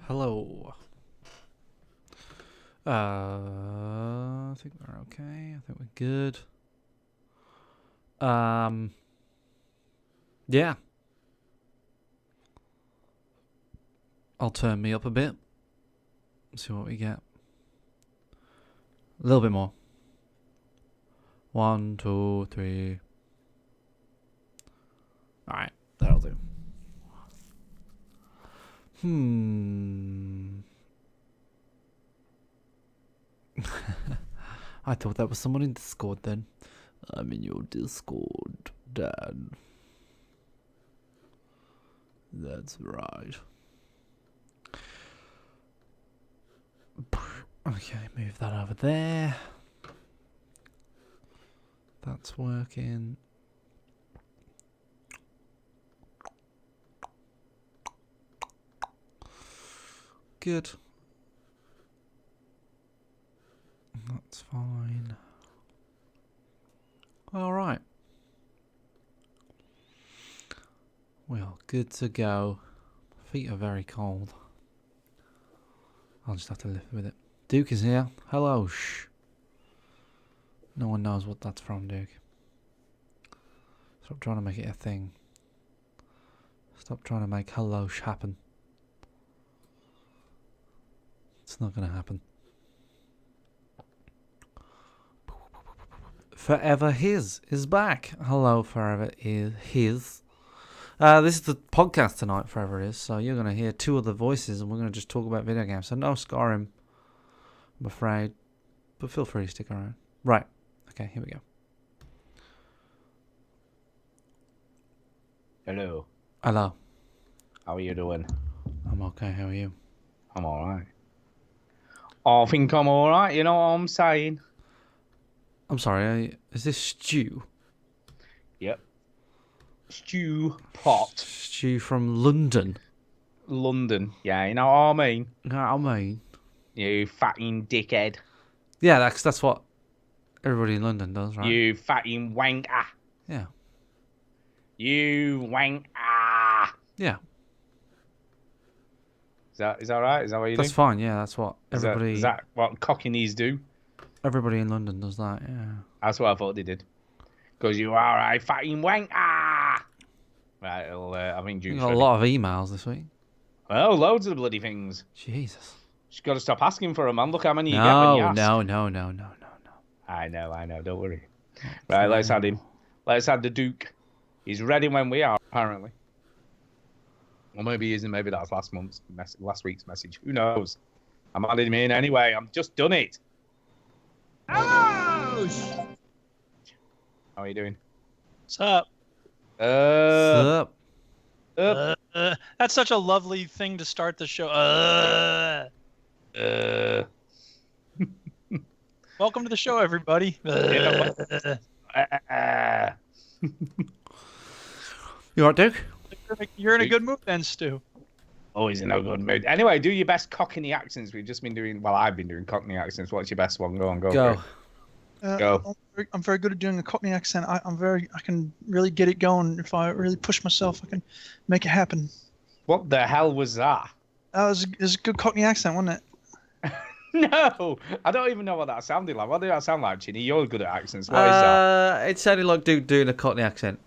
Hello. I think we're okay. I think we're good. Yeah. I'll turn me up a bit. See what we get. A little bit more. 1, 2, 3. Alright, that'll do. I thought that was someone in Discord then. I'm in your Discord, Dad. That's right. Okay, move that over there. That's working. Good. That's fine. All right. We are good to go. Feet are very cold. I'll just have to live with it. Duke is here. Hello, shh. No one knows what that's from, Duke. Stop trying to make it a thing. Stop trying to make hello sh happen. It's not going to happen. Forever His is back. Hello, Forever is His. This is the podcast tonight, Forever Is. So you're going to hear two other voices and we're going to just talk about video games. So no Skyrim, I'm afraid. But feel free to stick around. Right. Okay, here we go. Hello. Hello. How are you doing? I'm okay. How are you? I'm alright. I think I'm alright, you know what I'm saying? I'm sorry, is this Stu? Yep. Stew Pot. Stu from London. London. Yeah, you know what I mean? You know what I mean? You fatting dickhead. Yeah, that's what everybody in London does, right? You fatting wanker. Yeah. You wanker. Yeah. Is that right? Is that what you do? That's fine, yeah, that's what everybody... Is that what Cockneys do? Everybody in London does that, yeah. That's what I thought they did. Because you are a fatting wanker. Right, I think You Duke's got a ready. lot of emails this week. Well, loads of the bloody things. Jesus. Just got to stop asking for them, man. Look how many you get when you ask. No. I know. Don't worry. Right, let's add him. Let's add the Duke. He's ready when we are, apparently. Or maybe he isn't. Maybe that's last week's message. Who knows? I'm adding him in anyway. I've just done it. Ouch! How are you doing? What's up? Sup? That's such a lovely thing to start the show. Welcome to the show, everybody. You alright, Duke? You're in a good mood then, Stu. Oh, he's in a good mood. Anyway, do your best Cockney accents. We've just been doing... Well, I've been doing Cockney accents. What's your best one? Go on, go. Go. Go. I'm very good at doing a Cockney accent. I can really get it going. If I really push myself, I can make it happen. What the hell was that? That was a good Cockney accent, wasn't it? No, I don't even know what that sounded like. What did that sound like, Chinny? You're good at accents. What is that? It sounded like Duke doing a Cockney accent.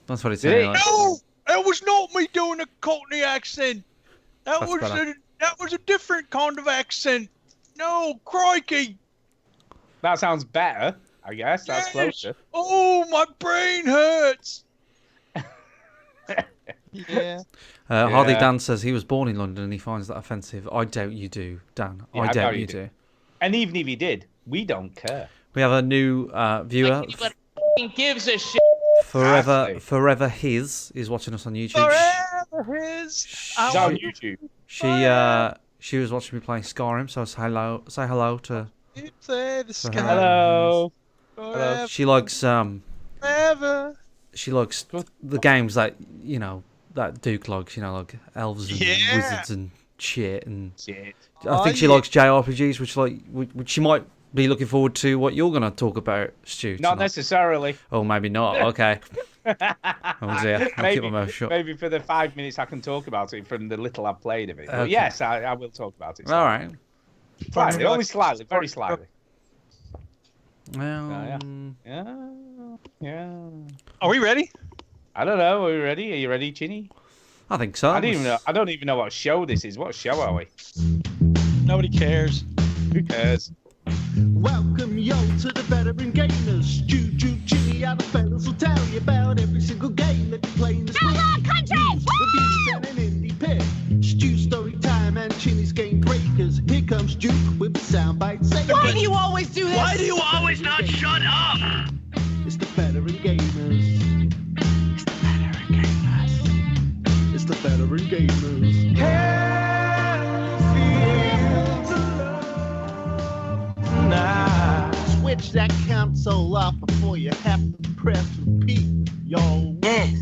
That's what it Did sounded it? like. No, that was not me doing a Cockney accent. That was a different kind of accent. No, crikey. That sounds better, I guess. That's Yes. closer. Oh, my brain hurts. Yeah. Hardy Yeah. Dan says he was born in London and he finds that offensive. I doubt you do, Dan. Yeah, I doubt you do. And even if you did, we don't care. We have a new viewer. Gives a shit. Forever His is watching us on YouTube. Forever his. It's on YouTube. She was watching me playing Skyrim, so say hello to. Say the sky. Hello. Forever. She likes Forever. She likes the games that that Duke likes, like elves and wizards and shit. And Shit. I think she likes JRPGs, which she might be looking forward to what you're gonna talk about, Stu. Not tonight. necessarily. Oh, maybe not. Okay. Oh dear, I'll keep my mouth shut. Maybe for the 5 minutes I can talk about it from the little I've played of it. But Okay. yes, I will talk about it. All right. Slightly, only slightly, very slightly. Well, Yeah. Are we ready? I don't know. Are we ready? Are you ready, Chinny? I think so. I don't even know what show this is. What show are we? Nobody cares. Who cares? Welcome yo to the veteran gamers. Stu, Chinny, and the fellas will tell you about every single game that you play in this week. News, reviews, and an indie pick. Stu's story time and Chinny's game breakers. Here comes Duke with the soundbite saying. Why do you always do this? Why do you always not shut up? It's the veteran gamers. It's the veteran gamers. It's the veteran gamers. Switch that console off before you have to press repeat, yo. Yes.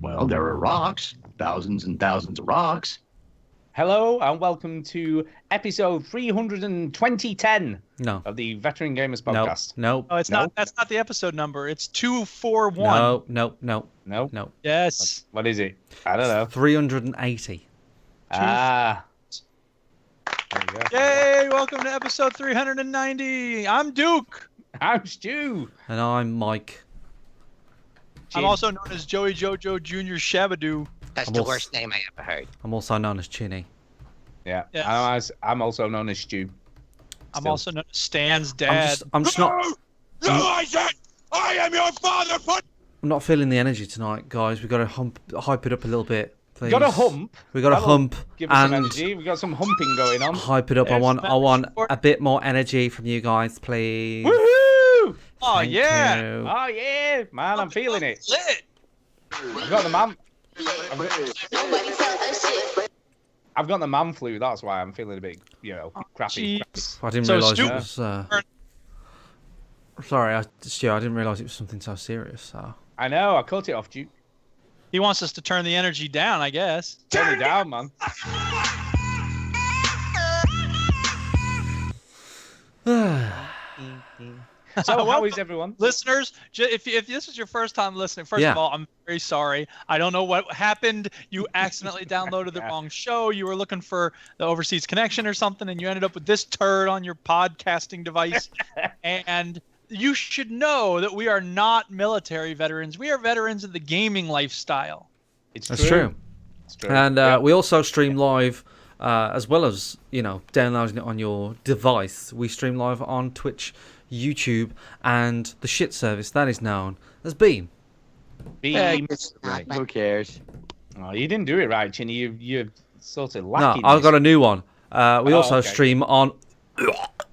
Well, there are rocks, thousands and thousands of rocks. Hello and welcome to episode 32010 No. of the Veteran Gamers podcast. No. Oh, it's No. not. That's not the episode number. It's 241. No. No? Yes. What is it? I don't know. 380. Ah. There you go. Yay! Welcome to episode 390. I'm Duke. I'm Stu. And I'm Mike. I'm also known as Joey Jojo Jr. Shabadoo. That's I'm the also- worst name I ever heard. I'm also known as Chinny. Yeah. Yes. I'm also known as Stu. I'm Still. also known as Stan's I'm dad. just not. I said, I am your father, put I'm not feeling the energy tonight, guys. We got to hype it up a little bit. Please. Got a hump. We got to That'll hump Give us some and energy. We got some humping going on. hype it up. I There's want Spanish for- a bit more energy from you guys, please. Woohoo! Oh Thank yeah. you. Oh yeah, man, I'm feeling it. Lit. I've got the man. I've got the man flu. That's why I'm feeling a bit, crappy. Jeez. I didn't So realise Stu- it was. Sorry, Stu. I didn't realise it was something so serious. So. I know. I cut it off, Duke. He wants us to turn the energy down, I guess. Turn it down, man. So how is everyone? Listeners, if this is your first time listening, first Yeah. of all, I'm very sorry. I don't know what happened. You accidentally downloaded the wrong show. You were looking for the overseas connection or something, and you ended up with this turd on your podcasting device. And you should know that we are not military veterans. We are veterans of the gaming lifestyle. It's That's true. It's true. And Yeah. we also stream live, as well as downloading it on your device. We stream live on Twitch, YouTube, and the shit service that is known as Beam. Beam. Right. Who cares? Oh, you didn't do it right, Chinny. You're sort of No, lacking. I've got a new one. We also okay. stream on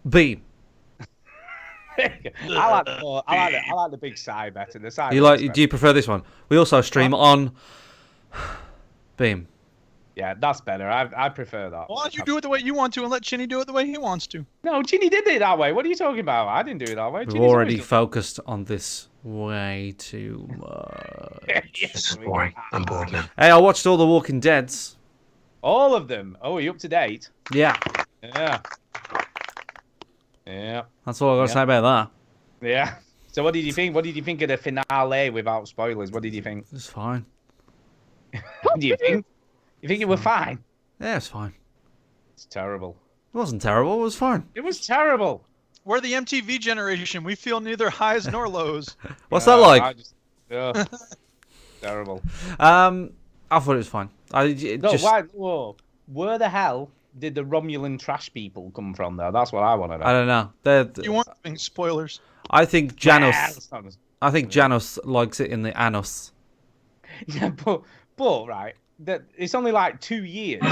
Beam. I like the big side better. The side. Do you prefer this one? We also stream on Beam. Yeah, that's better. I prefer that. Why don't you do it the way you want to and let Chinny do it the way he wants to? No, Chinny did it that way. What are you talking about? I didn't do it that way. We've Chinny's already always focused on this way too much. done- This is Yes, boring. I'm bored now. Hey, I watched all the Walking Deads. all of them. Oh, are you up to date? Yeah, Yeah. Yeah. that's all I got to say about that. Yeah. So what did you think? What did you think of the finale without spoilers? What did you think? It's fine. What do you think? You think it were fine? Yeah, it's fine. It's terrible. It wasn't terrible. It was fine. It was terrible. We're the MTV generation. We feel neither highs nor lows. What's that like? Terrible. I thought it was fine. No, why? Whoa. Where the hell did the Romulan trash people come from, though? That's what I want to know. I don't know. You weren't giving spoilers. I think Janos. Yeah, I think Janos likes it in the anus. yeah, but right. It's only like 2 years.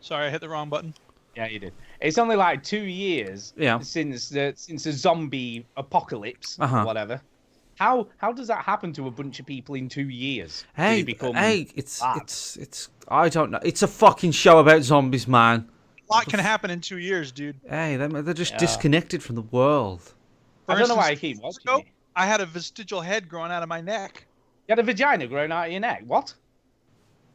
Sorry, I hit the wrong button. Yeah, you did. It's only like 2 years. Yeah. Since the zombie apocalypse Uh-huh. or whatever. How does that happen to a bunch of people in 2 years? Do Hey, you become it's bad? it's. I don't know. It's a fucking show about zombies, man. A lot can happen in 2 years, dude. Hey, they're just Yeah. disconnected from the world. I For don't know why I instance, keep watching ago, it. I had a vestigial head growing out of my neck. You had a vagina growing out of your neck. What?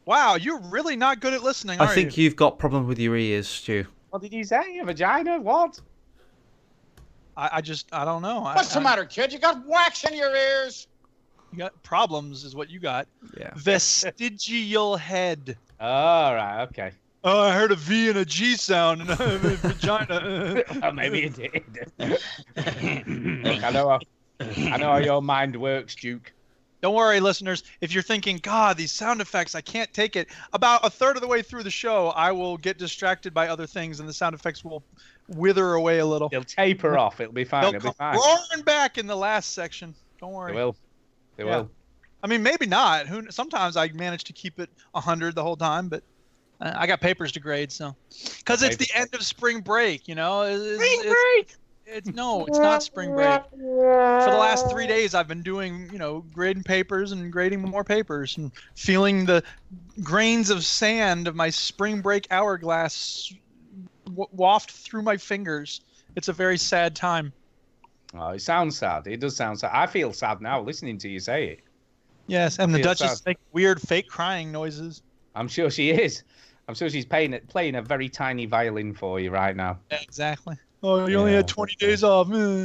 Wow, you're really not good at listening, I are think you? you've got problem with your ears, Stu. What did you say? A vagina? What? I don't know. What's the matter, kid? You got wax in your ears? You got problems, is what you got. Yeah. Vestigial head. All right. Okay. Oh, I heard a V and a G sound in a vagina. Well, maybe it did. Look, I know how your mind works, Duke. Don't worry, listeners. If you're thinking, God, these sound effects, I can't take it. About a third of the way through the show, I will get distracted by other things, and the sound effects will wither away a little. They'll taper off. It'll be fine. They'll It'll be come fine. roaring back in the last section. Don't worry. They will. They will. I mean, maybe not. Sometimes I manage to keep it 100 the whole time, but I got papers to grade, so. Because it's the end of spring break, you know. Spring break. No, it's not spring break. For the last 3 days, I've been doing, grading papers and grading more papers and feeling the grains of sand of my spring break hourglass waft through my fingers. It's a very sad time. Oh, it sounds sad. It does sound sad. I feel sad now listening to you say it. Yes, and the Duchess make weird fake crying noises. I'm sure she is. I'm sure she's playing a very tiny violin for you right now. Yeah, exactly. Oh, you only had 20 days off. No,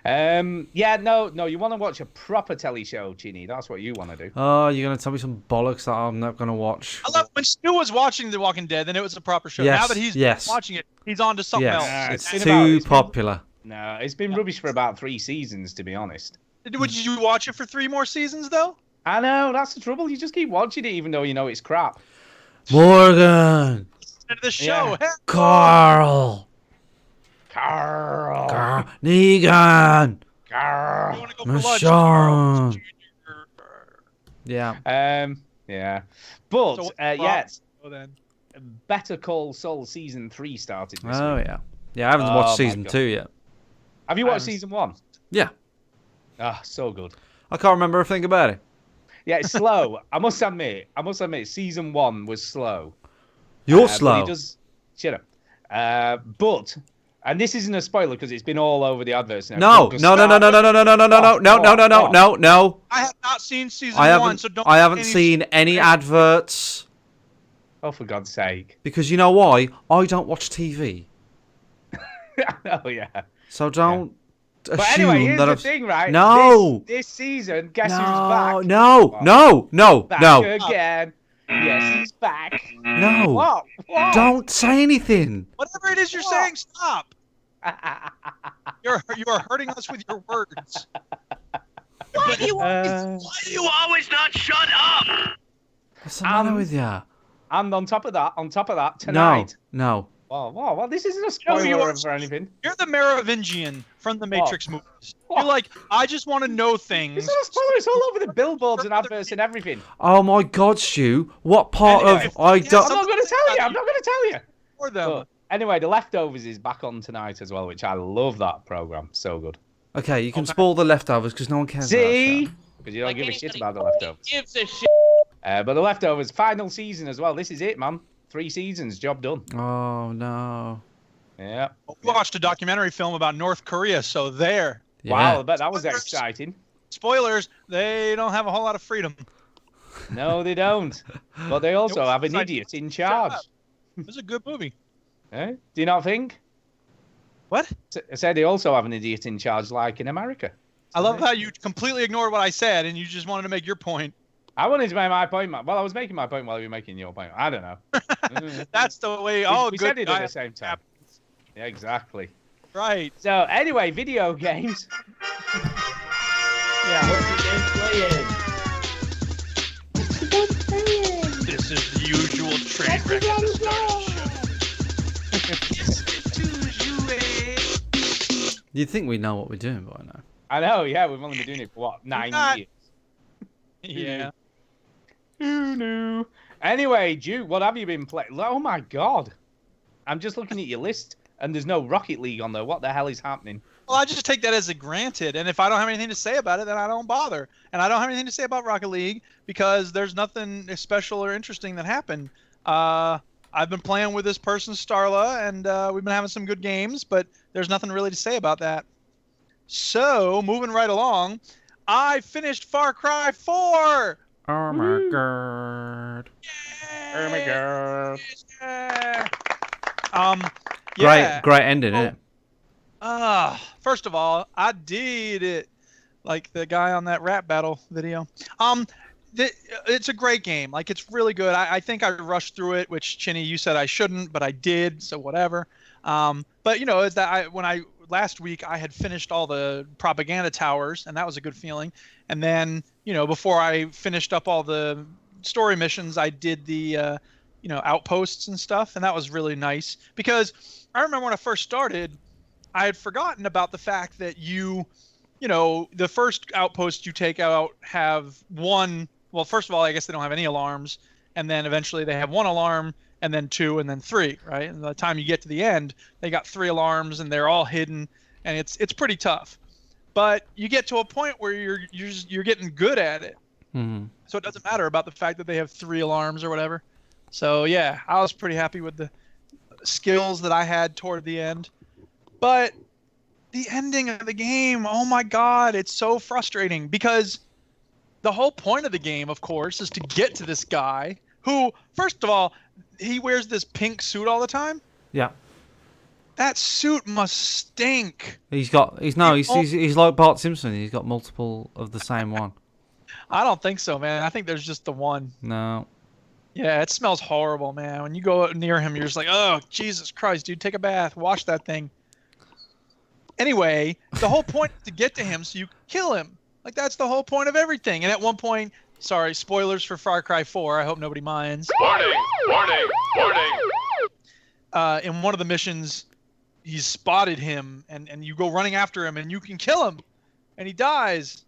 you want to watch a proper telly show, Chinny. That's what you want to do. Oh, you're going to tell me some bollocks that I'm not going to watch. I love when Stu was watching The Walking Dead, then it was a proper show. Yes, Now that he's watching it, he's on to something else. It's too popular. No, it's been rubbish for about 3 seasons, to be honest. Did you watch it for 3 more seasons, though? I know, that's the trouble. You just keep watching it even though you know it's crap. Morgan! The show. Yeah. Carl! Negan! Michonne! Yeah. Yeah. But, So yes. then. Better Call Saul Season 3 started this Oh, week. yeah. Yeah, I haven't watched Season 2 yet. Have you watched Season 1? Yeah. Ah, so good. I can't remember a thing about it. Yeah, it's slow. I must admit, Season 1 was slow. You're But slow. he does... Shut up. But... And this isn't a spoiler because it's been all over the adverts now. No. I have not seen season I 1, so don't. I haven't seen any adverts. Oh, for God's sake. Because you know why? I don't watch TV. Oh, yeah. So don't assume But anyway, here's that the I've... thing, right? No. This season, guess who's back? No. Back again. Yes, he's back. No. What? Don't say anything. Whatever it is you're saying, stop. You are hurting us with your words. Why do you always not shut up? What's the matter with you? And on top of that, tonight. No. Well, this isn't a spoiler or anything. You're the Merovingian from the Matrix movies. You're like, I just want to know things. It's not a spoiler. It's all over the billboards and adverts and everything. Oh my God, Stu! What part of I don't? I'm not going to tell you. I'm not going to tell you. For them. But anyway, The Leftovers is back on tonight as well, which I love that program. So good. Okay, you can spoil The Leftovers because no one cares. See? About Because you don't give a shit about The Leftovers. Gives a shit. But The Leftovers, final season as well. This is it, man. 3 seasons, job done. that. Oh no. Yeah. We watched a documentary film about North Korea, so there. Yeah. Wow, I bet that was exciting. Spoilers, they don't have a whole lot of freedom. No, they don't. But they also have an idiot in charge. It was a good movie. Eh? Do you not think? What? I said they also have an idiot in charge like in America. I love how you completely ignored what I said and you just wanted to make your point. I wanted to make my point. Well, I was making my point while you were making your point. I don't know. That's the way. We Good. said it at the same time. Yeah, exactly. Right. So, anyway, video games. Yeah. What's the game playing? This is the usual train wreck at the start of the show. You'd think we know what we're doing by now. I know, yeah, we've only been doing it for what, 9 years? Yeah. Who knew? Anyway, Duke, what have you been playing? Oh my God. I'm just looking at your list and there's no Rocket League on there. What the hell is happening? Well, I just take that as a granted, and if I don't have anything to say about it, then I don't bother. And I don't have anything to say about Rocket League because there's nothing special or interesting that happened. I've been playing with this person, Starla, and we've been having some good games, but there's nothing really to say about that. So, moving right along, I finished Far Cry 4! Oh my God. Oh my God. Yeah. Great ending, isn't it? First of all, I did it like the guy on that rap battle video. It's a great game. Like, it's really good. I think I rushed through it, which, Chinny, you said I shouldn't, but I did, so whatever. But, you know, is that last week I had finished all the propaganda towers, and that was a good feeling. And then, you know, before I finished up all the story missions, I did the, outposts and stuff, and that was really nice. Because I remember when I first started, I had forgotten about the fact that the first outpost you take out have one. Well, first of all, I guess they don't have any alarms, and then eventually they have one alarm, and then two, and then three, right? And by the time you get to the end, they got 3 alarms, and they're all hidden, and it's pretty tough. But you get to a point where you're getting good at it, so it doesn't matter about the fact that they have 3 alarms or whatever. So yeah, I was pretty happy with the skills that I had toward the end. But the ending of the game, oh my God, it's so frustrating because the whole point of the game, of course, is to get to this guy who, first of all, he wears this pink suit all the time. Yeah. That suit must stink. He's like Bart Simpson. He's got multiple of the same one. I don't think so, man. I think there's just the one. No. Yeah, it smells horrible, man. When you go near him, you're just like, oh, Jesus Christ, dude, take a bath, wash that thing. Anyway, the whole point is to get to him so you can kill him. Like, that's the whole point of everything. And at one point, sorry, spoilers for Far Cry 4. I hope nobody minds. Warning! Warning! Warning! In one of the missions, he's spotted him, and you go running after him, and you can kill him. And he dies.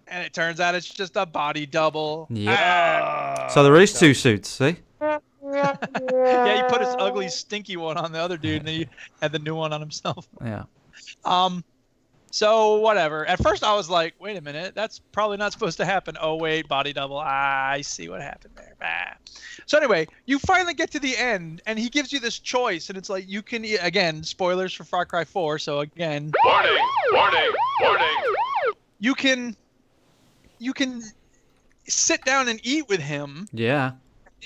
And it turns out it's just a body double. Yeah. So there is 2 suits, see? Yeah, he put his ugly, stinky one on the other dude, and then he had the new one on himself. Yeah. So whatever. At first I was like, wait a minute, that's probably not supposed to happen. Oh wait, body double. I see what happened there. So anyway, you finally get to the end, and he gives you this choice, and it's like you can, again, spoilers for Far Cry 4. So again, Warning! Warning! Warning! you can sit down and eat with him. Yeah.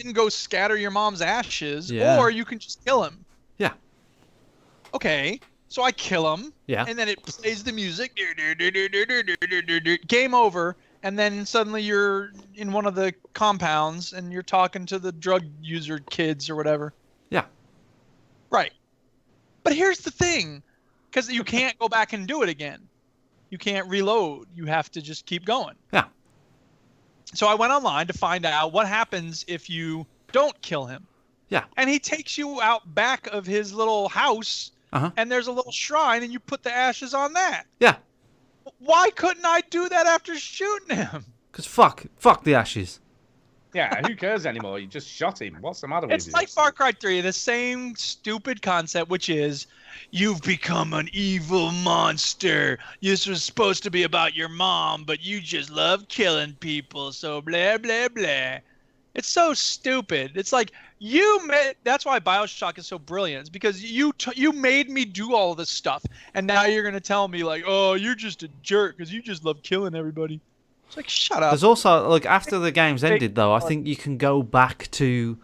And go scatter your mom's ashes, Yeah. or you can just kill him. Yeah. Okay. So I kill him, Yeah. and then it plays the music, game over, and then suddenly you're in one of the compounds, and you're talking to the drug user kids or whatever. Yeah. Right. But here's the thing, because you can't go back and do it again. You can't reload. You have to just keep going. Yeah. So I went online to find out what happens if you don't kill him. Yeah. And he takes you out back of his little house, and there's a little shrine, and you put the ashes on that. Yeah. Why couldn't I do that after shooting him? Because fuck the ashes. Yeah, who cares anymore? You just shot him. What's the matter with you? It's like Far Cry 3, the same stupid concept, which is, you've become an evil monster. This was supposed to be about your mom, but you just love killing people, so blah, blah, blah. It's so stupid. It's like, that's why BioShock is so brilliant. It's because you made me do all this stuff, and now you're going to tell me, like, oh, you're just a jerk because you just love killing everybody. It's like, shut up. There's also, like, after the game's ended, though, I think you can go back to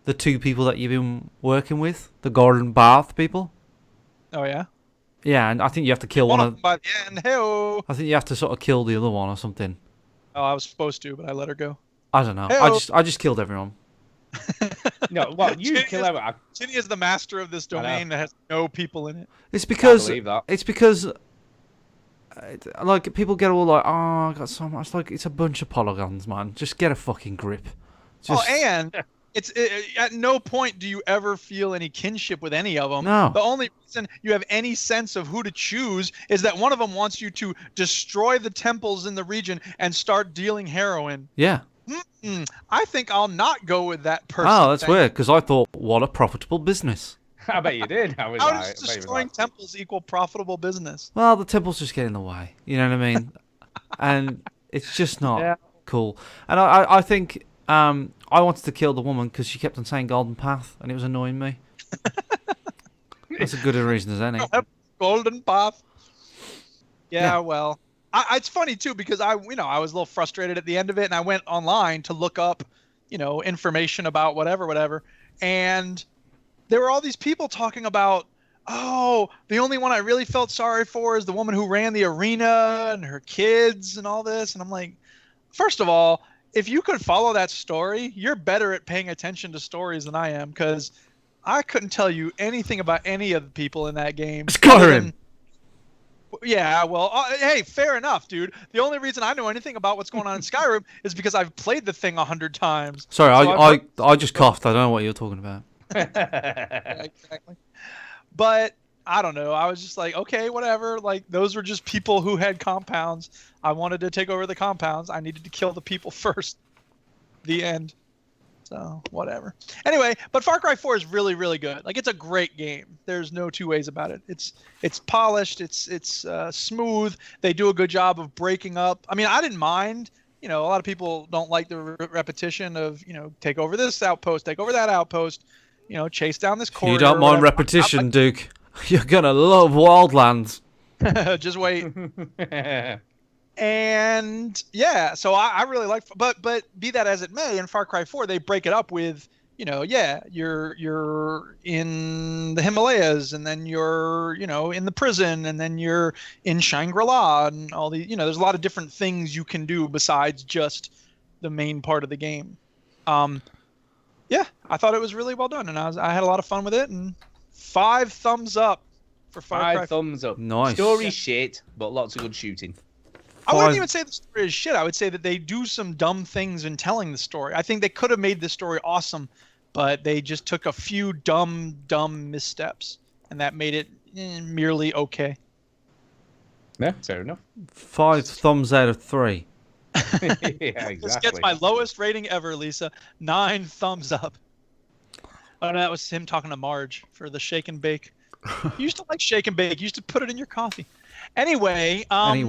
the 2 people that you've been working with, the Gordon Barth people. Oh, yeah? Yeah, and I think you have to kill one of them. By the end, hey-oh. I think you have to sort of kill the other one or something. Oh, I was supposed to, but I let her go. I don't know. Hey-oh. I just killed everyone. No, well, you kill everyone. Chinny is the master of this domain that has no people in it. It's because like, people get all like, oh, I got so much. Like, it's a bunch of polygons, man. Just get a fucking grip. And at no point do you ever feel any kinship with any of them. No. The only reason you have any sense of who to choose is that one of them wants you to destroy the temples in the region and start dealing heroin. Yeah. I think I'll not go with that person. Oh, that's weird, because I thought, what a profitable business. I bet you did. How does destroying temples equal profitable business? Well, the temples just get in the way. You know what I mean? And it's just not cool. And I think I wanted to kill the woman because she kept on saying Golden Path, and it was annoying me. That's a good a reason as any. Golden Path. Yeah, well, it's funny too because I was a little frustrated at the end of it, and I went online to look up, information about whatever, and there were all these people talking about, Oh, the only one I really felt sorry for is the woman who ran the arena and her kids and all this. And I'm like, first of all, if you could follow that story, you're better at paying attention to stories than I am, because I couldn't tell you anything about any of the people in that game. Skyrim. Yeah, well, hey, fair enough, dude. The only reason I know anything about what's going on in Skyrim is because I've played the thing 100 times. Sorry, So I just coughed. I don't know what you're talking about. Yeah, exactly. But I don't know. I was just like, okay, whatever. Like, those were just people who had compounds. I wanted to take over the compounds. I needed to kill the people first. The end. So, whatever. Anyway, but Far Cry 4 is really, really good. Like, it's a great game. There's no two ways about it. It's polished. It's smooth. They do a good job of breaking up. I mean, I didn't mind. You know, a lot of people don't like the repetition of, you know, take over this outpost, take over that outpost, you know, chase down this corridor. You don't mind repetition, Duke. You're going to love Wildlands. Just wait. And yeah, so I really like, but be that as it may, in Far Cry 4 they break it up with, you know, yeah, you're in the Himalayas, and then you're, you know, in the prison, and then you're in Shangri-La, and all the, you know, there's a lot of different things you can do besides just the main part of the game. Yeah, I thought it was really well done, and I had a lot of fun with it, and 5 thumbs up for Far Cry 4. 5 thumbs up. Nice. Story shit, but lots of good shooting. I wouldn't even say the story is shit. I would say that they do some dumb things in telling the story. I think they could have made the story awesome, but they just took a few dumb missteps, and that made it merely okay. Yeah, fair enough. 5 thumbs out of 3. Yeah, exactly. This gets my lowest rating ever, Lisa. 9 thumbs up. Oh, no, that was him talking to Marge for the shake and bake. You used to like shake and bake. You used to put it in your coffee. Anyway, I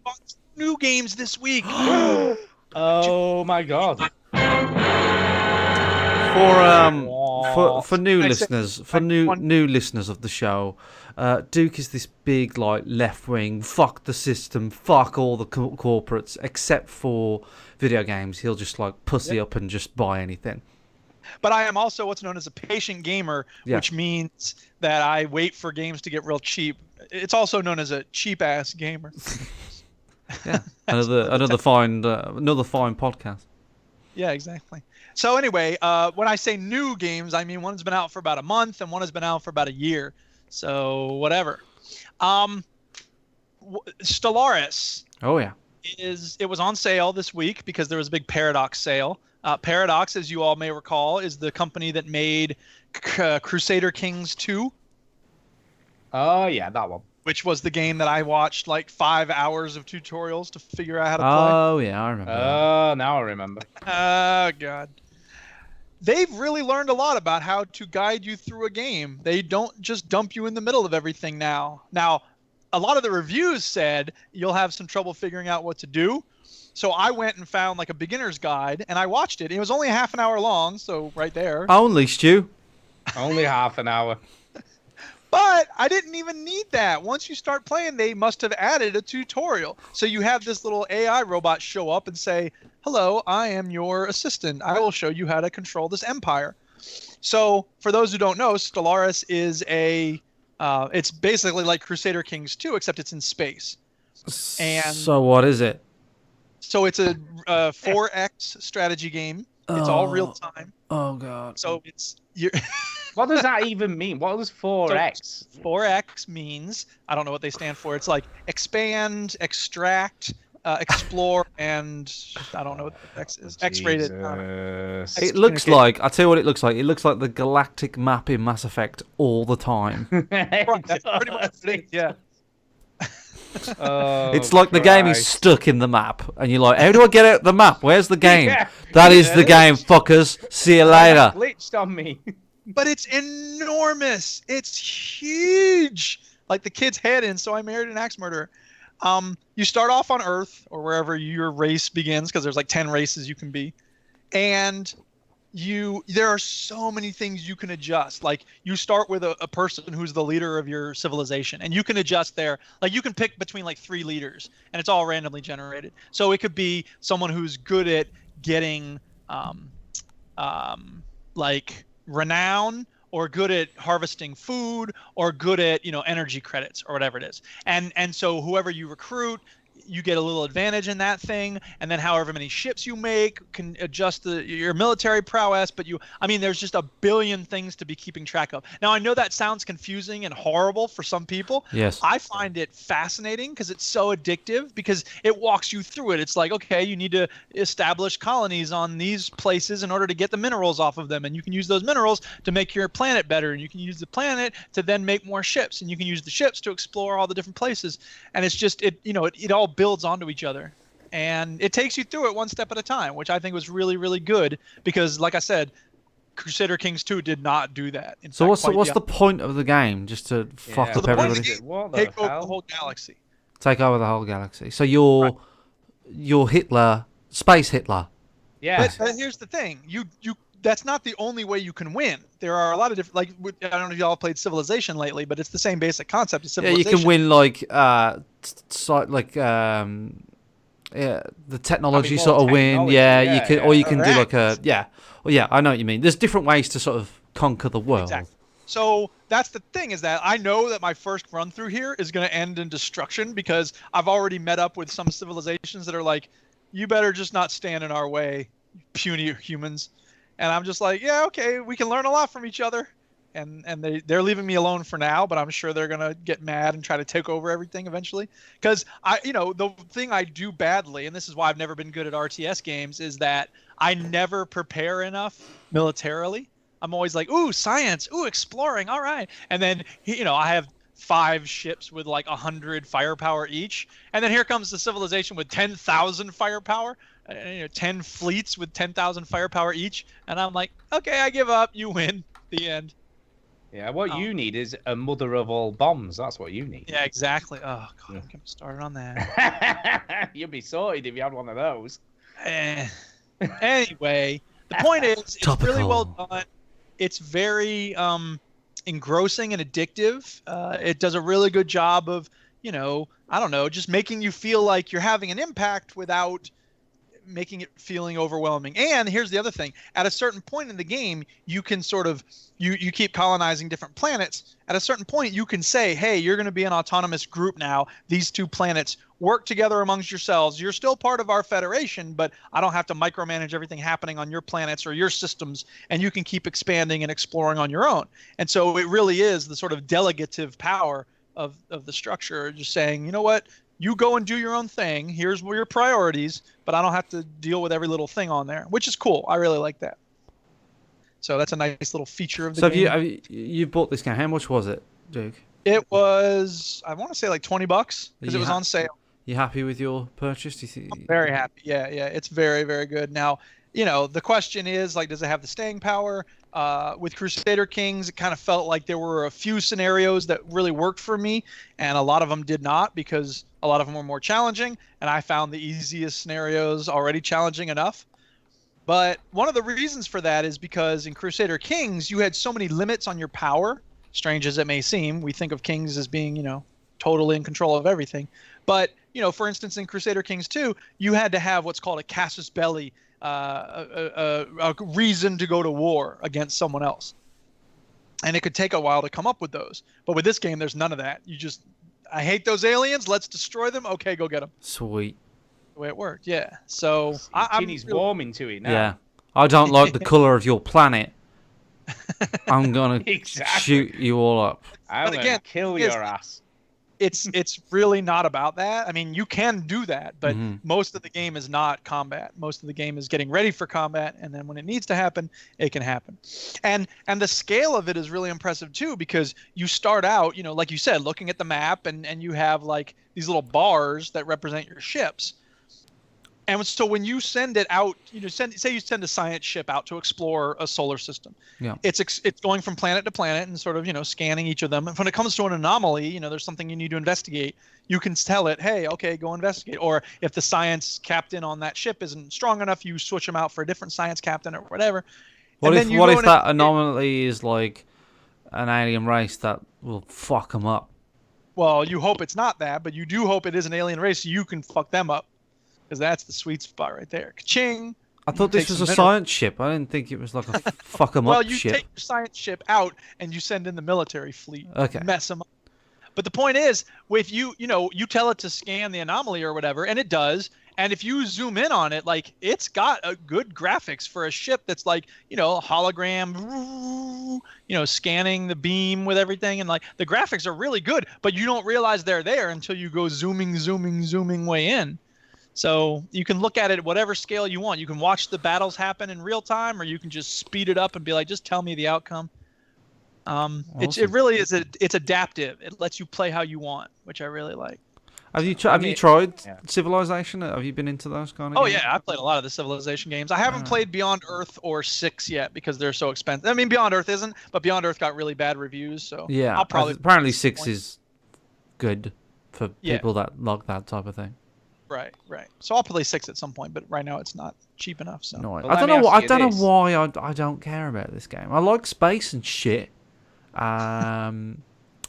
bought 2 new games this week. Oh my god. For new listeners, new listeners of the show, Duke is this big, like, left wing, fuck the system, fuck all the corporates, except for video games. He'll just like pussy up and just buy anything. But I am also what's known as a patient gamer, which means that I wait for games to get real cheap. It's also known as a cheap ass gamer. Yeah, another fine podcast. Yeah, exactly. So anyway, when I say new games, I mean one's been out for about a month and one has been out for about a year. So whatever. Stellaris. Oh yeah. It was on sale this week because there was a big Paradox sale. Paradox, as you all may recall, is the company that made Crusader Kings 2. Oh yeah, that one. Which was the game that I watched like 5 hours of tutorials to figure out how to play. Oh yeah, I remember. Oh, now I remember. Oh god. They've really learned a lot about how to guide you through a game. They don't just dump you in the middle of everything now. Now, a lot of the reviews said you'll have some trouble figuring out what to do. So I went and found like a beginner's guide, and I watched it. It was only half an hour long, so right there. Only, Stu. Only half an hour. But I didn't even need that. Once you start playing, they must have added a tutorial. So you have this little AI robot show up and say, hello, I am your assistant. I will show you how to control this empire. So for those who don't know, Stellaris is it's basically like Crusader Kings 2, except it's in space. And so what is it? So it's a 4X strategy game. It's all real time. Oh god. So What does that even mean? What does 4X? So 4X means, I don't know what they stand for. It's like expand, extract, explore, and I don't know what the X is. X-rated. It looks like, I'll tell you what it looks like. It looks like the galactic map in Mass Effect all the time. Right, that's pretty much it, yeah. Oh, it's like the game is stuck in the map, and you're like, how do I get out the map? Where's the game? That is the game, fuckers. See you later. Glitched on me. But it's enormous. It's huge. Like the kid's head in So I Married an Axe Murderer. You start off on Earth or wherever your race begins, because there's like 10 races you can be. And there are so many things you can adjust. Like you start with a person who's the leader of your civilization, and you can adjust there. Like you can pick between like 3 leaders, and it's all randomly generated. So it could be someone who's good at getting like renown, or good at harvesting food, or good at, energy credits or whatever it is. And so whoever you recruit, you get a little advantage in that thing, and then however many ships you make can adjust your military prowess. But there's just a billion things to be keeping track of. Now, I know that sounds confusing and horrible for some people. Yes. I find it fascinating because it's so addictive, because it walks you through it. It's like, okay, you need to establish colonies on these places in order to get the minerals off of them, and you can use those minerals to make your planet better, and you can use the planet to then make more ships, and you can use the ships to explore all the different places. And it's just it all builds onto each other, and it takes you through it one step at a time, which I think was really, really good, because like I said, Crusader Kings 2 did not do that. So what's the point of the game? Just to fuck up everybody? Take over the whole galaxy. Take over the whole galaxy. So you're Hitler, space Hitler. Yeah. But here's the thing: you that's not the only way you can win. There are a lot of different, I don't know if y'all played Civilization lately, but it's the same basic concept as Civilization. Yeah, you can win the technology sort of win. Yeah, you can, or you can do like a I know what you mean. There's different ways to sort of conquer the world. Exactly. So that's the thing, is that I know that my first run through here is going to end in destruction, because I've already met up with some civilizations that are like, you better just not stand in our way, puny humans. And I'm just like, yeah, okay, we can learn a lot from each other. And they're leaving me alone for now, but I'm sure they're going to get mad and try to take over everything eventually. Because the thing I do badly, and this is why I've never been good at RTS games, is that I never prepare enough militarily. I'm always like, ooh, science, ooh, exploring, all right. And then, I have 5 ships with like 100 firepower each. And then here comes the civilization with 10,000 firepower. 10 fleets with 10,000 firepower each, and I'm like, okay, I give up. You win. The end. Yeah, what you need is a mother of all bombs. That's what you need. Yeah, exactly. Oh god, I'm getting started on that. You'd be sorted if you had one of those. Anyway, the point is, it's really well done. It's very engrossing and addictive. It does a really good job of, just making you feel like you're having an impact without making it feeling overwhelming. And here's the other thing: at a certain point in the game, you can sort of you keep colonizing different planets. At a certain point, you can say, hey, you're going to be an autonomous group now. These 2 planets work together amongst yourselves. You're still part of our federation, but I don't have to micromanage everything happening on your planets or your systems, and you can keep expanding and exploring on your own. And so it really is the sort of delegative power of the structure, just saying, you know what, you go and do your own thing. Here's your priorities, but I don't have to deal with every little thing on there, which is cool. I really like that. So that's a nice little feature of the game. So you bought this game. How much was it, Duke? It was, I want to say like $20 because it was on sale. You happy with your purchase? Do you think? I'm very happy. Yeah. It's very, very good. Now, the question is, like, does it have the staying power? With Crusader Kings, it kind of felt like there were a few scenarios that really worked for me, and a lot of them did not, because a lot of them were more challenging, and I found the easiest scenarios already challenging enough. But one of the reasons for that is because in Crusader Kings, you had so many limits on your power. Strange as it may seem, we think of kings as being, totally in control of everything. But, for instance, in Crusader Kings 2, you had to have what's called a casus belli, a reason to go to war against someone else. And it could take a while to come up with those. But with this game, there's none of that. I hate those aliens. Let's destroy them. Okay, go get them. Sweet. The way it worked, yeah. So Chinny's warming to it now. Yeah. I don't like the color of your planet. I'm gonna shoot you all up. I'm gonna kill your ass. It's really not about that. I mean, you can do that, but most of the game is not combat. Most of the game is getting ready for combat, and then when it needs to happen, it can happen. And the scale of it is really impressive too, because you start out, like you said, looking at the map, and you have like these little bars that represent your ships. And so when you send it out, say you send a science ship out to explore a solar system. Yeah. It's going from planet to planet and sort of, scanning each of them. And when it comes to an anomaly, there's something you need to investigate, you can tell it, hey, okay, go investigate. Or if the science captain on that ship isn't strong enough, you switch them out for a different science captain or whatever. What if that anomaly is like an alien race that will fuck them up? Well, you hope it's not that, but you do hope it is an alien race so you can fuck them up. Because that's the sweet spot right there. Ka-ching! I thought this was a science ship. I didn't think it was like a fuck 'em well, up you ship. take your science ship out and you send in the military fleet. Okay. Mess them up. But the point is, with you tell it to scan the anomaly or whatever, and it does. And if you zoom in on it, like it's got a good graphics for a ship that's like, hologram, scanning the beam with everything. And like the graphics are really good, but you don't realize they're there until you go zooming way in. So you can look at it at whatever scale you want. You can watch the battles happen in real time, or you can just speed it up and be like, just tell me the outcome. It really is. It's adaptive. It lets you play how you want, which I really like. Have you tried Civilization? Have you been into those kind of games? Yeah, I've played a lot of the Civilization games. I haven't played Beyond Earth or 6 yet because they're so expensive. I mean, Beyond Earth isn't, but Beyond Earth got really bad reviews. So yeah, I'll probably apparently 6 is good for people that like that type of thing. Right. So I'll play 6 at some point, but right now it's not cheap enough. So no, I don't know. I don't know why I don't care about this game. I like space and shit.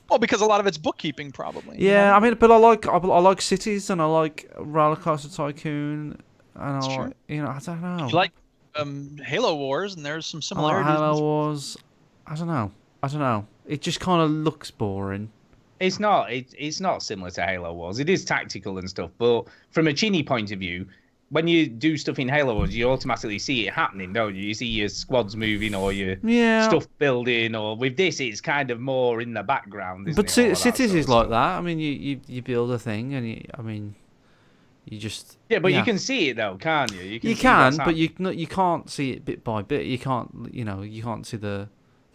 Well, because a lot of it's bookkeeping, probably. Yeah, I mean, but I like cities, and I like Roller Coaster Tycoon, and I don't know. You like Halo Wars, and there's some similarities. Halo Wars, I don't know. It just kind of looks boring. It's not. It's not similar to Halo Wars. It is tactical and stuff, but from a Chinny point of view, when you do stuff in Halo Wars, you automatically see it happening, don't you? You see your squads moving or your stuff building, or with this, it's kind of more in the background. Isn't but cities is like stuff. that. I mean, you build a thing, and you just you can see it though, can't you? You can, but you can't see it bit by bit. You can't see the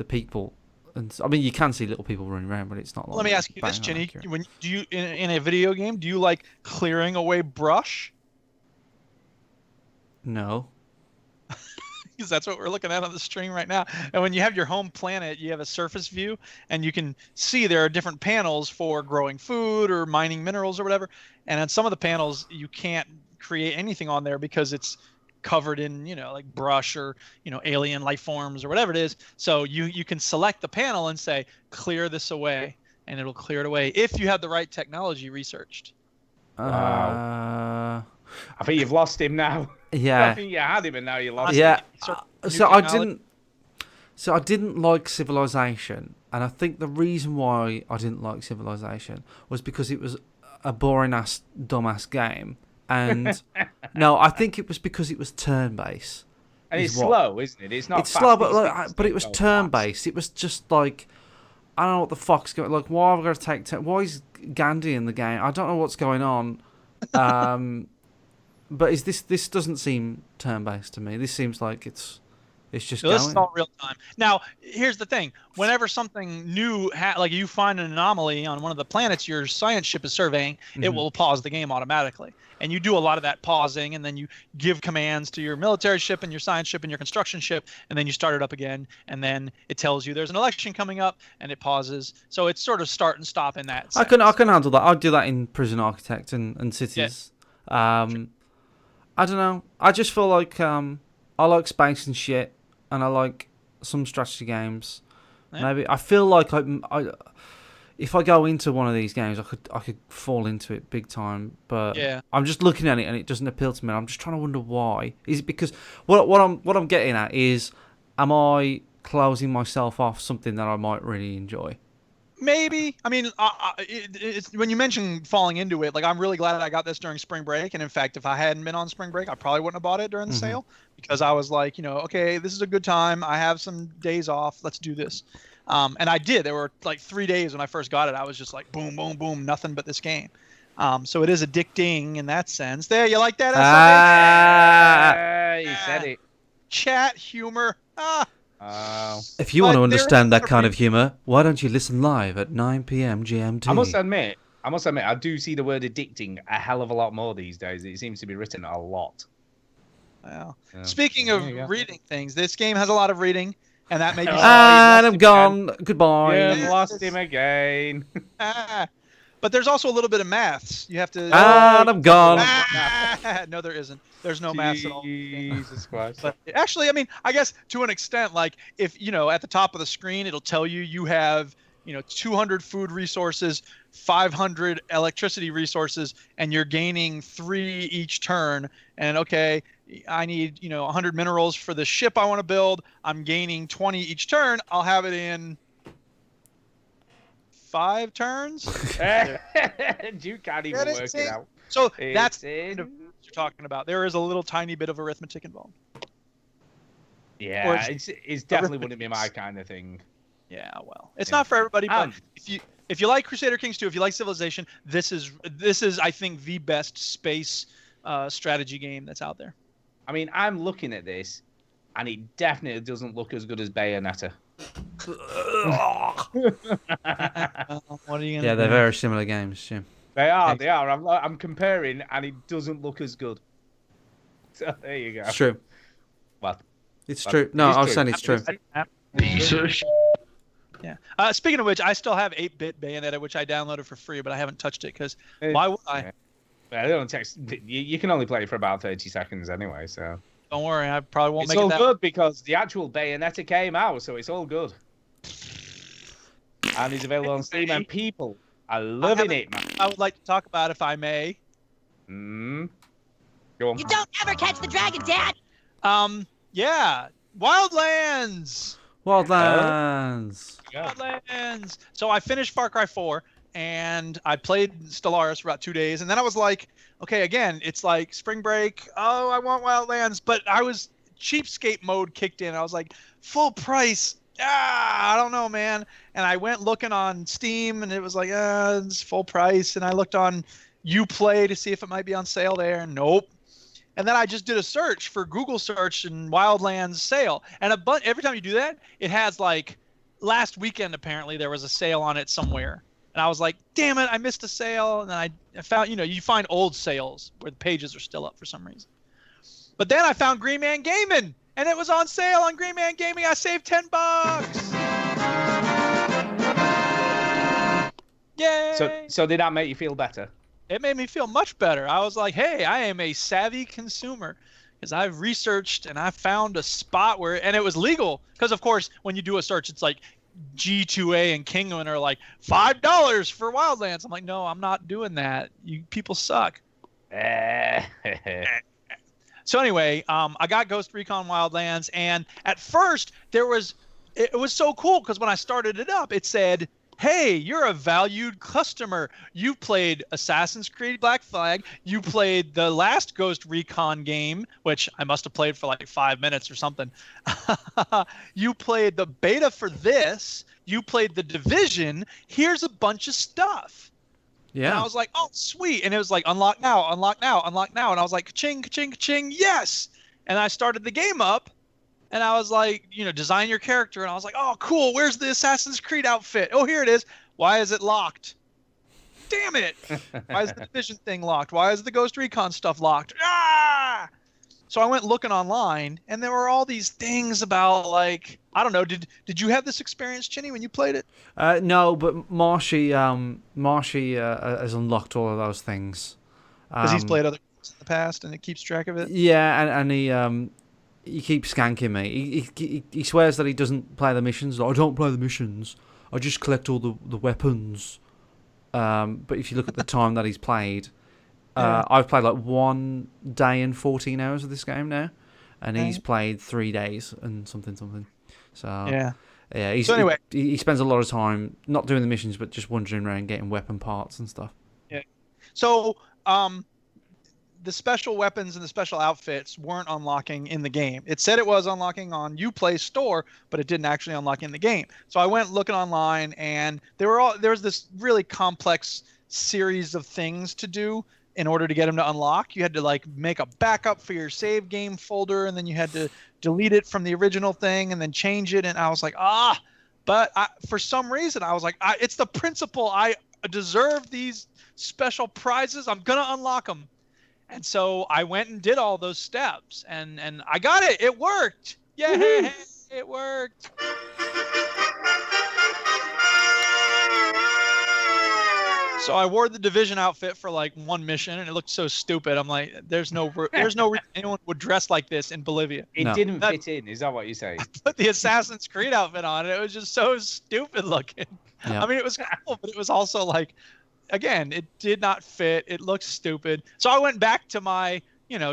people. And I mean, you can see little people running around, but it's not like. Let me ask you this, Chinny: when do you in a video game, do you like clearing away brush? No. Because that's what we're looking at on the stream right now. And when you have your home planet, you have a surface view, and you can see there are different panels for growing food or mining minerals or whatever. And on some of the panels, you can't create anything on there because it's covered in, like brush or, alien life forms or whatever it is. So you can select the panel and say, clear this away, and it'll clear it away if you have the right technology researched. Wow. I think you've lost him now. Yeah. I think you had him and now you lost him. Yeah. So I didn't like Civilization, and I think the reason why I didn't like Civilization was because it was a boring ass, dumbass game. And no, I think it was because it was turn-based. And it's slow, isn't it? It's not. It's slow, but it was turn-based. It was just like, I don't know what the fuck's going. Like, why have I got to take turn? Why is Gandhi in the game? I don't know what's going on. But this doesn't seem turn-based to me. This seems like it's just going. This is all real time. Now, here's the thing. Whenever something new, like you find an anomaly on one of the planets your science ship is surveying, it will pause the game automatically. And you do a lot of that pausing, and then you give commands to your military ship and your science ship and your construction ship, and then you start it up again, and then it tells you there's an election coming up, and it pauses. So it's sort of start and stop in that sense. I can handle that. I'd do that in Prison Architect and Cities. Yeah. I don't know. I just feel like I like space and shit, and I like some strategy games. Yeah. Maybe I feel like I if I go into one of these games, I could fall into it big time. But I'm just looking at it and it doesn't appeal to me. I'm just trying to wonder why. Is it because what I'm getting at is, am I closing myself off something that I might really enjoy? Maybe. I mean, it's when you mention falling into it, like I'm really glad I got this during spring break. And in fact, if I hadn't been on spring break, I probably wouldn't have bought it during the sale, because I was like, okay, this is a good time. I have some days off. Let's do this. And I did. There were like 3 days when I first got it. I was just like, boom, boom, boom, nothing but this game. So it is addicting in that sense. There, you like that? You said it. Chat humor. If you want to understand that kind of humor, why don't you listen live at 9 p.m. GMT? I must admit, I do see the word addicting a hell of a lot more these days. It seems to be written a lot. Well, speaking of reading things, this game has a lot of reading, and that may be. And I'm gone. Goodbye. Yeah, lost him again. But there's also a little bit of maths. You have to. And I'm gone. No, there isn't. There's no maths at all. Jesus Christ. But actually, I mean, I guess to an extent, like if at the top of the screen, it'll tell you have 200 food resources, 500 electricity resources and you're gaining 3 each turn, and okay, I need 100 minerals for the ship I want to build, I'm gaining 20 each turn, I'll have it in 5 turns. You can't even work it out. So that's what you're talking about. There is a little tiny bit of arithmetic involved. Yeah, it's definitely wouldn't be my kind of thing. Yeah, well, it's not for everybody, but if you like Crusader Kings 2, if you like Civilization, this is I think the best space strategy game that's out there. I mean, I'm looking at this, and it definitely doesn't look as good as Bayonetta. What are you gonna Yeah, they're do? very similar games. Yeah. They are. I'm comparing, and it doesn't look as good. So there you go. It's true. What? It's true. No, I was saying it's true. Yeah. Speaking of which, I still have 8-bit Bayonetta, which I downloaded for free, but I haven't touched it because why would I? They don't text. You can only play it for about 30 seconds anyway, so. Don't worry, I probably won't It's make it all that. good because the actual Bayonetta came out, so it's all good. And it's available on Steam, and people are loving it, man. I would like to talk about, if I may. Go on. You don't ever catch the dragon, Dad! Yeah, Wildlands. Wildlands. Wildlands. So I finished Far Cry 4, and I played Stellaris for about 2 days, and then I was like, okay, again, it's like spring break. Oh, I want Wildlands, but cheapskate mode kicked in. I was like, full price. I don't know, man. And I went looking on Steam, and it was like, it's full price. And I looked on Uplay to see if it might be on sale there. Nope. And then I just did a search for Google search and Wildlands sale. And every time you do that, it has like last weekend, apparently there was a sale on it somewhere. And I was like, damn it, I missed a sale. And then I found, you find old sales where the pages are still up for some reason. But then I found Green Man Gaming, and it was on sale on Green Man Gaming. I saved $10. Yay! So did that make you feel better? It made me feel much better. I was like, hey, I am a savvy consumer because I've researched and I found a spot and it was legal. Because, of course, when you do a search, it's like G2A and Kingman are like $5 for Wildlands. I'm like, no, I'm not doing that. You people suck. So anyway, I got Ghost Recon Wildlands, and at first it was so cool because when I started it up, it said, hey, you're a valued customer. You played Assassin's Creed Black Flag. You played the last Ghost Recon game, which I must have played for like 5 minutes or something. You played the beta for this. You played the Division. Here's a bunch of stuff. Yeah. And I was like, oh, sweet. And it was like, unlock now, unlock now, unlock now. And I was like, ka-ching, ka-ching, ka-ching, yes. And I started the game up. And I was like, design your character. And I was like, oh, cool. Where's the Assassin's Creed outfit? Oh, here it is. Why is it locked? Damn it. Why is the Division thing locked? Why is the Ghost Recon stuff locked? Ah! So I went looking online, and there were all these things about, like, I don't know. Did you have this experience, Chinny, when you played it? No, but Marshy has unlocked all of those things. Because he's played other games in the past, and it keeps track of it? Yeah, and he keeps skanking me. He swears that he doesn't play the missions. Like, I don't play the missions. I just collect all the weapons. But if you look at the time that he's played, I've played like 1 day and 14 hours of this game now, and he's played 3 days and something. So yeah. So anyway, he spends a lot of time not doing the missions, but just wandering around getting weapon parts and stuff. Yeah. So the special weapons and the special outfits weren't unlocking in the game. It said it was unlocking on Uplay Store, but it didn't actually unlock in the game. So I went looking online, and there was this really complex series of things to do in order to get them to unlock. You had to like make a backup for your save game folder, and then you had to delete it from the original thing and then change it. And I was like, but for some reason I was like, it's the principle. I deserve these special prizes. I'm going to unlock them. And so I went and did all those steps, and I got it. It worked. Yay! It worked. So I wore the Division outfit for like 1 mission, and it looked so stupid. I'm like, there's no reason anyone would dress like this in Bolivia. It didn't fit in. Is that what you're saying? I put the Assassin's Creed outfit on, and it was just so stupid looking. Yeah. I mean, it was cool, but it was also like, again, it did not fit. It looked stupid. So I went back to my,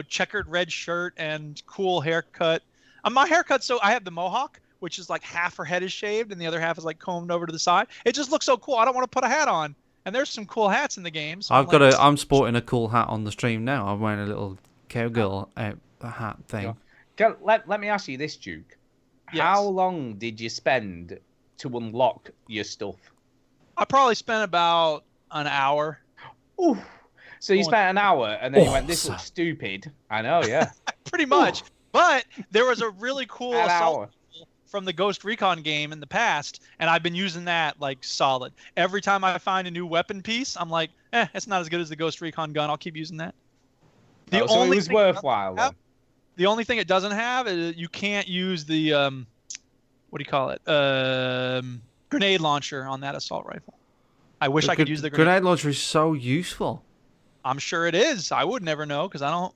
checkered red shirt and cool haircut. My haircut, so I have the mohawk, which is like half her head is shaved and the other half is like combed over to the side. It just looks so cool. I don't want to put a hat on. And there's some cool hats in the game. So I'm sporting a cool hat on the stream now. I'm wearing a little cowgirl hat thing. Let me ask you this, Duke. Yes. How long did you spend to unlock your stuff? I probably spent about an hour. Ooh. So you spent an hour and then you went, this looks stupid. I know, yeah. Pretty much. But there was a really cool An assault hour. from the Ghost Recon game in the past, and I've been using that like solid. Every time I find a new weapon piece, I'm like, it's not as good as the Ghost Recon gun. I'll keep using that. So it was worthwhile. Then. The only thing it doesn't have is you can't use the what do you call it? Grenade launcher on that assault rifle. I wish I could use the grenade launcher is so useful. I'm sure it is. I would never know because I don't.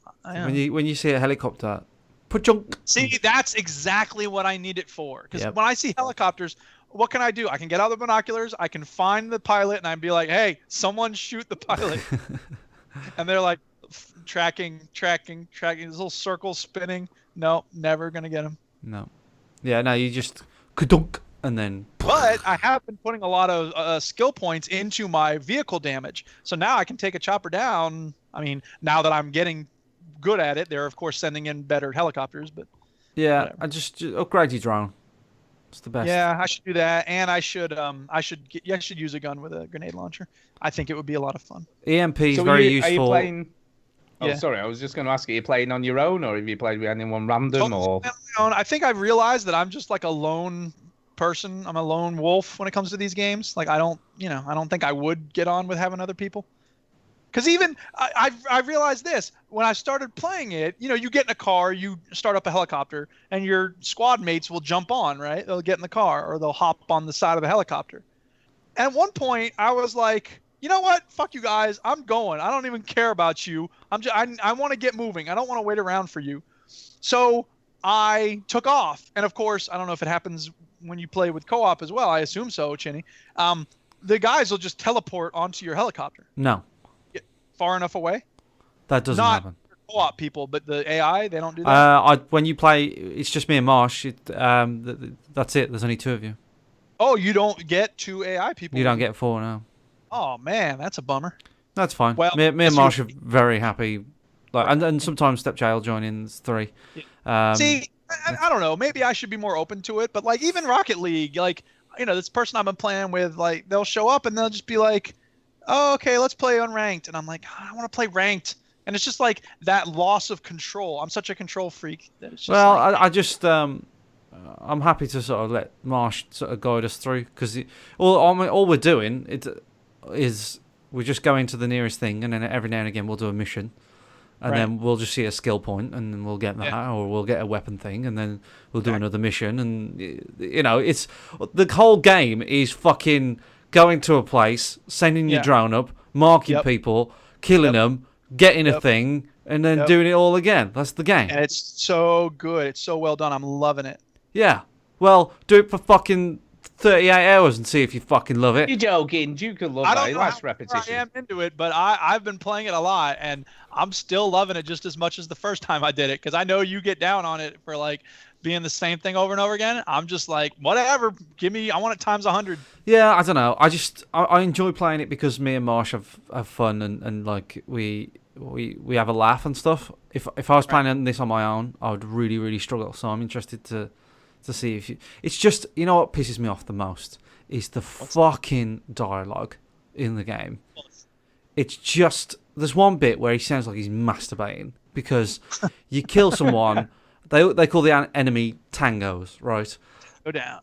When you see a helicopter, put-junk. See, that's exactly what I need it for. Because when I see helicopters, what can I do? I can get out the binoculars. I can find the pilot, and I'd be like, "Hey, someone shoot the pilot!" And they're like, tracking. This little circle spinning. No, never gonna get him. No. Yeah, no, you just ka-dunk and then. But I have been putting a lot of skill points into my vehicle damage, so now I can take a chopper down. I mean, now that I'm getting good at it, they're of course sending in better helicopters, but yeah, whatever. I just upgrade your drone. It's the best. Yeah, I should do that, and I should use a gun with a grenade launcher. I think it would be a lot of fun. EMP is very useful. Are you playing? Oh, Yeah. sorry, I was just going to ask, are you playing on your own, or have you played with anyone random, or? I think I've realized that I'm just like a lone person. I'm a lone wolf when it comes to these games. Like I don't think I would get on with having other people. Because even I realized this when I started playing it. You get in a car, you start up a helicopter, and your squad mates will jump on, right? They'll get in the car or they'll hop on the side of the helicopter. And at one point, I was like, you know what? Fuck you guys. I'm going. I don't even care about you. I want to get moving. I don't want to wait around for you. So I took off. And of course, I don't know if it happens when you play with co-op as well. I assume so, Chinny. The guys will just teleport onto your helicopter. No. Far enough away? That doesn't happen. Not co-op people, but the AI, they don't do that? When you play, it's just me and Marsh. That's it. There's only two of you. Oh, you don't get two AI people? You don't get four now. Oh, man, that's a bummer. That's fine. Well, me and Marsh are very happy. And sometimes Stepchild will join in. It's 3. Yeah. See, I don't know. Maybe I should be more open to it. But like even Rocket League, like this person I've been playing with, like they'll show up and they'll just be like, "Oh, okay, let's play unranked," and I'm like, "I don't want to play ranked." And it's just like that loss of control. I'm such a control freak. That it's just I'm happy to sort of let Marsh sort of guide us through because all we're doing is we just go into the nearest thing and then every now and again we'll do a mission. And then we'll just see a skill point, and then we'll get that, or we'll get a weapon thing, and then we'll do another mission. And it's the whole game is fucking going to a place, sending your drone up, marking people, killing them, getting a thing, and then doing it all again. That's the game. And it's so good. It's so well done. I'm loving it. Yeah. Well, do it for fucking 38 hours and see if you fucking love it. You're joking. You can love it. That's repetition. I am into it, but I've been playing it a lot, and I'm still loving it just as much as the first time I did it, because I know you get down on it for like being the same thing over and over again. I'm just like, whatever. I want it times 100. Yeah, I don't know. I enjoy playing it because me and Marsh have fun and like we have a laugh and stuff. If I was playing this on my own, I would really, really struggle. So I'm interested to see if you... It's just... You know what pisses me off the most? Is the fucking dialogue in the game. It's just... There's one bit where he sounds like he's masturbating because you kill someone... They call the enemy tangos, right?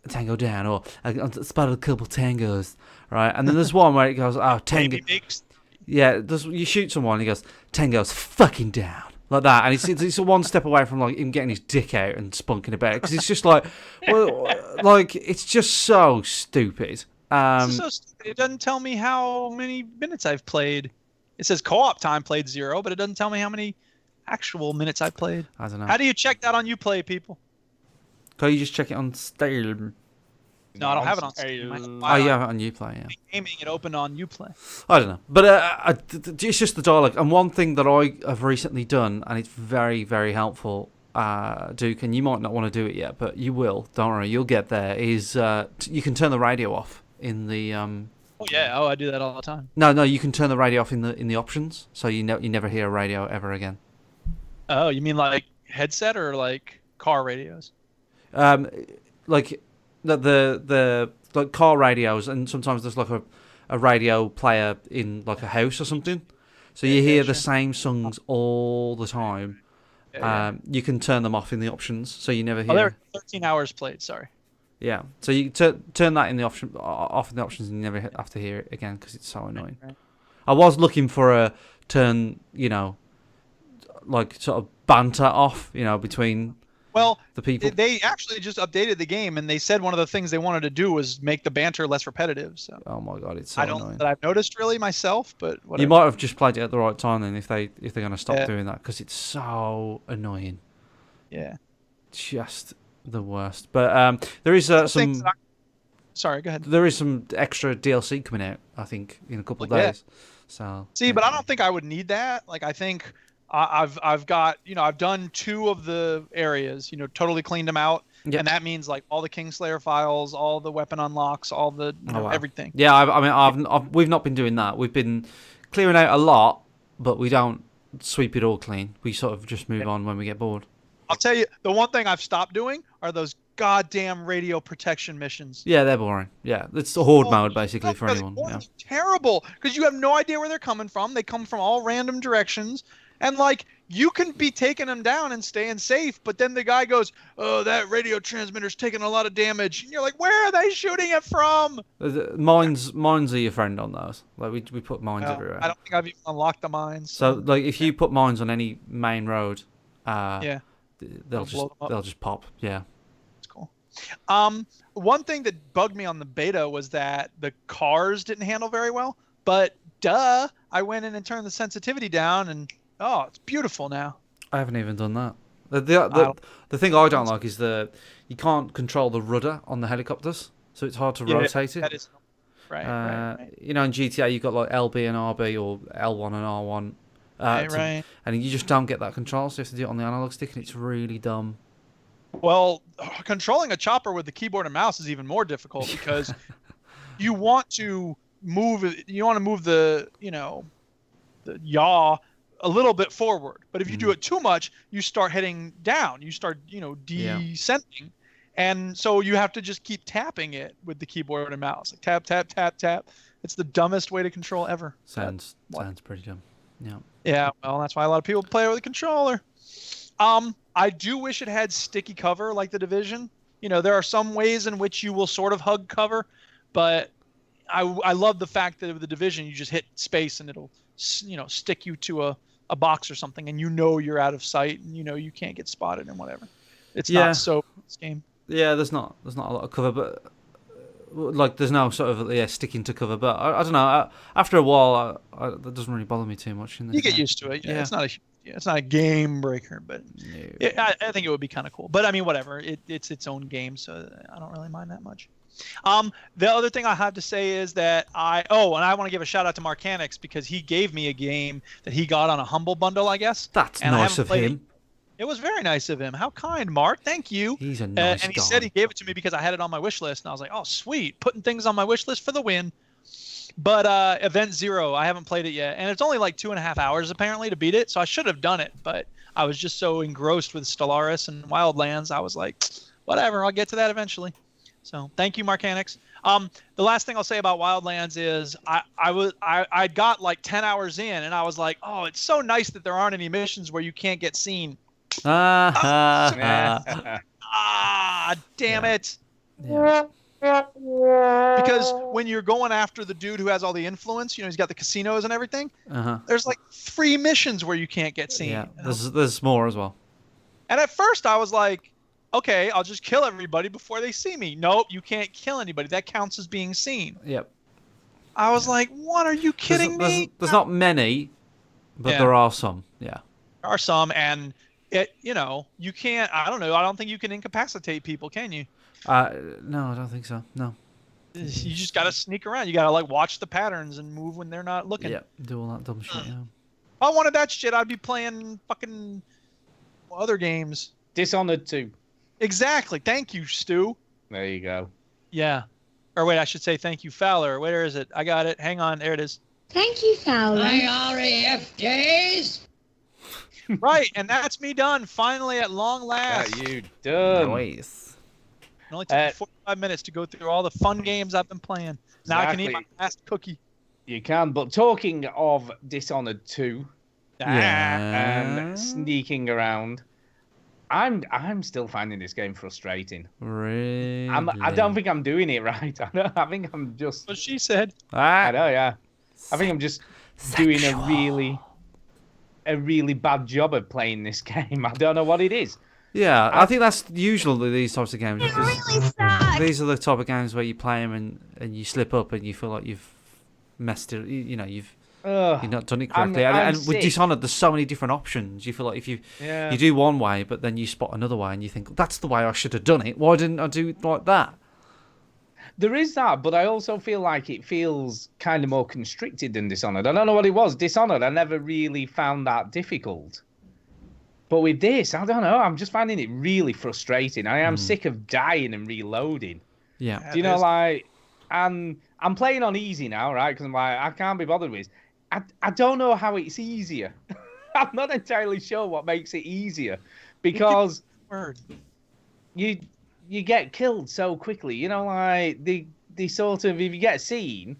Tango down, or I spotted a couple tangos, right? And then there's one where it goes, oh, tango... Yeah, you shoot someone and he goes, tango's fucking down. Like that, and it's one step away from like him getting his dick out and spunking about because it's just like, well, like it's just so stupid. So stupid. It doesn't tell me how many minutes I've played. It says co-op time played 0, but it doesn't tell me how many actual minutes I played. I don't know. How do you check that on Uplay, people? Can you just check it on Steam? No, I don't have it on Steam. Oh, you have it on Uplay, yeah. Gaming it open on Uplay. I don't know. But it's just the dialogue. And one thing that I have recently done, and it's very, very helpful, Duke, and you might not want to do it yet, but you will. Don't worry, you'll get there, is you can turn the radio off in the... Oh, yeah. Oh, I do that all the time. No, you can turn the radio off in the options, so you never hear a radio ever again. Oh, you mean like headset or like car radios? Like the like car radios, and sometimes there's like a radio player in like a house or something, so you hear the same songs all the time. You can turn them off in the options, so you never hear. Oh, they're 13 hours played. Sorry. Yeah, so you turn that in the off in the options, and you never have to hear it again because it's so annoying. Right. I was looking for a turn, like sort of banter off, between. Well, the people. They actually just updated the game, and they said one of the things they wanted to do was make the banter less repetitive. So. Oh my god, it's so annoying. That I've noticed really myself, but whatever. You might have just played it at the right time then, if they're going to stop doing that, because it's so annoying. Yeah. Just the worst. But there is some. Sorry, go ahead. There is some extra DLC coming out, I think, in a couple of days. So. See, but I don't think I would need that. Like, I think. I've got, I've done 2 of the areas, totally cleaned them out. Yep. And that means like all the Kingslayer files, all the weapon unlocks, all the everything. Yeah, I mean, we've not been doing that. We've been clearing out a lot, but we don't sweep it all clean. We sort of just move on when we get bored. I'll tell you, the one thing I've stopped doing are those goddamn radio protection missions. Yeah, they're boring. Yeah, it's the horde mode basically for anyone. Yeah. Terrible, because you have no idea where they're coming from. They come from all random directions. And, like, you can be taking them down and staying safe, but then the guy goes, oh, that radio transmitter's taking a lot of damage. And you're like, where are they shooting it from? Mines are your friend on those. Like, we put mines everywhere. I don't think I've even unlocked the mines. So, like, if you put mines on any main road, they'll just pop. Yeah. That's cool. One thing that bugged me on the beta was that the cars didn't handle very well. But, I went in and turned the sensitivity down and... Oh, it's beautiful now. I haven't even done that. The thing I don't like is you can't control the rudder on the helicopters, so it's hard to rotate it. That is right. In GTA you've got like LB and RB or L1 and R1. Right. And you just don't get that control, so you have to do it on the analog stick, and it's really dumb. Well, controlling a chopper with the keyboard and mouse is even more difficult because you want to move the the yaw a little bit forward, but if you do it too much, you start heading down. You start, descending, and so you have to just keep tapping it with the keyboard and mouse, like tap, tap, tap, tap. It's the dumbest way to control ever. Sounds pretty dumb. Yeah. Yeah. Well, that's why a lot of people play it with a controller. I do wish it had sticky cover like the Division. There are some ways in which you will sort of hug cover, but I love the fact that with the Division you just hit space and it'll stick you to a box or something, and you're out of sight, and you can't get spotted and whatever. It's not so this game. Yeah, there's not a lot of cover, but like there's no sort of sticking to cover. But I don't know. After a while, that doesn't really bother me too much. You get used to it. Yeah. It's not a game breaker, but I think it would be kind of cool. But I mean, whatever. It's its own game, so I don't really mind that much. The other thing I have to say is that I want to give a shout out to Marcanix because he gave me a game that he got on a Humble Bundle, I guess. That's nice of him. It was very nice of him. How kind, Mark. Thank you. He's a nice guy. And he said he gave it to me because I had it on my wish list, and I was like, oh, sweet. Putting things on my wish list for the win. But Event Zero, I haven't played it yet, and it's only like 2.5 hours apparently to beat it, so I should have done it, but I was just so engrossed with Stellaris and Wildlands, I was like, whatever, I'll get to that eventually. So thank you, Marcanix. The last thing I'll say about Wildlands is I got like 10 hours in, and I was like, oh, it's so nice that there aren't any missions where you can't get seen. Damn it. Yeah. Because when you're going after the dude who has all the influence, he's got the casinos and everything. There's like 3 missions where you can't get seen. Yeah, there's more as well. And at first I was like, okay, I'll just kill everybody before they see me. Nope, you can't kill anybody. That counts as being seen. Yep. I was like, what? Are you kidding me? There's not many, but there are some. Yeah. There are some, and you can't. I don't know. I don't think you can incapacitate people, can you? No, I don't think so. No. You just gotta sneak around. You gotta like watch the patterns and move when they're not looking. Yeah, do all that dumb shit. Yeah. If I wanted that shit, I'd be playing fucking other games. Dishonored 2. Exactly. Thank you, Stu. There you go. Yeah. Or wait, I should say thank you, Fowler. Where is it? I got it. Hang on. There it is. Thank you, Fowler. RAF days. Right, and that's me done. Finally, at long last. Yeah, you done. Nice. It only took me 45 minutes to go through all the fun games I've been playing. Now I can eat my last cookie. You can, but talking of Dishonored 2 and sneaking around, I'm still finding this game frustrating. Really? I don't think I'm doing it right. I think I'm just... What she said. I know, yeah. I think I'm just doing a really bad job of playing this game. I don't know what it is. Yeah, I think that's usual with these types of games. It really sucks. These are the type of games where you play them and you slip up and you feel like you've messed it. You've not done it correctly. I'm and with Dishonored, there's so many different options. You feel like if you do one way, but then you spot another way and you think that's the way I should have done it. Why didn't I do it like that? There is that, but I also feel like it feels kind of more constricted than Dishonored. I don't know what it was. Dishonored, I never really found that difficult. But with this, I don't know. I'm just finding it really frustrating. I am sick of dying and reloading. Yeah. Do you know, like, and I'm playing on easy now, right? Because I'm like, I can't be bothered with. I don't know how it's easier. I'm not entirely sure what makes it easier, because you get killed so quickly. You know, like the sort of, if you get seen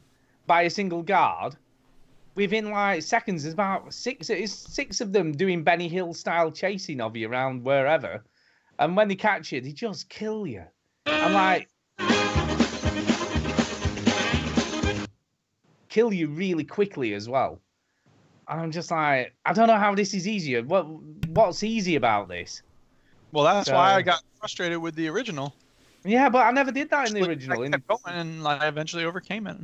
by a single guard, within like seconds, there's about six of them doing Benny Hill style chasing of you around wherever, and when they catch you, they just kill you. I'm like, kill you really quickly as well. And I'm just like, I don't know how this is easier. What's easy about this? Well, that's why I got frustrated with the original. Yeah, but I never did that in the original. I kept going and I eventually overcame it.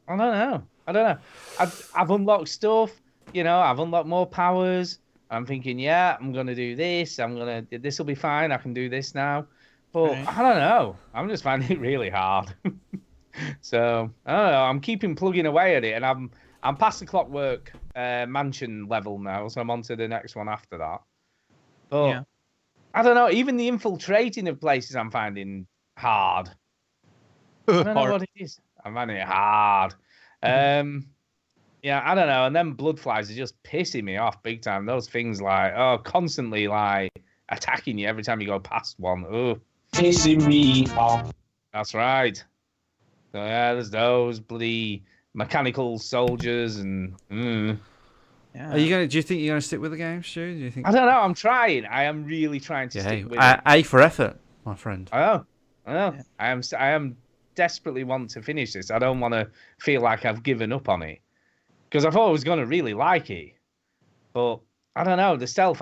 I don't know. I've unlocked stuff. You know, I've unlocked more powers. I'm thinking, yeah, I'm gonna do this. This will be fine. I can do this now. But I don't know. I'm just finding it really hard. So I don't know. I'm keeping plugging away at it, and I'm past the Clockwork Mansion level now, so I'm on to the next one after that. But I don't know. Even the infiltrating of places I'm finding hard. I don't know what it is. I'm finding it hard. Yeah, I don't know. And then bloodflies are just pissing me off big time. Those things like, constantly like attacking you every time you go past one. Oh, pissing me off. That's right. So yeah, there's those bloody mechanical soldiers and. Yeah. Do you think you're gonna stick with the game, Stu? Do you think? I don't know. I'm trying. I am really trying to stick with it. A for effort, my friend. I know. Yeah. I am desperately want to finish this. I don't want to feel like I've given up on it, because I thought I was going to really like it, but I don't know. The stealth,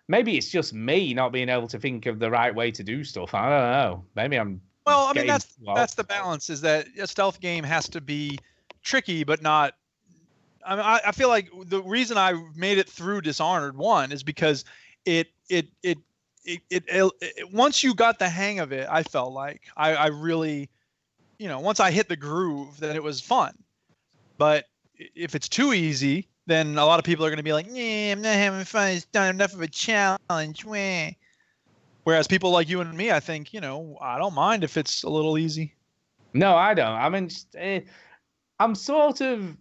maybe it's just me not being able to think of the right way to do stuff. I don't know. Maybe I'm. Well, I mean, that's the balance, is that a stealth game has to be tricky, but not. I mean, I feel like the reason I made it through Dishonored 1 is because it once you got the hang of it, I felt like I really, once I hit the groove, then it was fun. But if it's too easy, then a lot of people are going to be like, "Yeah, I'm not having fun. It's not enough of a challenge." Wah. Whereas people like you and me, I think, I don't mind if it's a little easy. No, I don't. I mean, I'm sort of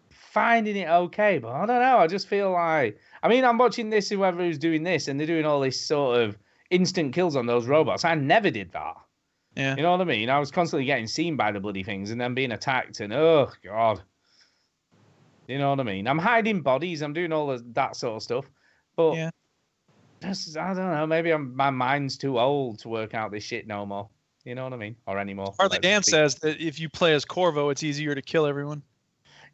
finding it okay, but I don't know. I just feel like, I'm watching this, whoever's doing this, and they're doing all this sort of instant kills on those robots. I never did that. Yeah. You know what I mean? I was constantly getting seen by the bloody things and then being attacked, and oh god. You know what I mean? I'm hiding bodies. I'm doing all of that sort of stuff. But I don't know. Maybe my mind's too old to work out this shit no more. You know what I mean? Or anymore. Harley Dan says that if you play as Corvo, it's easier to kill everyone.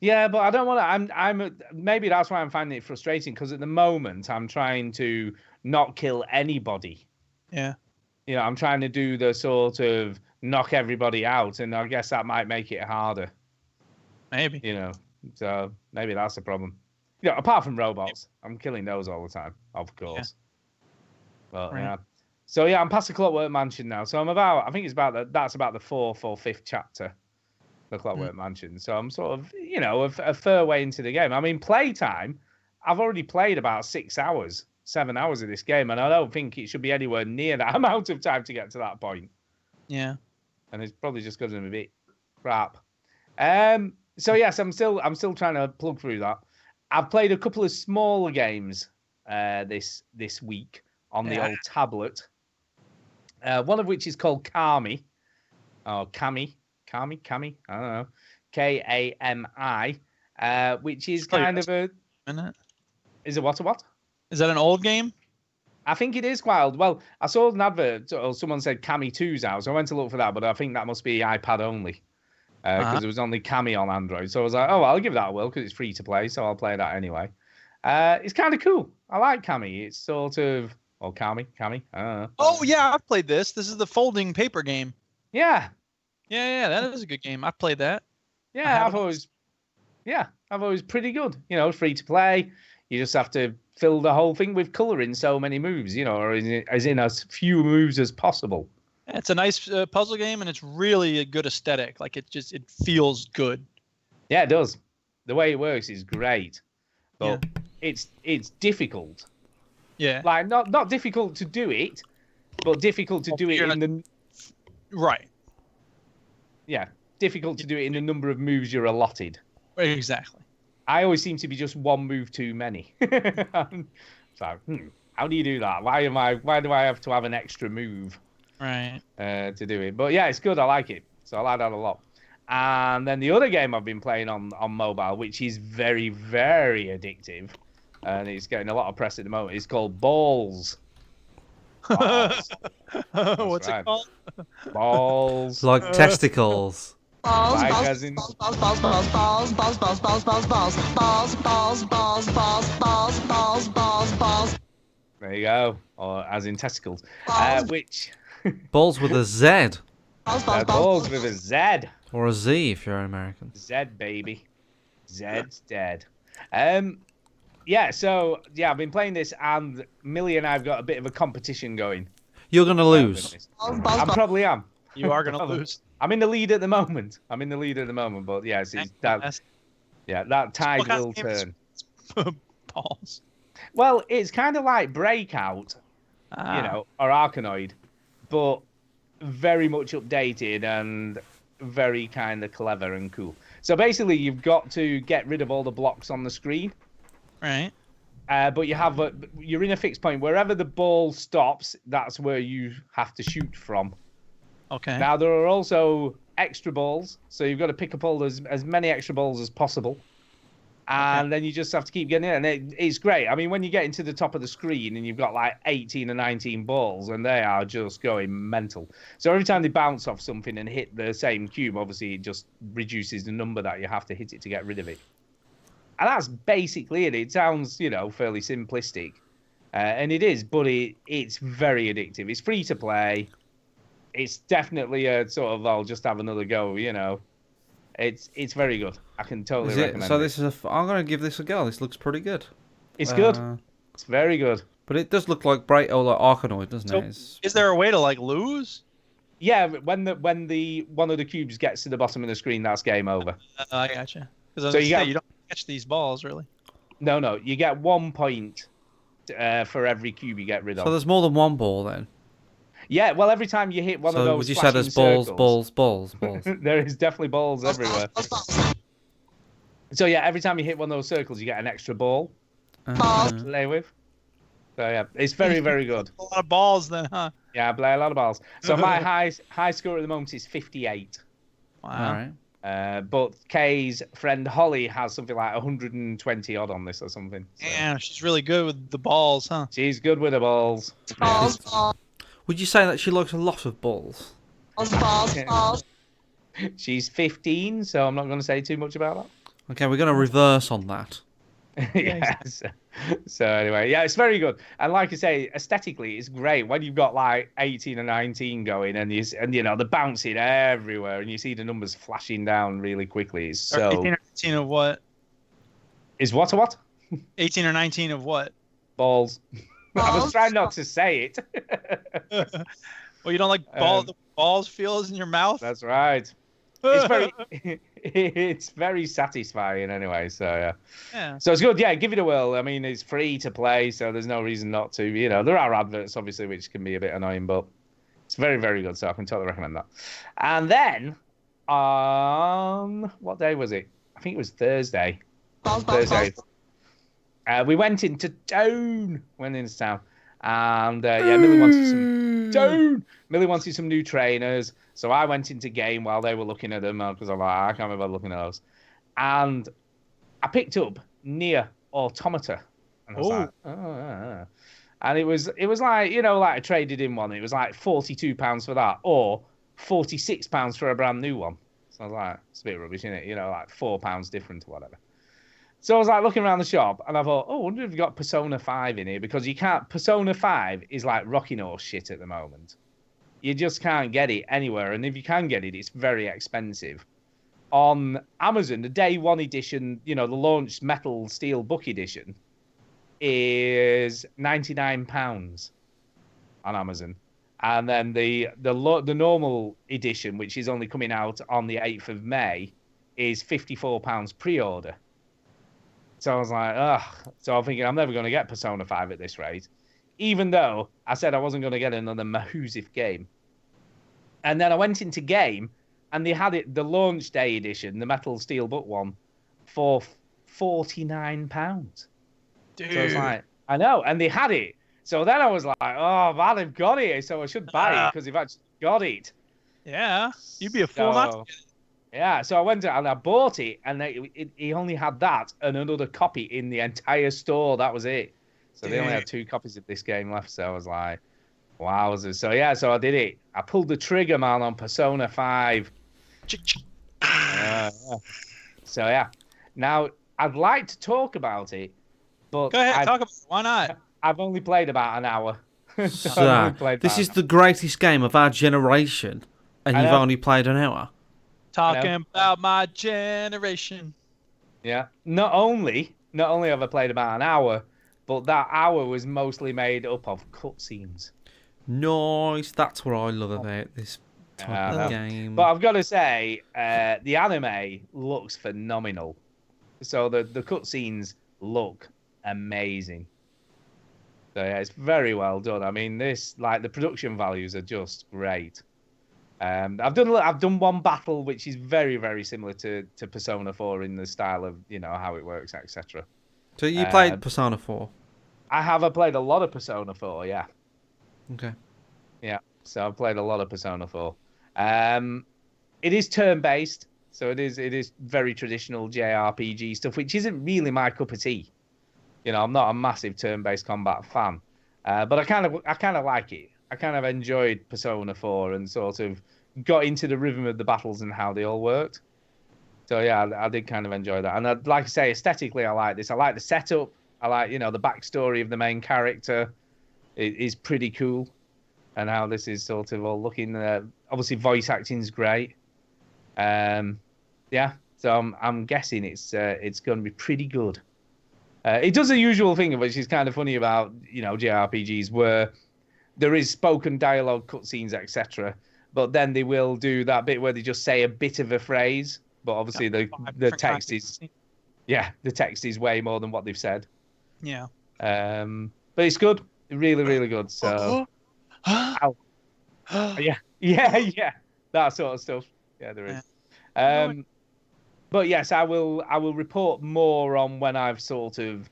Yeah, but I don't want to. Maybe that's why I'm finding it frustrating, because at the moment I'm trying to not kill anybody. Yeah. I'm trying to do the sort of knock everybody out, and I guess that might make it harder. Maybe. So maybe that's the problem. Apart from robots, I'm killing those all the time, of course. Yeah. But So yeah, I'm past the Clockwork Mansion now. So I think it's that's about the 4th or 5th chapter, the Clockwork Mansion. So I'm sort of, a fair way into the game. I mean, playtime, I've already played about 6 hours, 7 hours of this game, and I don't think it should be anywhere near that amount of time to get to that point. Yeah. And it's probably just because I'm a bit crap. So yes, I'm still trying to plug through that. I've played a couple of smaller games this week on the old tablet. One of which is called Kami. Oh, Kami, I don't know. Kami, which is kind of a... Is it what? Is that an old game? I think it is quite old. Well, I saw an advert, or someone said Kami 2's out, so I went to look for that, but I think that must be iPad only. Because there was only Kami on Android. So I was like, oh, I'll give that a whirl, because it's free to play, so I'll play that anyway. It's kind of cool. I like Kami. It's sort of... Or Kami, I don't know. Oh, yeah, I've played this. This is the folding paper game. Yeah. Yeah, that is a good game. I've played that. Yeah, I've always pretty good. Free to play. You just have to fill the whole thing with colouring so many moves, or as in as few moves as possible. Yeah, it's a nice puzzle game, and it's really a good aesthetic. Like, it feels good. Yeah, it does. The way it works is great. But it's difficult. Yeah. Like, not difficult to do it, but difficult to do it in the... Right. Yeah, difficult to do it in the number of moves you're allotted. Exactly. I always seem to be just one move too many. So, how do you do that? Why do I have to have an extra move? Right. To do it. But yeah, it's good. I like it. So I like that a lot. And then the other game I've been playing on mobile, which is very, very addictive, and it's getting a lot of press at the moment, is called Ballz. What's it called? Ballz. Like testicles. Balls, Like balls, as in- balls, balls, balls, balls, balls, balls, balls, balls, balls, balls, balls, balls, balls, balls, balls, balls, balls. There you go. Or as in testicles. Balls. Which... Balls with a Z. Balls with a Z. Or a Z if you're an American. Z, baby. Zed's dead. Yeah, so, I've been playing this, and Millie and I have got a bit of a competition going. You're going to lose. I probably am. You are going to lose. I'm in the lead at the moment. But yes, that tide will turn. Balls. Well, it's kind of like Breakout, or Arkanoid, but very much updated and very kind of clever and cool. So basically, you've got to get rid of all the blocks on the screen. Right. But you're in a fixed point. Wherever the ball stops, that's where you have to shoot from. Okay. Now, there are also extra balls, so you've got to pick up all as many extra balls as possible. And then you just have to keep getting it, and it's great. I mean, when you get into the top of the screen and you've got like 18 or 19 balls, and they are just going mental. So every time they bounce off something and hit the same cube, obviously it just reduces the number that you have to hit it to get rid of it. And that's basically it. It sounds, fairly simplistic. And it is, but it's very addictive. It's free to play. It's definitely a sort of, I'll just have another go, It's very good. I can totally recommend so it. this is I'm going to give this a go. This looks pretty good. It's good. It's very good. But it does look like like Arkanoid, doesn't it? Is there a way to lose? Yeah, when one of the cubes gets to the bottom of the screen, that's game over. I gotcha. Because So you you don't catch these balls, really. No, you get 1 point for every cube you get rid of. So there's more than one ball then. Yeah, well, every time you hit one of So those would you say flashing there's balls, circles, balls? there is definitely balls everywhere. So yeah, every time you hit one of those circles, you get an extra ball to play with. So yeah, it's very, very good. A lot of balls then, huh? Yeah, I play a lot of balls. So my high score at the moment is 58. Wow. All right. But Kay's friend Holly has something like 120 odd on this or something. So. Yeah, she's really good with the balls, huh? She's good with the balls. Balls, balls, Would you say that she likes a lot of balls? balls, balls. She's 15, so I'm not going to say too much about that. Okay, we're going to reverse on that. Yes. So anyway, yeah, it's very good. And like I say, aesthetically, it's great when you've got like 18 or 19 going, and they're bouncing everywhere, and you see the numbers flashing down really quickly. It's so. 18 or 19 of what? Is what? 18 or 19 of what? Balls. I was trying not to say it. Well, you don't like the balls feels in your mouth? That's right. It's very, it's very satisfying anyway. So Yeah. So it's good. Yeah, give it a whirl. I mean, it's free to play, so there's no reason not to. You know, there are adverts obviously which can be a bit annoying, but it's very, very good. So I can totally recommend that. And then on what day was it? I think it was Thursday. Thursday. We went into town. And Millie wanted some new trainers. So I went into game while they were looking at them because I'm like, I can't remember looking at those. And I picked up Nier Automata. And I was like, And it was like, you know, like a traded in one. It was like £42 for that or £46 for a brand new one. So I was like, it's a bit rubbish, isn't it? You know, like £4 different or whatever. So I was like looking around the shop and I thought, I wonder if you've got Persona 5 in here because you can't. Persona 5 is like rocking horse shit at the moment. You just can't get it anywhere. And if you can get it, it's very expensive. On Amazon, the day one edition, you know, the launch metal steel book edition is £99 on Amazon. And then the normal edition, which is only coming out on the 8th of May, is £54 pre-order. So I was like, ugh. So I'm thinking, I'm never going to get Persona 5 at this rate. Even though I said I wasn't going to get another Mahuzif game. And then I went into game, and they had it, the launch day edition, the Metal Steelbook one, for £49. Dude. So I was like, I know. And they had it. So then I was like, oh, man, they've got it. So I should buy it because they've actually got it. Yeah. You'd be a fool not to get it. Yeah, so I went and I bought it, and he only had that and another copy in the entire store. That was it. So they only had 2 copies of this game left. So I was like, wowzers. So yeah, so I did it. I pulled the trigger, man, on Persona 5. So yeah. Now, I'd like to talk about it, but... Go ahead, talk about it. Why not? I've only played about an hour. So, this is the greatest game of our generation, and you've only played an hour? Talking about my generation. Yeah. Not only have I played about an hour, but that hour was mostly made up of cutscenes. Nice. That's what I love about this type of game. But I've got to say, the anime looks phenomenal. So the cutscenes look amazing. So yeah, it's very well done. I mean, the production values are just great. I've done one battle which is very, very similar to Persona 4 in the style of, you know, how it works, etc. So you played Persona 4? I played a lot of Persona 4, yeah. Okay. Yeah, so I've played a lot of Persona 4. It is turn-based, so it is very traditional JRPG stuff, which isn't really my cup of tea. You know, I'm not a massive turn-based combat fan, but I kind of like it. I kind of enjoyed Persona 4 and sort of got into the rhythm of the battles and how they all worked. So yeah, I did kind of enjoy that. And I'd like to say, aesthetically, I like this. I like the setup. I like, you know, the backstory of the main character. It is pretty cool. And how this is sort of all looking. Obviously, voice acting is great. Yeah, so I'm guessing it's going to be pretty good. It does the usual thing, which is kind of funny about, you know, JRPGs, where there is spoken dialogue, cutscenes, etc. But then they will do that bit where they just say a bit of a phrase, but obviously the text is, the text is way more than what they've said. Yeah. But it's good, really, really good. So, yeah, that sort of stuff. Yeah, there is. But yes, I will report more on when I've sort of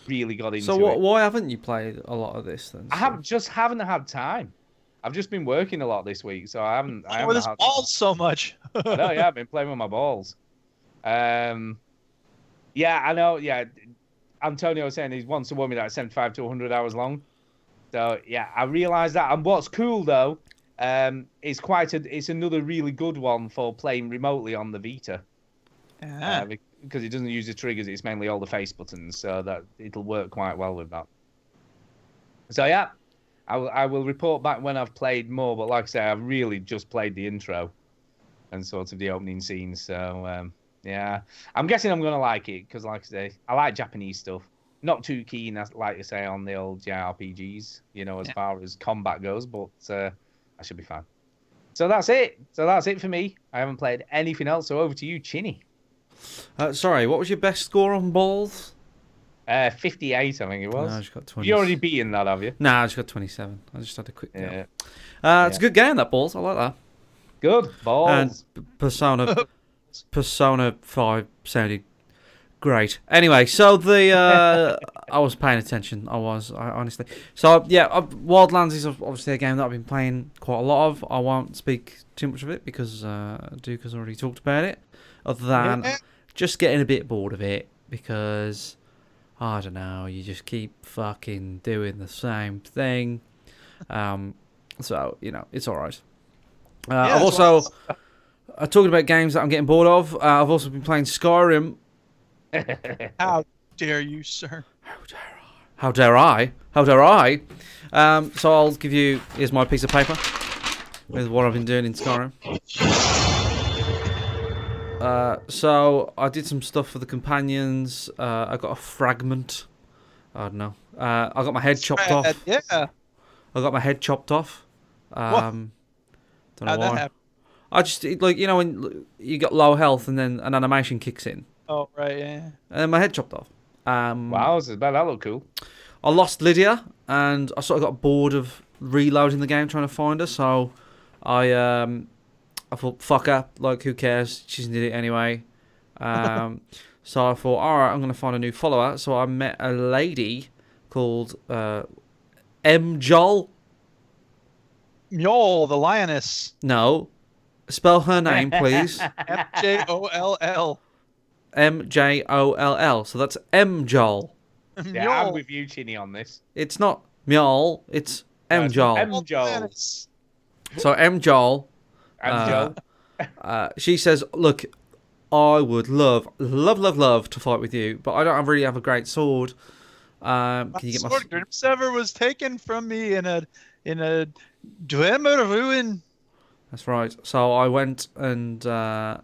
really got into it. So why haven't you played a lot of this then? I haven't had time. I've just been working a lot this week, so I haven't had balls so much. I know, yeah, I've been playing with my balls. Yeah, I know, yeah. Antonio was saying he wants a woman that's 75 to 100 hours long. So yeah, I realise that. And what's cool though, it's another really good one for playing remotely on the Vita. Because it doesn't use the triggers, it's mainly all the face buttons, so that it'll work quite well with that. So yeah, I will report back when I've played more, but like I say, I've really just played the intro and sort of the opening scenes. So yeah, I'm guessing I'm gonna like it because, like I say, I like Japanese stuff. not too keen, like you say, on the old JRPGs, as far as combat goes, but I should be fine. So that's it. For me. I haven't played anything else, so over to you, Chinny. Sorry, what was your best score on Ballz? 58, I think it was. No, I just got 20. You already beaten that, have you? Nah, I just got 27. I just had a quick go. Yeah. It's a good game, that Ballz. I like that. Good. Ballz. And Persona 5 sounded great. Anyway, so I was paying attention. I honestly. So, yeah, Wildlands is obviously a game that I've been playing quite a lot of. I won't speak too much of it because Duke has already talked about it. Other than just getting a bit bored of it because, I don't know, you just keep fucking doing the same thing. So, it's alright. I've also, talking about games that I'm getting bored of, I've also been playing Skyrim. How dare you, sir? How dare I? So I'll give you, here's my piece of paper with what I've been doing in Skyrim. So I did some stuff for the companions. I got a fragment. I don't know. I got my head chopped off. Yeah. I got my head chopped off. Don't know How'd why. that happen? I just when you got low health and then an animation kicks in. Oh right, yeah. And then my head chopped off. Wow, that look cool. I lost Lydia, and I sort of got bored of reloading the game trying to find her. So I thought, fuck her, like who cares? She's an idiot anyway. So I thought, all right, I'm gonna find a new follower. So I met a lady called Mjoll. Mjoll, the lioness. No, spell her name, please. Mjoll. Mjoll. So that's Mjoll. Yeah, I'm with you, Chinny, on this. It's not Mjoll, it's Mjoll. Mjoll. So Mjoll. She says, look, I would love to fight with you, but I don't really have a great sword. Can you get my sword? Grim Sever was taken from me in a Dwemer ruin. That's right. So I went and got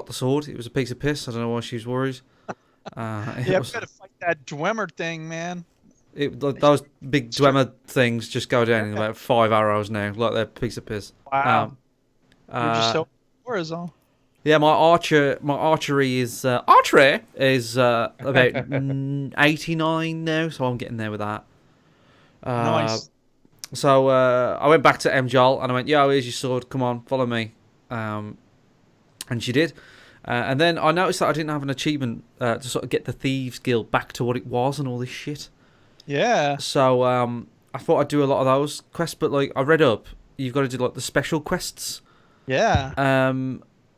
the sword. It was a piece of piss. I don't know why she was worried. Yeah, we gotta fight that Dwemer thing, man. Those big Dwemer things just go down in about 5 arrows now, like they're a piece of piss. Wow. You're just so horizontal. Yeah, my archery is about 89 now, so I'm getting there with that. Nice. So I went back to Mjoll and I went, yo, here's your sword, come on, follow me. And she did. And then I noticed that I didn't have an achievement to sort of get the Thieves Guild back to what it was and all this shit. Yeah. So I thought I'd do a lot of those quests, but like I read up, you've got to do like the special quests. Yeah.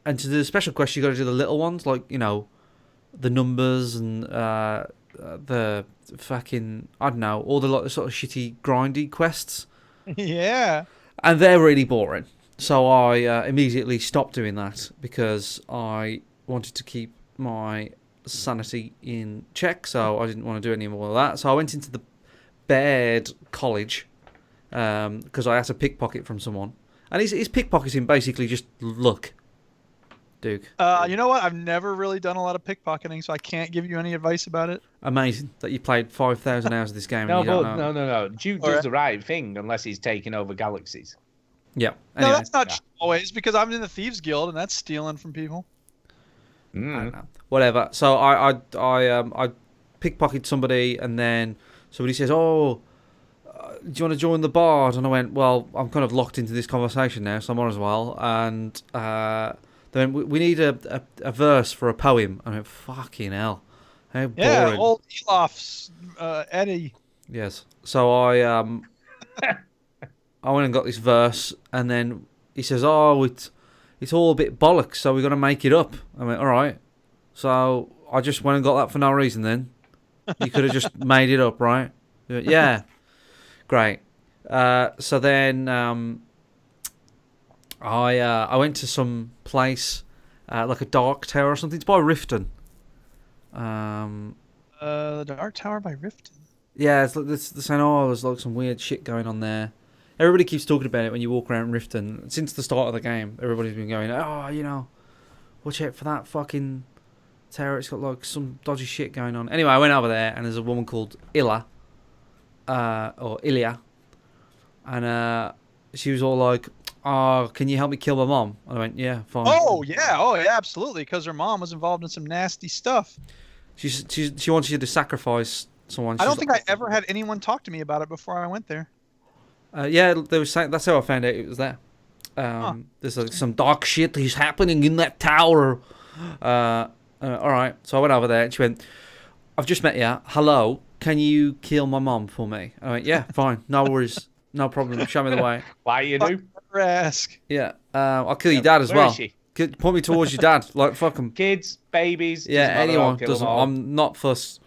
And to do the special quests, you've got to do the little ones, like, the numbers and the fucking, I don't know, all the like, sort of shitty, grindy quests. Yeah. And they're really boring. So I immediately stopped doing that because I wanted to keep my sanity in check, so I didn't want to do any more of that. So I went into the Baird College because I had to pickpocket from someone. And his pickpocketing basically just luck. Duke. You know what? I've never really done a lot of pickpocketing, so I can't give you any advice about it. Amazing that you played 5,000 hours of this game. No, and you don't know. no. Duke does the right thing unless he's taking over galaxies. Yeah. Anyway. No, that's not always, because I'm in the Thieves Guild, and that's stealing from people. I don't know. Whatever. So I pickpocketed somebody, and then somebody says, "Oh, do you want to join the Bard?" And I went, "Well, I'm kind of locked into this conversation now, so I might as well." And then we need a verse for a poem. I went, "Fucking hell, how boring!" Yeah, old Elof's Eddie. Yes. So I went and got this verse, and then he says, "Oh, it's all a bit bollocks, so we're gonna make it up." I went, "All right." So I just went and got that for no reason. Then you could have just made it up, right? He went, yeah, great. So then I went to some place like a Dark Tower or something. It's by Riften. The Dark Tower by Riften. Yeah, it's like they're saying, "Oh, there's like some weird shit going on there." Everybody keeps talking about it when you walk around Riften. Since the start of the game, everybody's been going, "Oh, watch out for that fucking terror. It's got like some dodgy shit going on. Anyway, I went over there and there's a woman called Illa, or Ilya, and she was all like, "Oh, can you help me kill my mom?" I went, "Yeah, fine." Oh yeah, absolutely. Because her mom was involved in some nasty stuff. She wants you to sacrifice someone. I don't think I ever had anyone talk to me about it before I went there. Yeah, they were saying that's how I found out it was there. There's like some dark shit is happening in that tower. All right, so I went over there and she went, "I've just met you. Hello, can you kill my mom for me?" I went, "Yeah, fine, no worries, no problem. Show me the way." Why you do? Never ask. Yeah, I'll kill your dad as Where well. is she? Point me towards your dad, like fuck him. Kids, babies. Yeah, doesn't matter, I'll anyone kill them doesn't. all. I'm not fussed.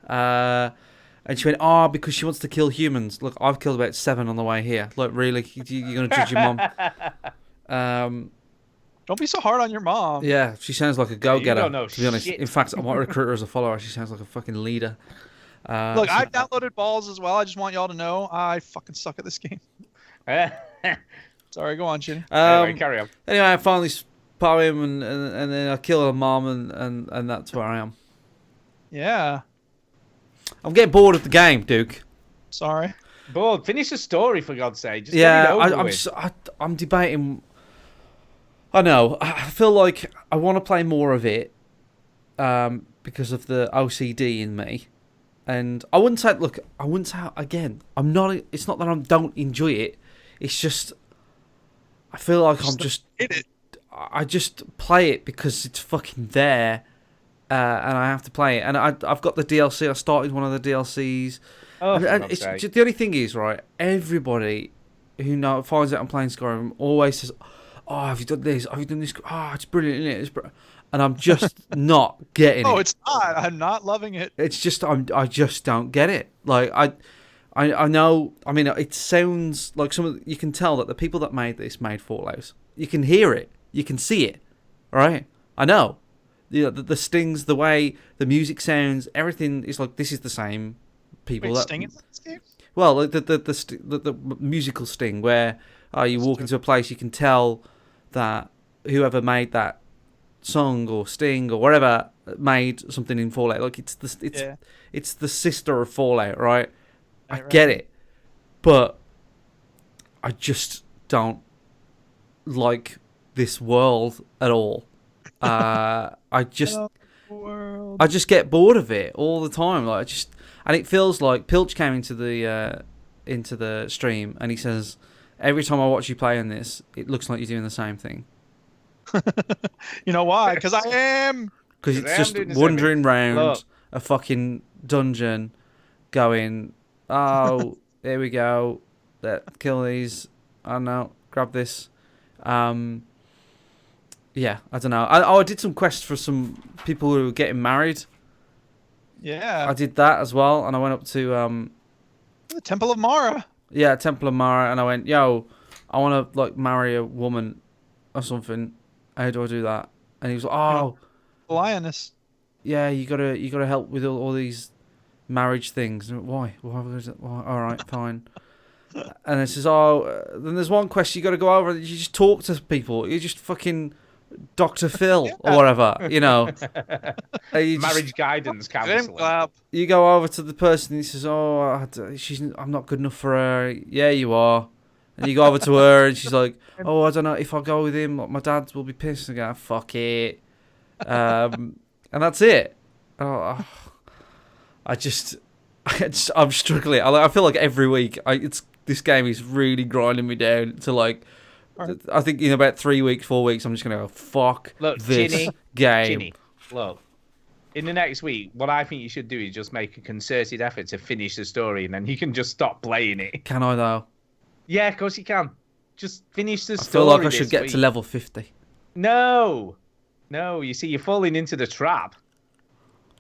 And she went, "Oh, because she wants to kill humans. Look, I've killed about 7 on the way here. Look, really, you're gonna judge your mom?" Don't be so hard on your mom. Yeah, she sounds like a go-getter. don't know To be honest, shit. in fact, I might recruit her as a follower. She sounds like a fucking leader. Look, I downloaded Ballz as well. I just want y'all to know I fucking suck at this game. Sorry, go on, Chinny. Anyway, carry on. Anyway, I finally spot him, and then I kill her mom, and that's where I am. Yeah. I'm getting bored of the game, Duke. Sorry. Bored. Finish the story for God's sake. Just Yeah, get it over with. I'm debating. I know. I feel like I want to play more of it, because of the OCD in me, and I wouldn't say. Look, I wouldn't say again. I'm not. It's not that I don't enjoy it. It's just I feel like I'm just. I just play it because it's fucking there, and I have to play it. And I've got the DLC. I started one of the DLCs. Oh, and it's just, the only thing is, right? Everybody who finds out I'm playing Skyrim always says, "Oh, have you done this? Have you done this? Oh, it's brilliant, isn't it?" And I'm just not getting it. Oh, it's not. I'm not loving it. It's just I just don't get it. Like I know. I mean, it sounds like you can tell that the people that made this made Fallout. You can hear it. You can see it. Right? I know. The stings, the way the music sounds, everything is like this is the same people. Wait, Sting is in this game? Well, the musical sting where you walk into a place, you can tell that whoever made that song or sting or whatever made something in Fallout. Like it's the sister of Fallout, right? I get it, but I just don't like this world at all. I just get bored of it all the time. Like and it feels like Pilch came into the stream and he says, "Every time I watch you play in this, it looks like you're doing the same thing." You know why? Because I am. Because it's just wandering round a fucking dungeon, going, "Oh, here we go. Kill these. I don't know. Grab this." Yeah, I don't know. I did some quests for some people who were getting married. Yeah. I did that as well, and I went up to the Temple of Mara. Yeah, Temple of Mara, and I went, "Yo, I want to like marry a woman or something. How do I do that?" And he was like, "Oh, lioness. Yeah, you gotta help with all these marriage things." And why? Why? All right, fine. And it says, then there's one quest you got to go over. You just talk to people. You just fucking Dr. Phil or whatever, you know. Marriage guidance counselor. You go over to the person and he says, "Oh, I'm not good enough for her." "Yeah, you are." And you go over to her and she's like, "Oh, I don't know, if I go with him, my dad will be pissed." And go, "Fuck it." And that's it. I'm struggling. I feel like every week this game is really grinding me down to like. I think in about 3 weeks, 4 weeks, I'm just gonna go fuck this game. Chinny, look, in the next week, what I think you should do is just make a concerted effort to finish the story, and then you can just stop playing it. Can I though? Yeah, of course you can. Just finish the story. I feel like I should get to level 50. No, you see, you're falling into the trap.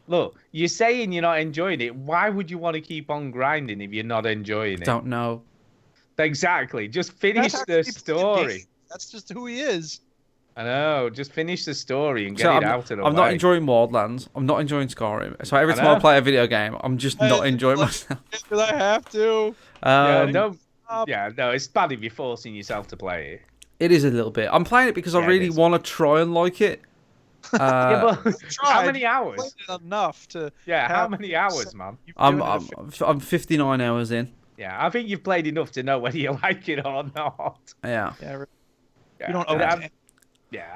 Look, you're saying you're not enjoying it. Why would you want to keep on grinding if you're not enjoying it? Don't know. Exactly. Just finish the story. That's just who he is. I know. Just finish the story and get it out of the way. I'm not enjoying Wildlands. I'm not enjoying Skyrim. So every time I play a video game, I'm just not enjoying myself. Because I have to. No, it's bad if you're forcing yourself to play it. It is a little bit. I'm playing it because I really want to try and like it. Yeah, but how Tried. many hours? Played it enough to. Yeah, how have- many hours, man? You've I'm given it a I'm 59 hours in. Yeah, I think you've played enough to know whether you like it or not. Yeah. Yeah, Yeah, you don't but owe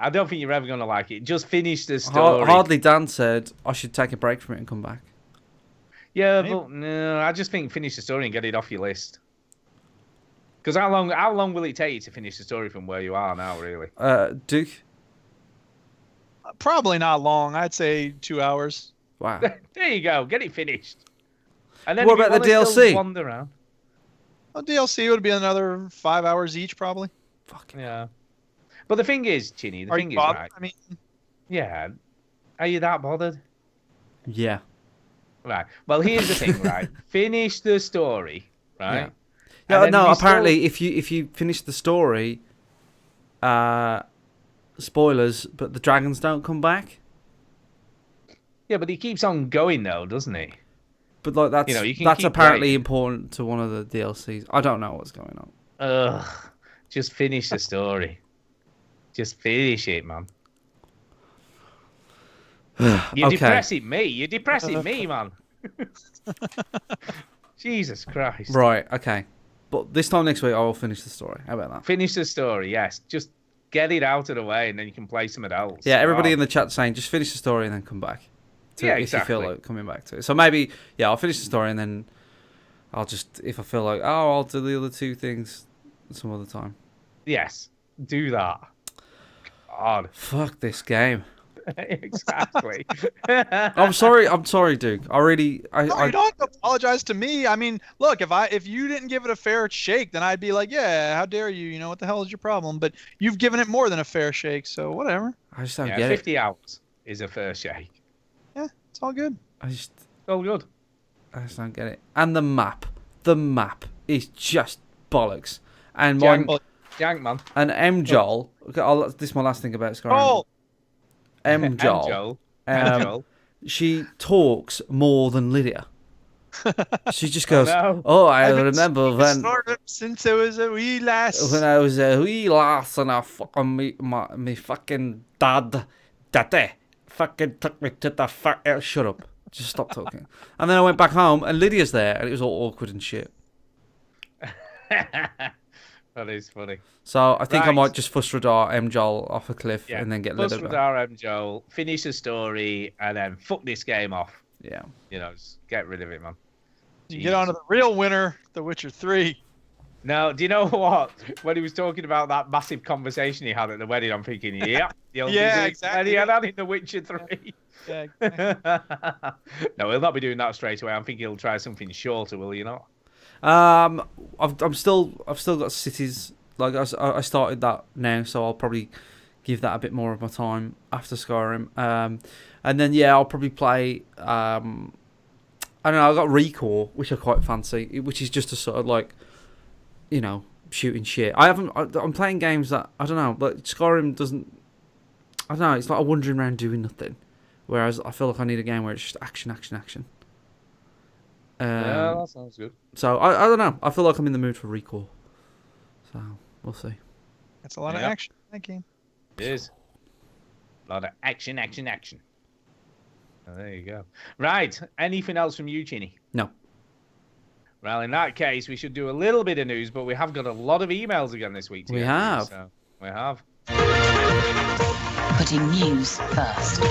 I don't think you're ever gonna like it. Just finish the story. Hardly Dan said I should take a break from it and come back. Yeah, but no, I just think finish the story and get it off your list. Because how long will it take you to finish the story from where you are now, really? Duke. Probably not long. I'd say 2 hours. Wow. There you go. Get it finished. And then What if you about the wanna still DLC? Wander around. Well, DLC would be another 5 hours each, probably. Fucking. Yeah. But the thing is, Chinny, the Are thing you is, bothered? right? I mean, Yeah. Are you that bothered? Yeah. Right. Well, here's the thing, right? Finish the story, right? Yeah. And Yeah, then no. we Apparently, if you finish the story, spoilers, but the dragons don't come back. Yeah, but he keeps on going though, doesn't he? But like that's You can that's keep apparently playing. important to one of the DLCs. I don't know what's going on. Ugh. Just finish the story. Just finish it, man. You're Okay. depressing me. You're depressing me, man. Jesus Christ. Right. Okay. But this time next week, I will finish the story. How about that? Finish the story, yes. Just get it out of the way and then you can play something else. Yeah. Everybody Wow. in the chat saying just finish the story and then come back. Yeah, If you exactly. feel like coming back to it. So maybe I'll finish the story and then I'll just if I feel like I'll do the other two things some other time. Yes, do that. God. Fuck this game. Exactly. I'm sorry, Duke. I really no, you don't have to apologize to me. I mean, look, if you didn't give it a fair shake, then I'd be like, yeah, how dare you? You know, what the hell is your problem? But you've given it more than a fair shake, so whatever. I just don't Yeah, get 50 hours is a first shake. Yeah, it's all good. it. I just Good. don't get it. And the map is just bollocks. And Jank, man. and M Joel. Okay, this is my last thing about Skyrim. Oh, M Joel. Joel. She talks more than Lydia. She just goes, no. "Oh, I I've been remember singing when Snorlax since I was a wee lass." when I was a wee lass and I fucking me fucking daddy fucking took me to the fuck. Shut up. Just stop talking. And then I went back home and Lydia's there and it was all awkward and shit. That is funny. So I think I Right. might just Fustradar M Joel off a cliff Yeah. and then get Plus Lydia with back. RM Joel, finish the story, and then fuck this game off. Yeah. You know, just get rid of it, man. You get on to the real winner, The Witcher 3. No, do you know what? When he was talking about that massive conversation he had at the wedding, I'm thinking, yeah, Yeah, exactly. And he had that in The Witcher 3. Yeah, exactly. No, he'll not be doing that straight away. I'm thinking he'll try something shorter, will you not? I've still got cities. Like I started that now, so I'll probably give that a bit more of my time after Skyrim. And then I'll probably play. I don't know. I got Recore, which I quite fancy, which is just a sort of like, shooting shit. I'm playing games that I don't know, but Skyrim doesn't. I don't know. It's like I'm wandering around doing nothing, whereas I feel like I need a game where it's just action. Yeah, that sounds good. So I don't know. I feel like I'm in the mood for Recore. So we'll see. That's a lot of Yep. action in that game. It is. A lot of action. Oh, there you go. Right. Anything else from you, Chinny? No. Well, in that case, we should do a little bit of news, but we have got a lot of emails again this week. To We get through, have. so we have. Putting news first.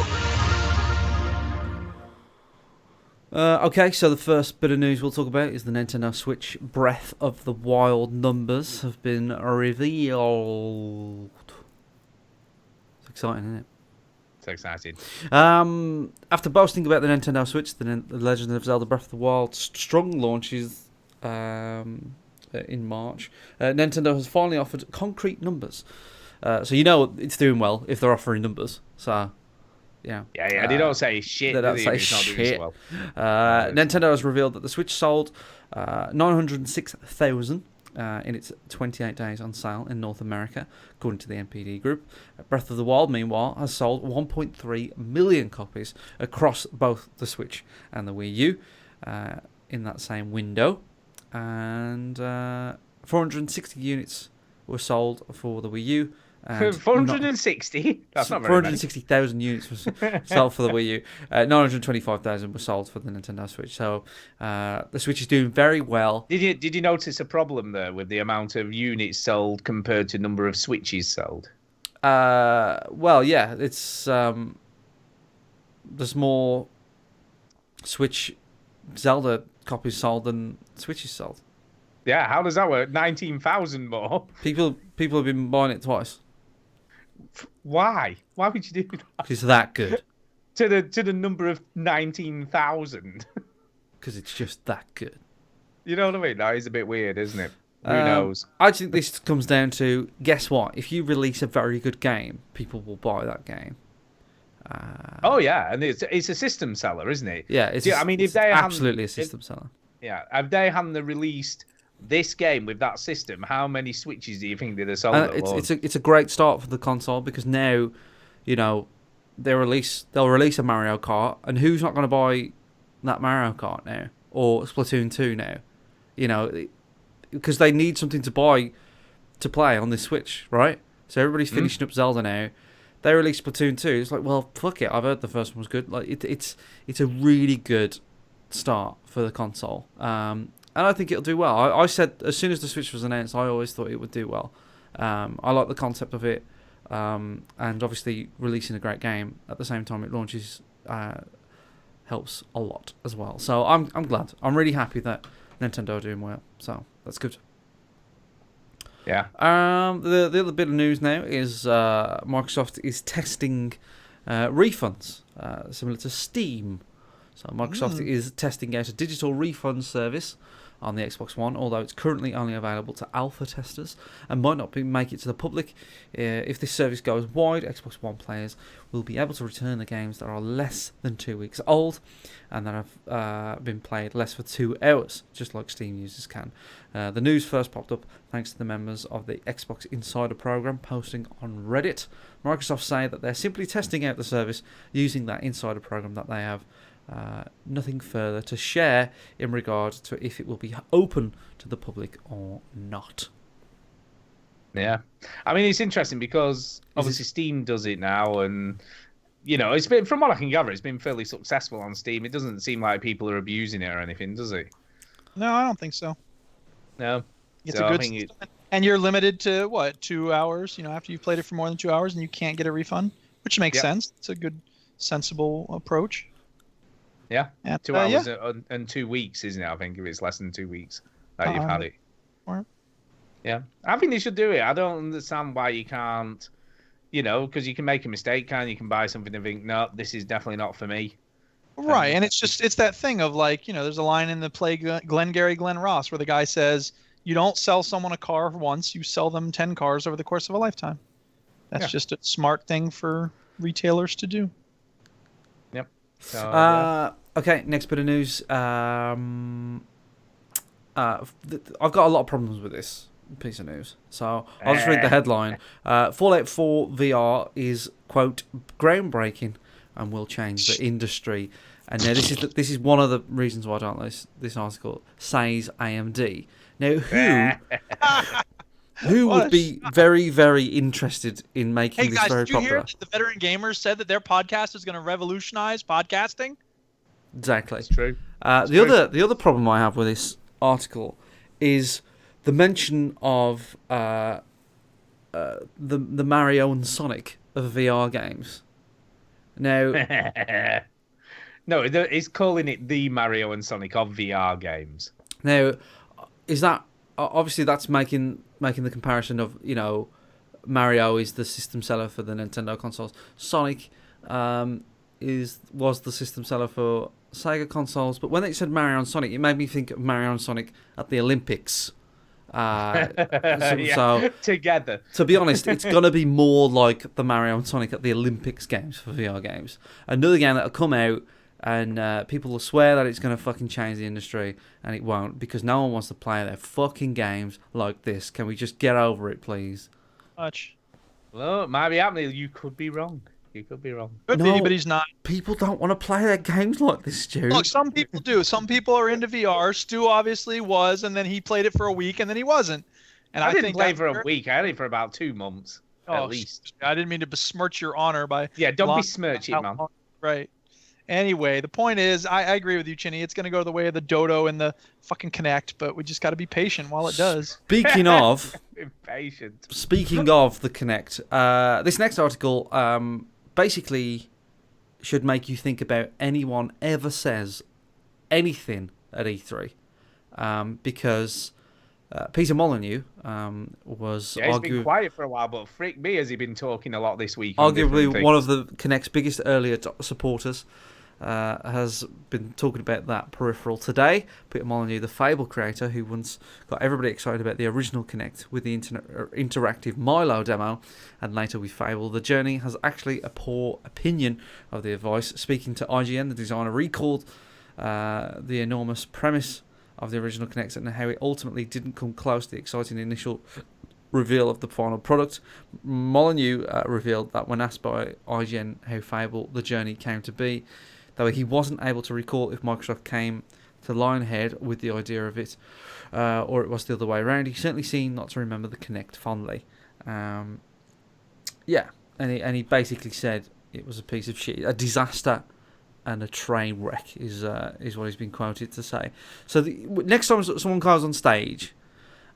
Okay, so the first bit of news we'll talk about is the Nintendo Switch Breath of the Wild numbers have been revealed. It's exciting, isn't it? It's exciting. After boasting about the Nintendo Switch, the Legend of Zelda Breath of the Wild strong launches in March, Nintendo has finally offered concrete numbers. So it's doing well if they're offering numbers. So, yeah. Yeah, they don't say shit. They don't do say It's not doing shit. so well. Nintendo has revealed that the Switch sold 906,000 in its 28 days on sale in North America, according to the NPD Group. Breath of the Wild, meanwhile, has sold 1.3 million copies across both the Switch and the Wii U in that same window. And 460 units were sold for the Wii U And 460? That's not very many. 460,000 units was sold for the Wii U. 925,000 were sold for the Nintendo Switch. So the Switch is doing very well. Did you notice a problem there with the amount of units sold compared to number of Switches sold? Well, yeah, it's there's more Switch Zelda copies sold than Switches sold. Yeah, how does that work? 19,000 more. People have been buying it twice. Why? Why would you do that? Because it's that good. To the number of 19,000. Because it's just that good. You know what I mean? That is a bit weird, isn't it? Who knows? I think this comes down to, guess what? If you release a very good game, people will buy that game. Oh yeah, and it's a system seller, isn't it? Yeah, it's absolutely a system seller. Yeah, if they hadn't released this game with that system, how many Switches do you think they'd have sold? It's a great start for the console because now, you know, they'll release a Mario Kart, and who's not going to buy that Mario Kart now or Splatoon 2 now? You know, because they need something to buy to play on this Switch, right? So everybody's finishing up Zelda now. They released Splatoon 2. It's like, well, fuck it. I've heard the first one was good. Like, it's a really good start for the console. And I think it'll do well. I said as soon as the Switch was announced, I always thought it would do well. I like the concept of it, and obviously releasing a great game at the same time it launches helps a lot as well. So I'm glad. I'm really happy that Nintendo are doing well. So that's good. Yeah. The other bit of news now is Microsoft is testing refunds similar to Steam. So Microsoft is testing out a digital refund service on the Xbox One, although it's currently only available to alpha testers and might not make it to the public. If this service goes wide, Xbox One players will be able to return the games that are less than 2 weeks old and that have been played less for 2 hours, just like Steam users can. The news first popped up thanks to the members of the Xbox Insider program posting on Reddit. Microsoft say that they're simply testing out the service using that Insider program that they have. Nothing further to share in regard to if it will be open to the public or not. Yeah, I mean, it's interesting because obviously Steam does it now, and you know, it's been, from what I can gather, it's been fairly successful on Steam. It doesn't seem like people are abusing it or anything, does it? No, I don't think so. No, it's a good system. And you're limited to what, 2 hours? You know, after you've played it for more than 2 hours, and you can't get a refund, which makes sense. It's a good, sensible approach. Yeah, 2 hours and 2 weeks, isn't it? I think if it's less than 2 weeks that you've had it. Right. Yeah, I think they should do it. I don't understand why you can't, you know, because you can make a mistake, can't you? You can buy something and think, no, this is definitely not for me. Right, and it's that thing of like, you know, there's a line in the play Glengarry Glen Ross where the guy says, you don't sell someone a car once, you sell them 10 cars over the course of a lifetime. That's just a smart thing for retailers to do. Yep. So, okay, next bit of news. I've got a lot of problems with this piece of news, so I'll just read the headline. Fallout 4 VR is, quote, groundbreaking and will change the industry. And now this is one of the reasons why I don't like this article, says AMD. Now, who would be very, very interested in making this very popular? Hey guys, did you hear that the Veteran Gamers said that their podcast is going to revolutionize podcasting? Exactly. It's true. The other problem I have with this article is the mention of the Mario and Sonic of VR games. Now, no, it's calling it the Mario and Sonic of VR games. Now, is that obviously that's making the comparison of, you know, Mario is the system seller for the Nintendo consoles. Sonic was the system seller for Sega consoles, but when they said Mario and Sonic, it made me think of Mario and Sonic at the Olympics. So together. To be honest, it's going to be more like the Mario and Sonic at the Olympics games for VR games. Another game that'll come out and people will swear that it's going to fucking change the industry, and it won't, because no one wants to play their fucking games like this. Can we just get over it, please? Much. Well, it might be happening. You could be wrong. You could be wrong. Could be, but he's not. People don't want to play their games like this, Stu. Look, some people do. Some people are into VR. Stu obviously was, and then he played it for a week, and then he wasn't. And I didn't play for a week. I had it for about 2 months. At least. I didn't mean to besmirch your honor by. Yeah, don't lying besmirch it, about man. how long- Right. Anyway, the point is, I agree with you, Chinny. It's going to go the way of the dodo and the fucking Kinect, but we just got to be patient while it does. Speaking of, Impatient. speaking of the Kinect, this next article basically should make you think about anyone ever says anything at E3, because Peter Molyneux was Yeah, he's been quiet for a while, but freak me, has he been talking a lot this week? On arguably one of the Kinect's biggest earlier supporters. Has been talking about that peripheral today. Peter Molyneux, the Fable creator, who once got everybody excited about the original Kinect with the interactive Milo demo, and later with Fable. The Journey has actually a poor opinion of the advice. Speaking to IGN, the designer recalled the enormous premise of the original Kinect and how it ultimately didn't come close to the exciting initial reveal of the final product. Molyneux revealed that when asked by IGN how Fable The Journey came to be, though he wasn't able to recall if Microsoft came to Lionhead with the idea of it, or it was the other way around. He certainly seemed not to remember the Kinect fondly. Yeah, and he basically said it was a piece of shit, a disaster, and a train wreck is what he's been quoted to say. So next time someone goes on stage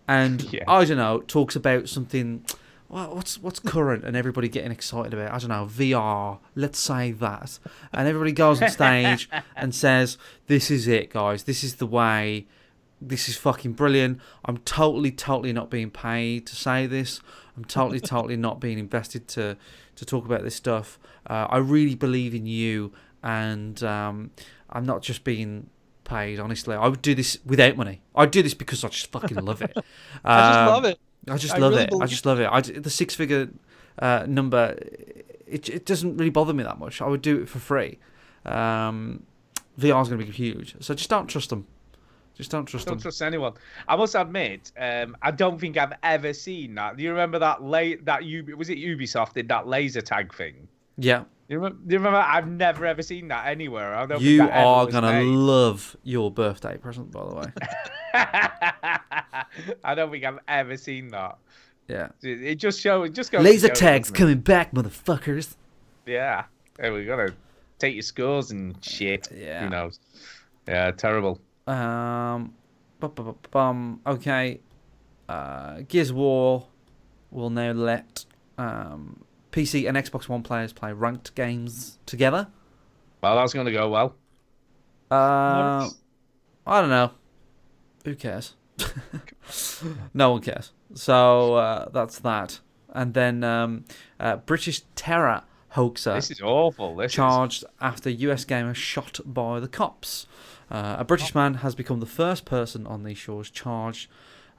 and I don't know, talks about something. Well, what's current and everybody getting excited about? I don't know, VR. Let's say that, and everybody goes on stage and says, "This is it, guys. This is the way. This is fucking brilliant. I'm totally not being paid to say this. I'm totally not being invested to talk about this stuff. I really believe in you, and I'm not just being paid. Honestly, I would do this without money. I'd do this because I just fucking love it. I just love it. I just love it. I just love it. The six-figure number, it doesn't really bother me that much. I would do it for free. VR is going to be huge, so just don't trust them. Just don't trust them. Don't trust anyone. I must admit, I don't think I've ever seen that. Do you remember that was it Ubisoft did that laser tag thing? Yeah. Do you remember? I've never ever seen that anywhere. I don't you think that ever are was gonna made. love your birthday present, by the way. I don't think I've ever seen that. Yeah. It just goes. Laser tags coming back, motherfuckers. Yeah. Hey, we gotta take your scores and shit. Yeah. Who knows? Yeah, terrible. Okay. Gears of War will now let PC and Xbox One players play ranked games together. Well, that's going to go well. I don't know. Who cares? No one cares. So that's that. And then British terror hoaxer. This is awful. Charged after US gamer shot by the cops. A British man has become the first person on these shores charged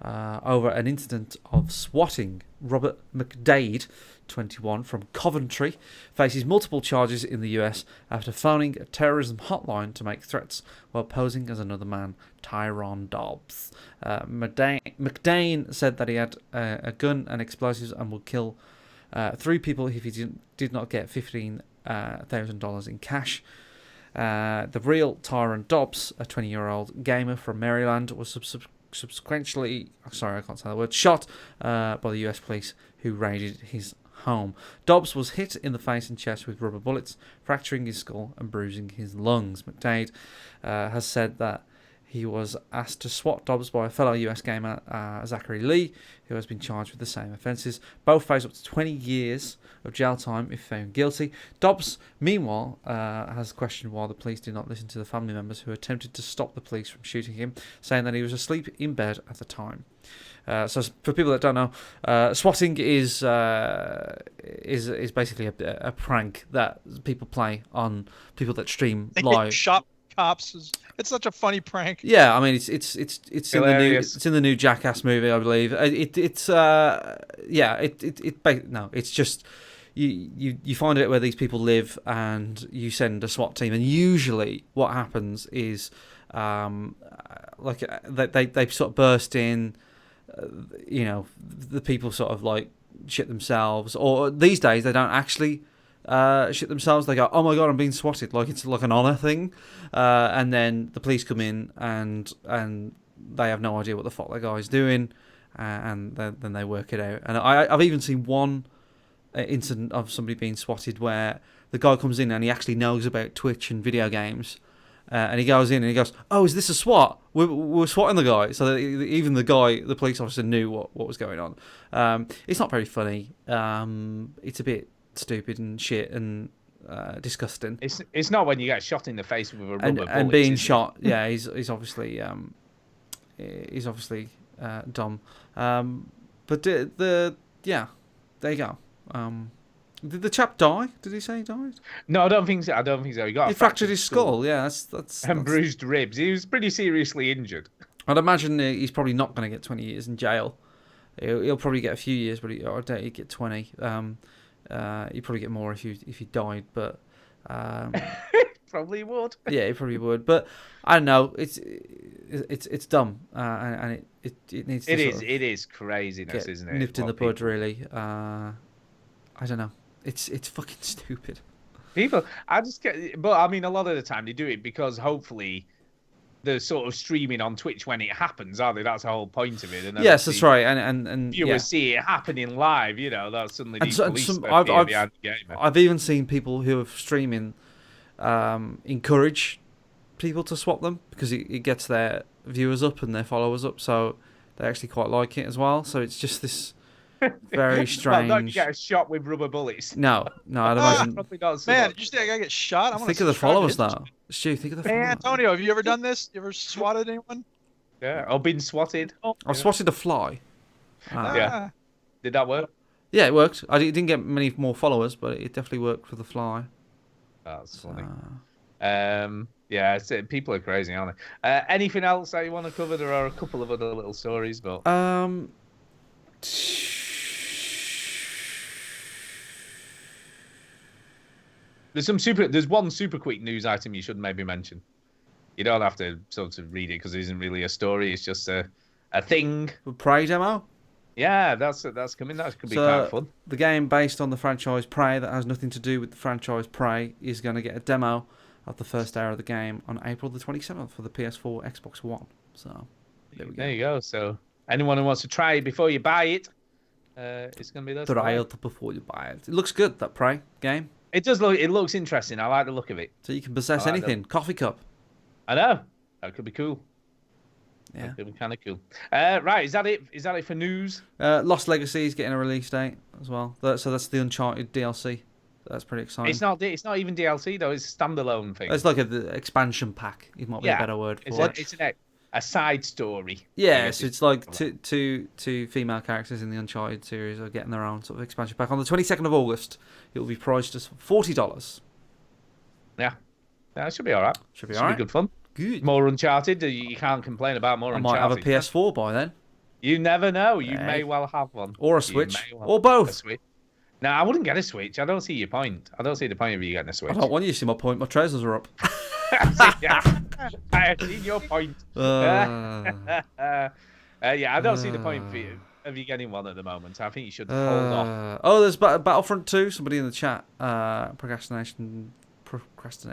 over an incident of swatting. Robert McDade, 21, from Coventry, faces multiple charges in the US after phoning a terrorism hotline to make threats while posing as another man, Tyrone Dobbs. McDane said that he had a gun and explosives and would kill 3 people if he did not get $15,000 in cash. The real Tyrone Dobbs, a 20-year-old gamer from Maryland, was subsequently, sorry, I can't say the word, shot by the US police who raided his home. Dobbs was hit in the face and chest with rubber bullets, fracturing his skull and bruising his lungs. McDade has said that he was asked to swat Dobbs by a fellow US gamer, Zachary Lee, who has been charged with the same offences. Both face up to 20 years of jail time if found guilty. Dobbs, meanwhile, has questioned why the police did not listen to the family members who attempted to stop the police from shooting him, saying that he was asleep in bed at the time. So for people that don't know, swatting is basically a prank that people play on people that stream live. Shot cops. It's such a funny prank. Yeah, I mean it's in Hilarious. the new Jackass movie, I believe. It's just you find out where these people live and you send a SWAT team, and usually what happens is like they sort of burst in. The people sort of like shit themselves, or these days they don't actually shit themselves. They go, "Oh my god, I'm being swatted!" Like it's like an honor thing, and then the police come in and they have no idea what the fuck that guy's doing, and then they work it out. And I've even seen one incident of somebody being swatted where the guy comes in and he actually knows about Twitch and video games. And he goes in and he goes, "Oh, is this a SWAT? We're swatting the guy." So that even the police officer, knew what was going on. It's not very funny. It's a bit stupid and shit and disgusting. It's not when you get shot in the face with a rubber bullet. And being shot, yeah, he's obviously dumb. But there you go. Did the chap die? Did he say he died? No, I don't think so. He fractured his skull. Yeah, that's and bruised ribs. He was pretty seriously injured. I'd imagine he's probably not going to get 20 years in jail. He'll probably get a few years, but I doubt he'd get 20. He'd probably get more if he died, but probably would. Yeah, he probably would. But I don't know. It's dumb, and it needs to. It is craziness, isn't it? Nipped in the bud, really. I don't know. It's fucking stupid. People, but I mean, a lot of the time they do it because hopefully they're sort of streaming on Twitch when it happens, aren't they? That's the whole point of it. And yes, that's right. And viewers see it happening live. That's suddenly and I've even seen people who are streaming encourage people to swap them because it gets their viewers up and their followers up, so they actually quite like it as well. So it's just this. Very strange. Well, don't get shot with rubber bullets. No, I'd imagine. Man, did you think I get shot? Think of the followers, though. Stu, think of the followers. Hey, Antonio, have you ever done this? You ever swatted anyone? Yeah, or been swatted. I've swatted a fly. Yeah. Did that work? Yeah, it worked. I didn't get many more followers, but it definitely worked for the fly. That's funny. Yeah, people are crazy, aren't they? Anything else that you want to cover? There are a couple of other little stories, but. There's one super quick news item you should maybe mention. You don't have to sort of read it because it isn't really a story. It's just a thing. Prey demo? Yeah, that's coming. That could be kind of fun. The game based on the franchise Prey that has nothing to do with the franchise Prey is going to get a demo of the first hour of the game on April the 27th for the PS4, Xbox One. So there we go. There you go. So anyone who wants to try it before you buy it, it's going to be there. Try it before you buy it. It looks good, that Prey game. It does look. It looks interesting. I like the look of it. So you can possess anything. Coffee cup. I know. That could be cool. Yeah. That could be kind of cool. Right. Is that it? Is that it for news? Lost Legacy is getting a release date as well. So that's the Uncharted DLC. That's pretty exciting. It's not even DLC though. It's a standalone thing. It's like an expansion pack. It might be a better word for it. It's a side story. Yeah, so it's like two female characters in the Uncharted series are getting their own sort of expansion pack. On the 22nd of August, it will be priced as $40. Yeah, that should be all right. Should be all right. Be good fun. Good. More Uncharted. You can't complain about more Uncharted. I might have a PS4 by then. You never know. You may well have one. Or a Switch. Or both. No, I wouldn't get a Switch. I don't see your point. I don't see the point of you getting a Switch. I don't want you to see my point. My trousers are up. I have seen your point. Yeah, I don't see the point of you getting one at the moment. I think you should hold off. Oh, there's Battlefront 2. Somebody in the chat. Procrastinator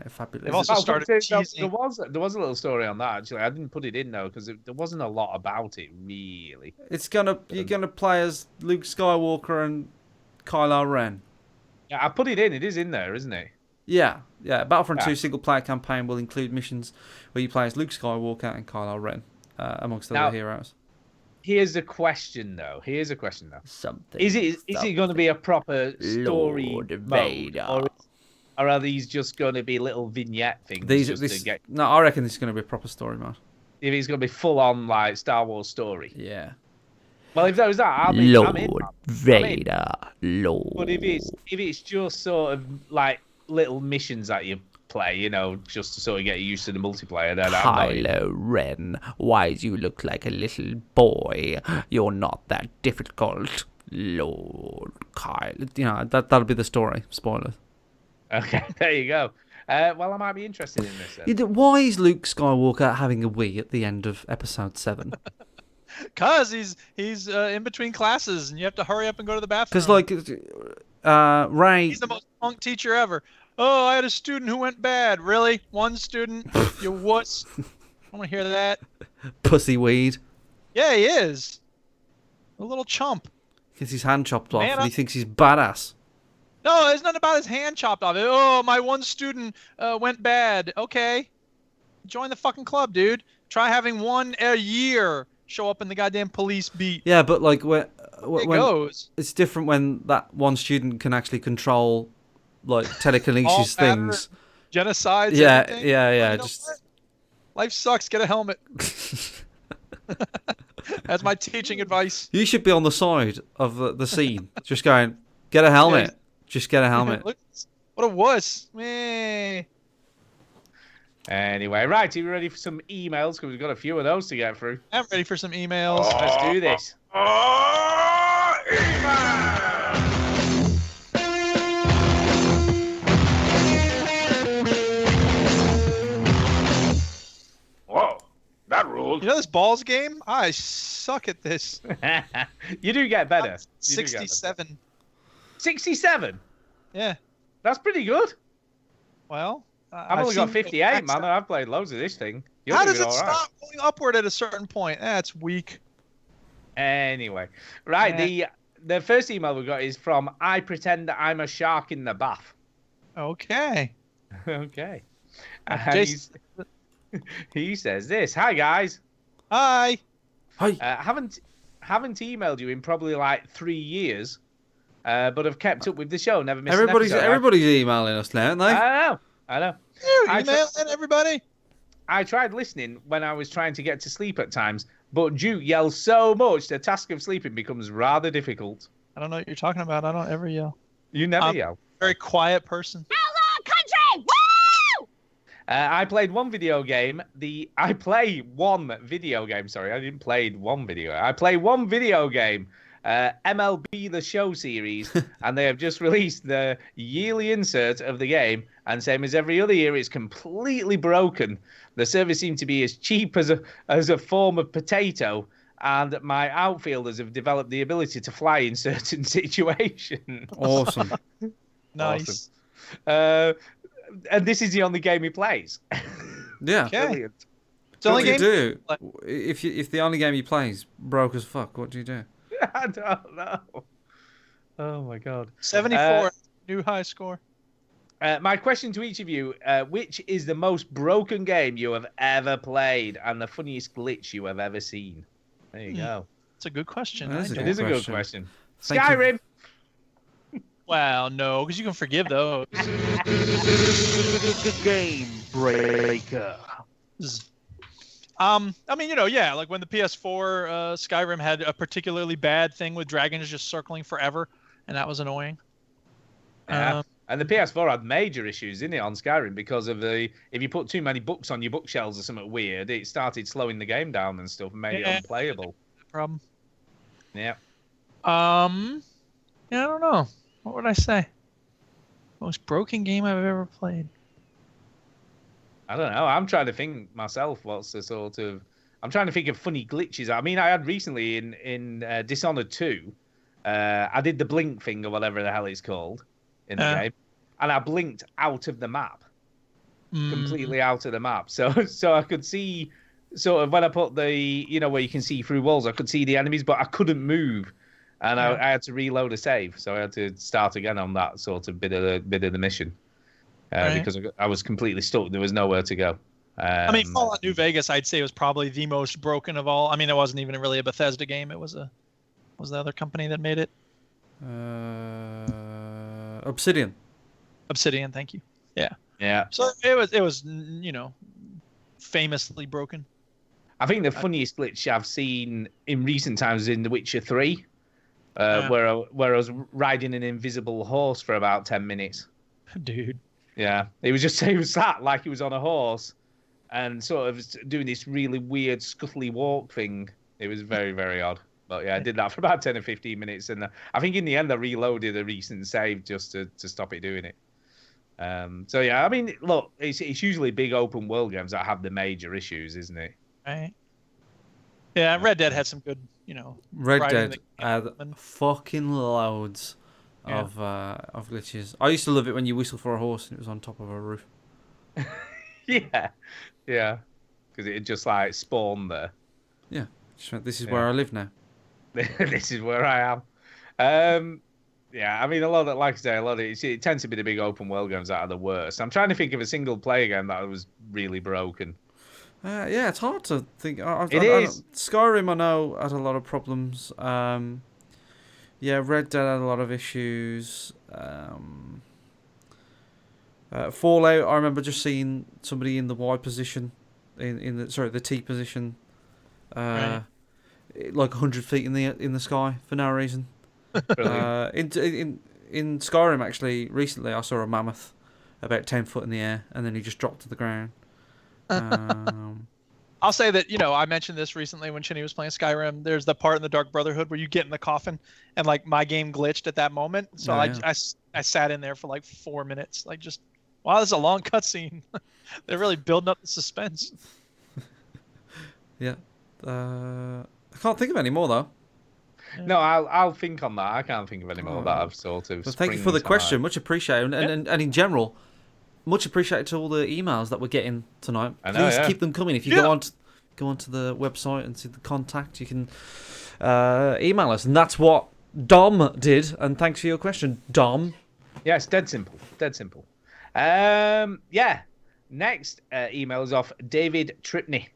fabulous. They've also started there was a little story on that actually. I didn't put it in though because there wasn't a lot about it really. You're gonna play as Luke Skywalker and Kylo Ren. Yeah, I put it in. It is in there, isn't it? Yeah. Battlefront 2 single-player campaign will include missions where you play as Luke Skywalker and Kylo Ren, amongst other heroes. Here's a question, though. Something. Is it going to be a proper story mode, or are these just going to be little vignette things? No, I reckon this is going to be a proper story mode. If it's going to be full-on like Star Wars story. Yeah. Well, if there's that, I'm in. Vader, Lord. But if it's just sort of like little missions that you play, just to sort of get used to the multiplayer, then Kylo Ren, why do you look like a little boy? You're not that difficult, Lord Kylo. That'll be the story. Spoilers. Okay, there you go. Well, I might be interested in this. Then. Why is Luke Skywalker having a wee at the end of Episode 7? Because he's in between classes and you have to hurry up and go to the bathroom. Because Ray... He's the most punk teacher ever. Oh, I had a student who went bad. Really? One student? You wuss. I want to hear that. Pussy weed. Yeah, he is. A little chump. Gets his hand chopped off and he thinks he's badass. No, there's nothing about his hand chopped off. Oh, my one student went bad. Okay. Join the fucking club, dude. Try having one a year show up in the goddamn police beat. Yeah, but like when goes. It's different when that one student can actually control like telekinesis things. Genocides. Yeah, everything. yeah. Life sucks. Get a helmet. That's my teaching advice. You should be on the side of the scene, just going, get a helmet. Yeah. Just get a helmet. What a wuss. Meh. Anyway, right, are you ready for some emails? Because we've got a few of those to get through. I'm ready for some emails. Let's do this. Whoa, that ruled. You know this Ballz game? I suck at this. You do get better. 67. 67? Yeah. That's pretty good. Well, I've only got 58, man. I've played loads of this thing. How does it stop going upward at a certain point? That's weak. Anyway, right. The first email we got is from I pretend that I'm a shark in the bath. Okay. Okay. He says this. Hi guys. Hi. Hi. Haven't emailed you in probably like 3 years, but have kept up with the show. Never missed Everybody's an episode. everybody's emailing us now, aren't they? I know. Email everybody. I tried listening when I was trying to get to sleep at times, but Duke yells so much the task of sleeping becomes rather difficult. I don't know what you're talking about. I don't ever yell. You never yell. Very quiet person. Hello, country! Woo! I played one video game. I play one video game. Sorry, I didn't play one video. I play one video game. MLB The Show series, and they have just released the yearly insert of the game, and same as every other year, it's completely broken. The service seemed to be as cheap as a form of potato, and my outfielders have developed the ability to fly in certain situations. Awesome. Nice. Awesome. And this is the only game he plays. Yeah. Okay. Brilliant. It's the only What do game. you do? If the only game you play is broke as fuck, what do you do? I don't know. Oh my god. 74. New high score. My question to each of you, which is the most broken game you have ever played and the funniest glitch you have ever seen? There you go. It's a good question. It is a good question. Thank Skyrim. Well, no, because you can forgive those. Game breaker. I mean, yeah, like when the PS4 Skyrim had a particularly bad thing with dragons just circling forever, and that was annoying. Yeah. And the PS4 had major issues in it on Skyrim because of if you put too many books on your bookshelves or something weird, it started slowing the game down and stuff and made it unplayable. Problem. Yeah. I don't know. What would I say? Most broken game I've ever played. I don't know. I'm trying to think myself. What's the sort of? I'm trying to think of funny glitches. I mean, I had recently in Dishonored 2. I did the blink thing or whatever the hell it's called in the game, and I blinked out of the map, completely out of the map. So I could see sort of when I put the where you can see through walls. I could see the enemies, but I couldn't move, and I had to reload a save. So I had to start again on that sort of bit of the mission. Because I was completely stuck. There was nowhere to go. I mean, Fallout New Vegas, I'd say, was probably the most broken of all. I mean, it wasn't even really a Bethesda game. It was was the other company that made it? Obsidian. Obsidian, thank you. Yeah. Yeah. So it was famously broken. I think the funniest glitch I've seen in recent times is in The Witcher 3, where I was riding an invisible horse for about 10 minutes. Dude. Yeah, he was sat like he was on a horse, and sort of doing this really weird scuttly walk thing. It was very, very odd. But yeah, I did that for about 10 or 15 minutes, and I think in the end I reloaded a recent save just to stop it doing it. So yeah, I mean, look, it's usually big open world games that have the major issues, isn't it? Right. Yeah, Red Dead had some good, Red Dead had fucking loads of glitches. I used to love it when you whistle for a horse and it was on top of a roof. Yeah, because it had just like spawned there. Yeah, just went, this is where I live now. This is where I am. Yeah, I mean, a lot of, like I say, a lot of it tends to be the big open world games that are the worst. I'm trying to think of a single player game that was really broken. Yeah, it's hard to think. It is. Skyrim, I know, had a lot of problems. Yeah, Red Dead had a lot of issues. Fallout, I remember just seeing somebody in the Y position, the T position, Right. like 100 feet in the sky for no reason. In Skyrim, actually, recently I saw a mammoth about 10 foot in the air, and then he just dropped to the ground. I'll say that, I mentioned this recently when Chinny was playing Skyrim. There's the part in the Dark Brotherhood where you get in the coffin, and like my game glitched at that moment. So I sat in there for like 4 minutes, like just, wow, this is a long cutscene. They're really building up the suspense. Yeah, I can't think of any more though. No, I'll think on that. I can't think of any more that I've sort of. Well, thank you for the question, much appreciated, and in general, much appreciated to all the emails that we're getting tonight. Please keep them coming. If you go onto the website and see the contact, you can email us, and that's what Dom did. And thanks for your question, Dom. Yeah, it's dead simple. Dead simple. Yeah. Next email is off David Tripney.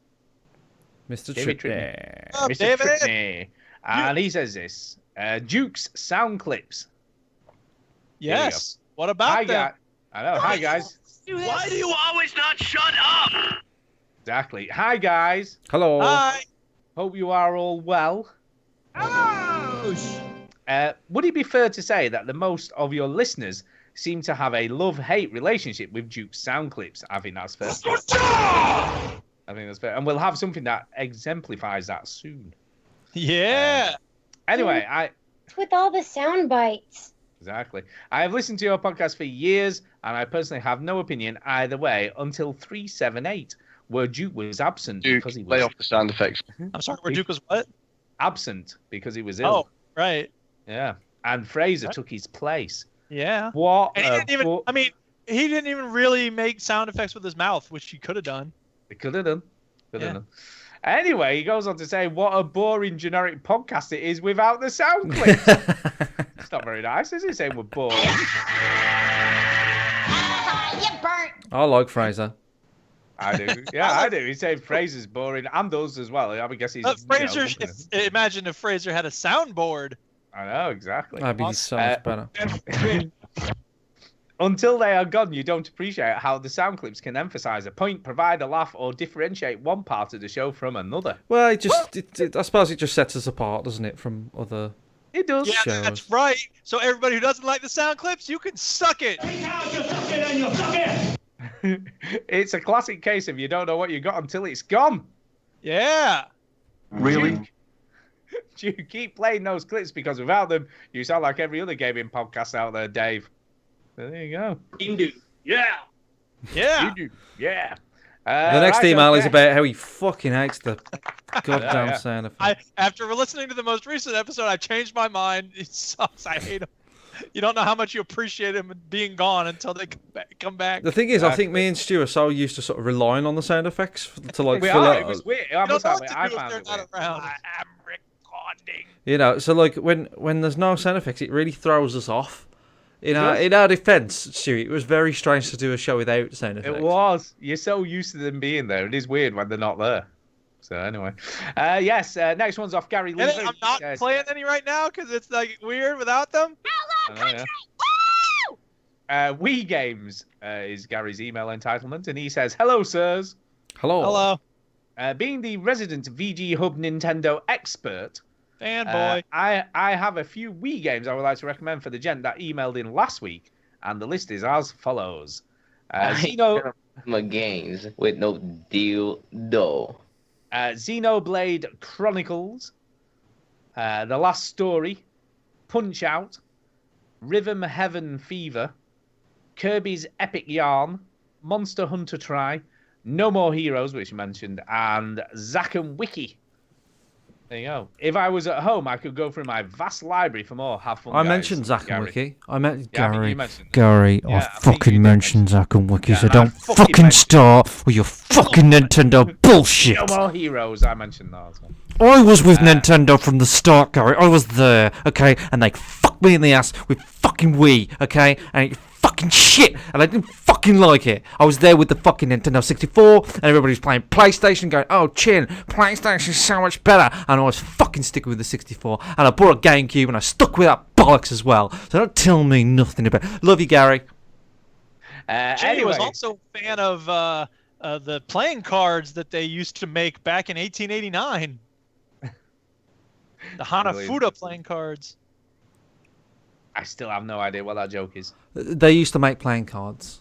Mr. David Tripney. Oh, Mr. David. Tripney. And he says this. Duke's sound clips. Yes. What about that? I know. Hi, guys. Why do you always not shut up? Exactly. Hi, guys. Hello. Hi. Hope you are all well. Hello. Would it be fair to say that the most of your listeners seem to have a love-hate relationship with Duke's sound clips? I think that's fair. I think that's fair. And we'll have something that exemplifies that soon. Yeah. Anyway, with all the sound bites. Exactly. I have listened to your podcast for years, and I personally have no opinion either way until 378, where Duke was absent because he was... lay off the sound effects. I'm sorry, where Duke was what? Absent because he was ill. Oh, right. Yeah. And Fraser took his place. Yeah. What? And he didn't even really make sound effects with his mouth, which he could have done. He could have done. Anyway, he goes on to say, what a boring generic podcast it is without the sound clips. It's not very nice, is it, saying we're boring? You burnt. I like Fraser. I do. Yeah, I do. He's saying Fraser's boring, and us as well. I guess he's... Fraser, imagine if Fraser had a soundboard. I know, exactly. That'd be so much better. Until they are gone, you don't appreciate how the sound clips can emphasize a point, provide a laugh, or differentiate one part of the show from another. Well, I suppose it just sets us apart, doesn't it, from other It does. Yeah, shows. that's right. So everybody who doesn't like the sound clips, you can suck it. It's a classic case of you don't know what you got until it's gone. Yeah. Really? You keep playing those clips because without them, you sound like every other gaming podcast out there, Dave. So there you go. You do. Yeah. Yeah. You do. Yeah. The next email is about how he fucking hates the goddamn Yeah. sound effect. After listening to the most recent episode, I changed my mind. It sucks. I hate him. You don't know how much you appreciate him being gone until they come back. The thing is, I think me and Stu are so used to sort of relying on the sound effects to like We fill are. out. It was weird. You I don't must know admit, what I to do if found they're it not weird. around. I am recording. You know, so like when there's no sound effects, it really throws us off. In our defence, Stu, it was very strange to do a show without sound effects. It was. You're so used to them being there. It is weird when they're not there. So anyway, yes. Next one's off Gary Lee. And I'm not playing any right now because it's like weird without them. Hello, country! Woo! Wii Games is Gary's email entitlement, and he says, "Hello, sirs. Hello. Hello. Being the resident VG Hub Nintendo expert, Fanboy. I have a few Wii games I would like to recommend for the gent that emailed in last week, and the list is as follows: my games with no deal though. Xenoblade Chronicles, The Last Story, Punch Out, Rhythm Heaven Fever, Kirby's Epic Yarn, Monster Hunter Tri, No More Heroes, which you mentioned, and Zack and Wiki. There you go. If I was at home, I could go through my vast library for more. Have fun. I guys. mentioned Zack and Wiki. I meant Yeah, I think Gary. you mentioned it. Gary, Yeah, I I think fucking you did mentioned Zack and Wiki, Yeah, so I don't fucking fucking mentioned start with your fucking Nintendo bullshit. No more heroes. I mentioned that as well. I was with Nintendo from the start, Gary. I was there, okay? And they fucked me in the ass with fucking Wii, okay? And it fucking shit, and I didn't fucking like it. I was there with the fucking Nintendo 64, and everybody was playing PlayStation, going, "Oh, Chin, PlayStation's so much better." And I was fucking sticking with the 64, and I bought a GameCube, and I stuck with that bollocks as well. So don't tell me nothing about. Love you, Gary. Chinny was also a fan of the playing cards that they used to make back in 1889. The Hanafuda playing cards. I still have no idea what that joke is. They used to make playing cards.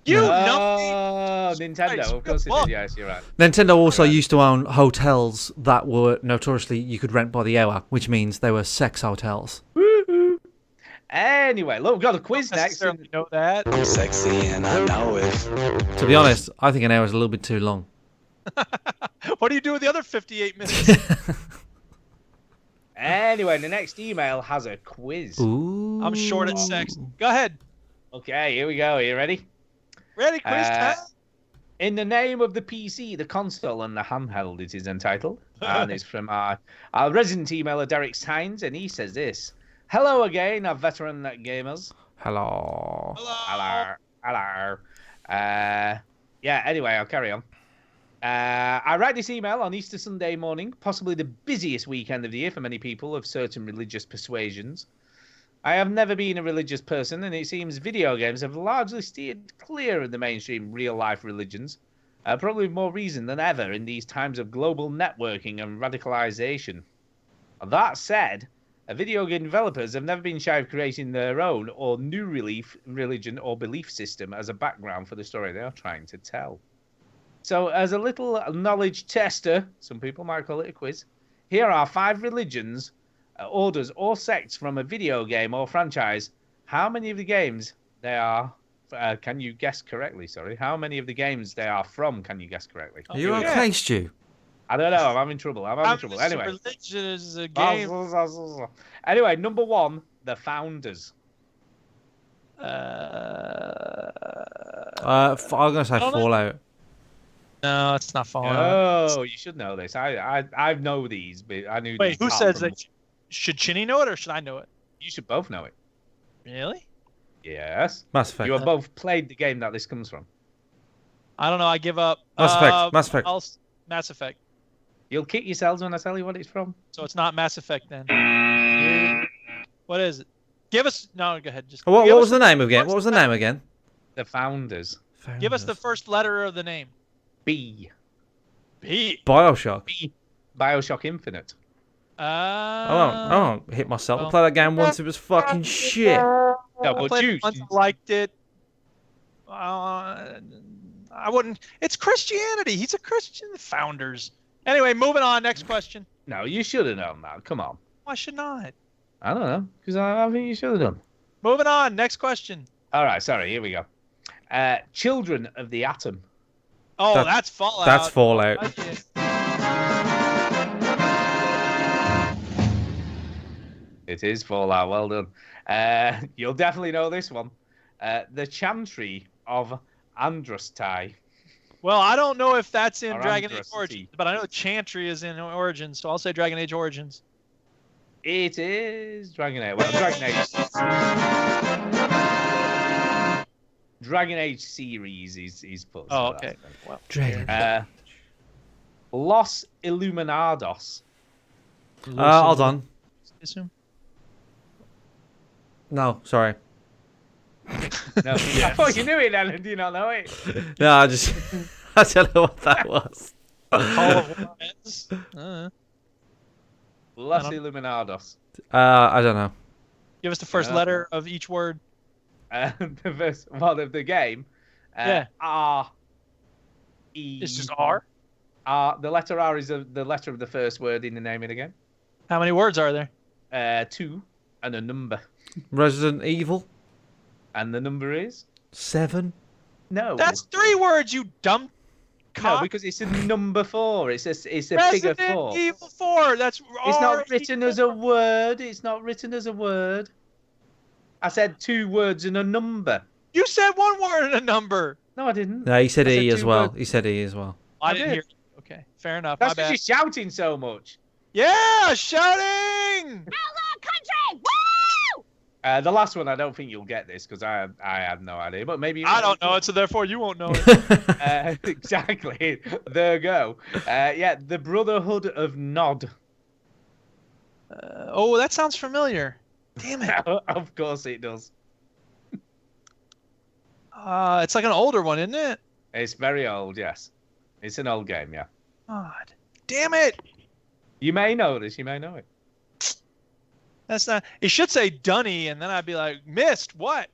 You Oh, know Nintendo. Of course it did. Yes, you're right. Nintendo also used to own hotels that were notoriously you could rent by the hour, which means they were sex hotels. Woo-hoo. Anyway, look, we've got a quiz next. You know that. I'm sexy and I know it. To be honest, I think an hour is a little bit too long. What do you do with the other 58 minutes? Anyway, the next email has a quiz. Ooh. I'm short at sex. Go ahead. Okay, here we go. Are you ready? Ready, quiz time? In the name of the PC, the console, and the handheld, it is entitled. And it's from our resident emailer, Derek Hines, and he says this. Hello again, our veteran gamers. Hello. Hello. Yeah, anyway, I'll carry on. I write this email on Easter Sunday morning, possibly the busiest weekend of the year for many people of certain religious persuasions. I have never been a religious person, and it seems video games have largely steered clear of the mainstream real-life religions, probably with more reason than ever in these times of global networking and radicalization. That said, video game developers have never been shy of creating their own or new religion or belief system as a background for the story they are trying to tell. So, as a little knowledge tester, some people might call it a quiz, here are 5 religions, orders, or sects from a video game or franchise. How many of the games they are, can you guess correctly, sorry? How many of the games they are from, can you guess correctly? Are you okay, Stu? I don't know, I'm having trouble, Anyway. Religion is a game. Anyway, number 1, the Founders. I'm going to say Fallout. No, it's not Fallout. Oh, you should know this. I know these, but I knew. Wait, who says that? Should Chinny know it or should I know it? You should both know it. Really? Yes. Mass Effect. You have both played the game that this comes from. I don't know. I give up. Mass Effect. Mass Effect. You'll kick yourselves when I tell you what it's from. So it's not Mass Effect then. What is it? Give us. No, go ahead. What was the name again? What was the name again? The Founders. Give us the first letter of the name. B. Bioshock. B. Bioshock Infinite. I won't hit myself. I played that game once. It was fucking shit. No, I but played you it once, liked it. I wouldn't. It's Christianity. He's a Christian. The Founders. Anyway, moving on. Next question. No, you should have known that. Come on. Why should not? I don't know, because I think you should have done. Moving on. Next question. All right, sorry. Here we go. Children of the Atom. Oh, that's Fallout. That's Fallout. It is Fallout. Well done. You'll definitely know this one. The Chantry of Andrastai. Well, I don't know if that's in Or Dragon Age Andrasty. Origins, but I know Chantry is in Origins, so I'll say Dragon Age Origins. It is Dragon Age. Well, Dragon Age. Dragon Age series is put. Oh, okay. Well, Dragon. Los Illuminados. Hold on. Assume. No, sorry. No, I thought you knew it, Alan. Do you not know it? No, I don't know what that was. Call of Juarez. Los Illuminados. I don't know. Give us the first letter of each word. The first one of the game. R. E. It's just R? R. The letter R is the letter of the first word in the name of the game. How many words are there? 2 and a number. Resident Evil. And the number is? 7. No. That's 3 words, you dumb No, because it's a number 4. It's a figure 4. Resident Evil 4. That's It's not written as a word. It's not written as a word. I said 2 words and a number. You said 1 word and a number. No, I didn't. No, he said I E said as 2 well. words. He said E as well. I didn't hear. Okay, fair enough. That's My because bad. you're shouting so much. Yeah, shouting. Outlaw country! Woo! The last one, I don't think you'll get this because I have no idea. But maybe I don't know it, so therefore you won't know it. Exactly. There you go. Yeah, the Brotherhood of Nod. Oh, that sounds familiar. Damn it. Of course it does. It's like an older one, isn't it? It's very old, yes. It's an old game, yeah. God. Damn it. You may know this. You may know it. That's not. It should say Dunny, and then I'd be like, missed. What?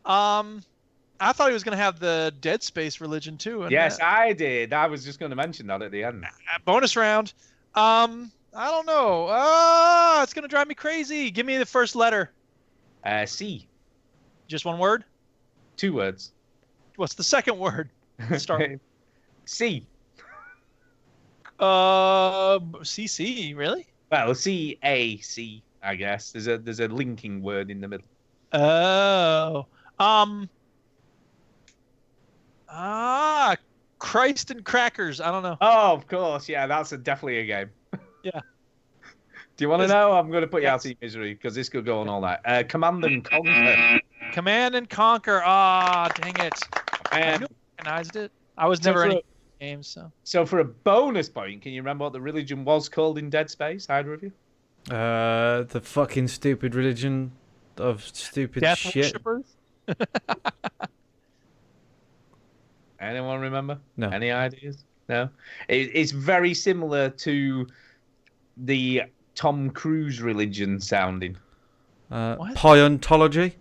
I thought he was gonna have the Dead Space religion too. And Yes, I did. I was just going to mention that at the end. Bonus round. I don't know. It's gonna drive me crazy. Give me the first letter. C. Just 1 word. 2 words. What's the second word? Start. C. CC. Really? Well, CAC, I guess. There's a linking word in the middle. Oh. Christ and crackers. I don't know. Oh, of course. Yeah, that's definitely a game. Yeah. Do you want to know? I'm going to put you out of your misery because this could go on all night. Command and Conquer. Command and Conquer. Dang it. I Um, recognized it. I was never in games, so. So for a bonus point, can you remember what the religion was called in Dead Space? Either of you? The fucking stupid religion of stupid Death shit. worshippers? Anyone remember? No. Any ideas? No. It's very similar to the Tom Cruise religion sounding. Pyontology?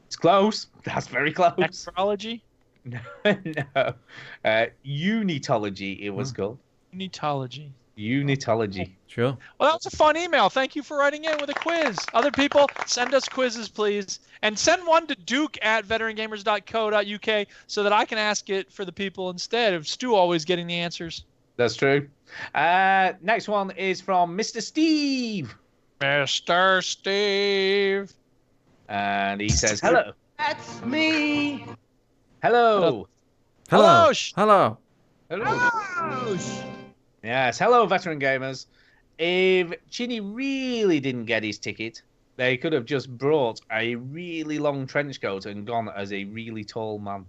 It's close. That's very close. Astrology? No. Unitology, it was called. Unitology. Unitology. Sure. Well, that was a fun email. Thank you for writing in with a quiz. Other people, send us quizzes, please. And send one to duke@veterangamers.co.uk so that I can ask it for the people instead of Stu always getting the answers. That's true. Next one is from Mr. Steve. Mr. Steve. And he says, hello. That's me. Hello. Hello. Hello. Hello. Yes, hello, veteran gamers. If Chinny really didn't get his ticket, they could have just brought a really long trench coat and gone as a really tall man.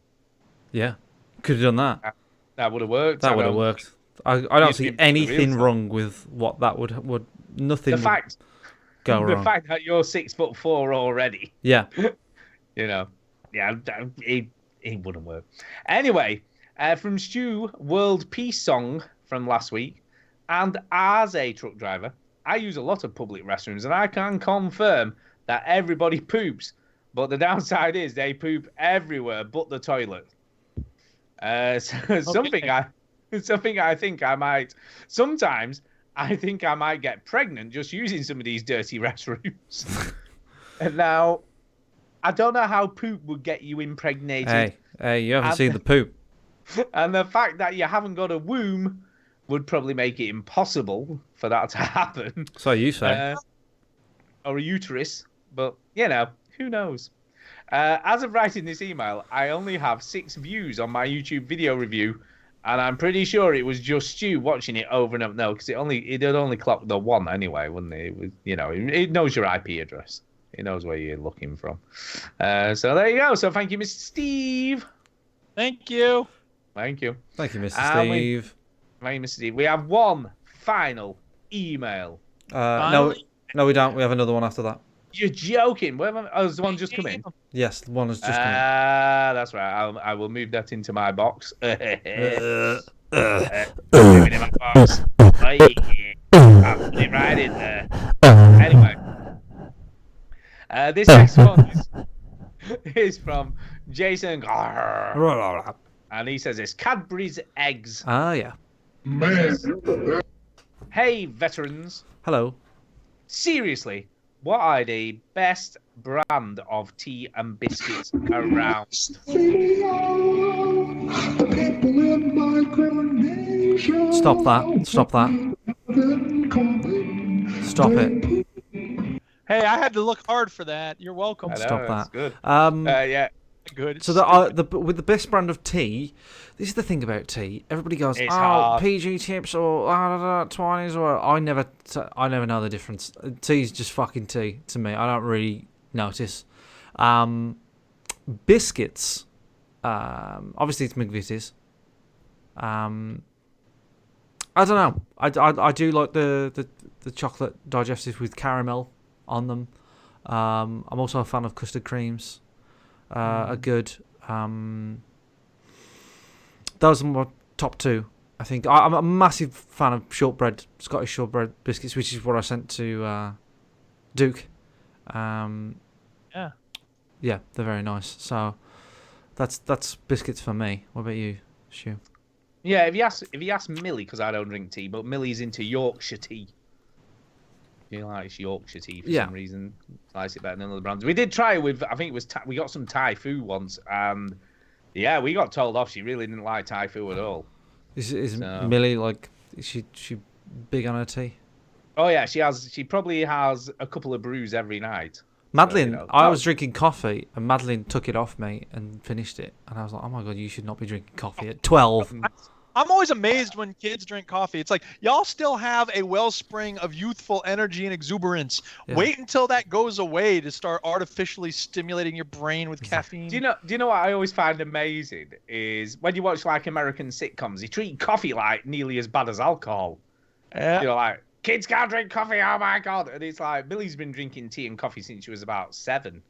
Yeah. Could have done that. That would have worked. That would have worked. I don't see anything wrong with what that would nothing The fact go the wrong. fact that you're 6'4" already. Yeah. You know, yeah, it wouldn't work. Anyway, from Stu, World Peace Song from last week, and as a truck driver, I use a lot of public restrooms, and I can confirm that everybody poops. But the downside is they poop everywhere but the toilet. Something I think I might. Sometimes I think I might get pregnant just using some of these dirty restrooms. And now, I don't know how poop would get you impregnated. Hey, you haven't seen the poop. And the fact that you haven't got a womb would probably make it impossible for that to happen. So you say. Or a uterus. But, you know, who knows? As of writing this email, I only have 6 views on my YouTube video review. And I'm pretty sure it was just Stu watching it over and over. No, because it had only clocked the 1 anyway, wouldn't it? It was, you know, it knows your IP address. It knows where you're looking from. So there you go. So thank you, Mr. Steve. Thank you. Thank you. Thank you, Mr. Steve. Thank you, Mr. Steve. We have one final email. No, we don't. We have another one after that. You're joking. Has the one just come in? Yes, the one has just come in. That's right. I will move that into my box. Move it in my box. I'll put it right in there. Anyway. This next one is from Jason. And he says it's Cadbury's eggs. Ah, yeah. Hey, veterans. Hello. Seriously, what are the best brand of tea and biscuits around? Stop that. Stop that. Stop it. Hey, I had to look hard for that. You're welcome. I know, Stop that's that. good. Yeah. Good. So with the best brand of tea, this is the thing about tea. Everybody goes, It's oh, hard. PG tips or 20s or I never know the difference. Tea's just fucking tea to me. I don't really notice. Biscuits, obviously it's McVitie's. I don't know. I do like the chocolate digestives with caramel on them. I'm also a fan of custard creams. Are good. Those are my top two. I think I'm a massive fan of shortbread, Scottish shortbread biscuits, which is what I sent to Duke. Yeah, they're very nice. So that's biscuits for me. What about you, Stu? Yeah, if you ask Millie, because I don't drink tea, but Millie's into Yorkshire tea. She likes Yorkshire tea for some reason. Likes it better than other brands. We did try it with, I think it was, we got some Thai food once, and yeah, we got told off. She really didn't like Thai food at all. Is Millie like, is she big on her tea? Oh yeah, she probably has a couple of brews every night. Madeline, I was drinking coffee, and Madeline took it off me and finished it, and I was like, oh my god, you should not be drinking coffee at 12. I'm always amazed when kids drink coffee. It's like, y'all still have a wellspring of youthful energy and exuberance. Yeah. Wait until that goes away to start artificially stimulating your brain with caffeine. Do you know what I always find amazing is when you watch like American sitcoms, they treat coffee like nearly as bad as alcohol. Yeah. You know, like, kids can't drink coffee, oh my god. And it's like, Millie's been drinking tea and coffee since she was about 7.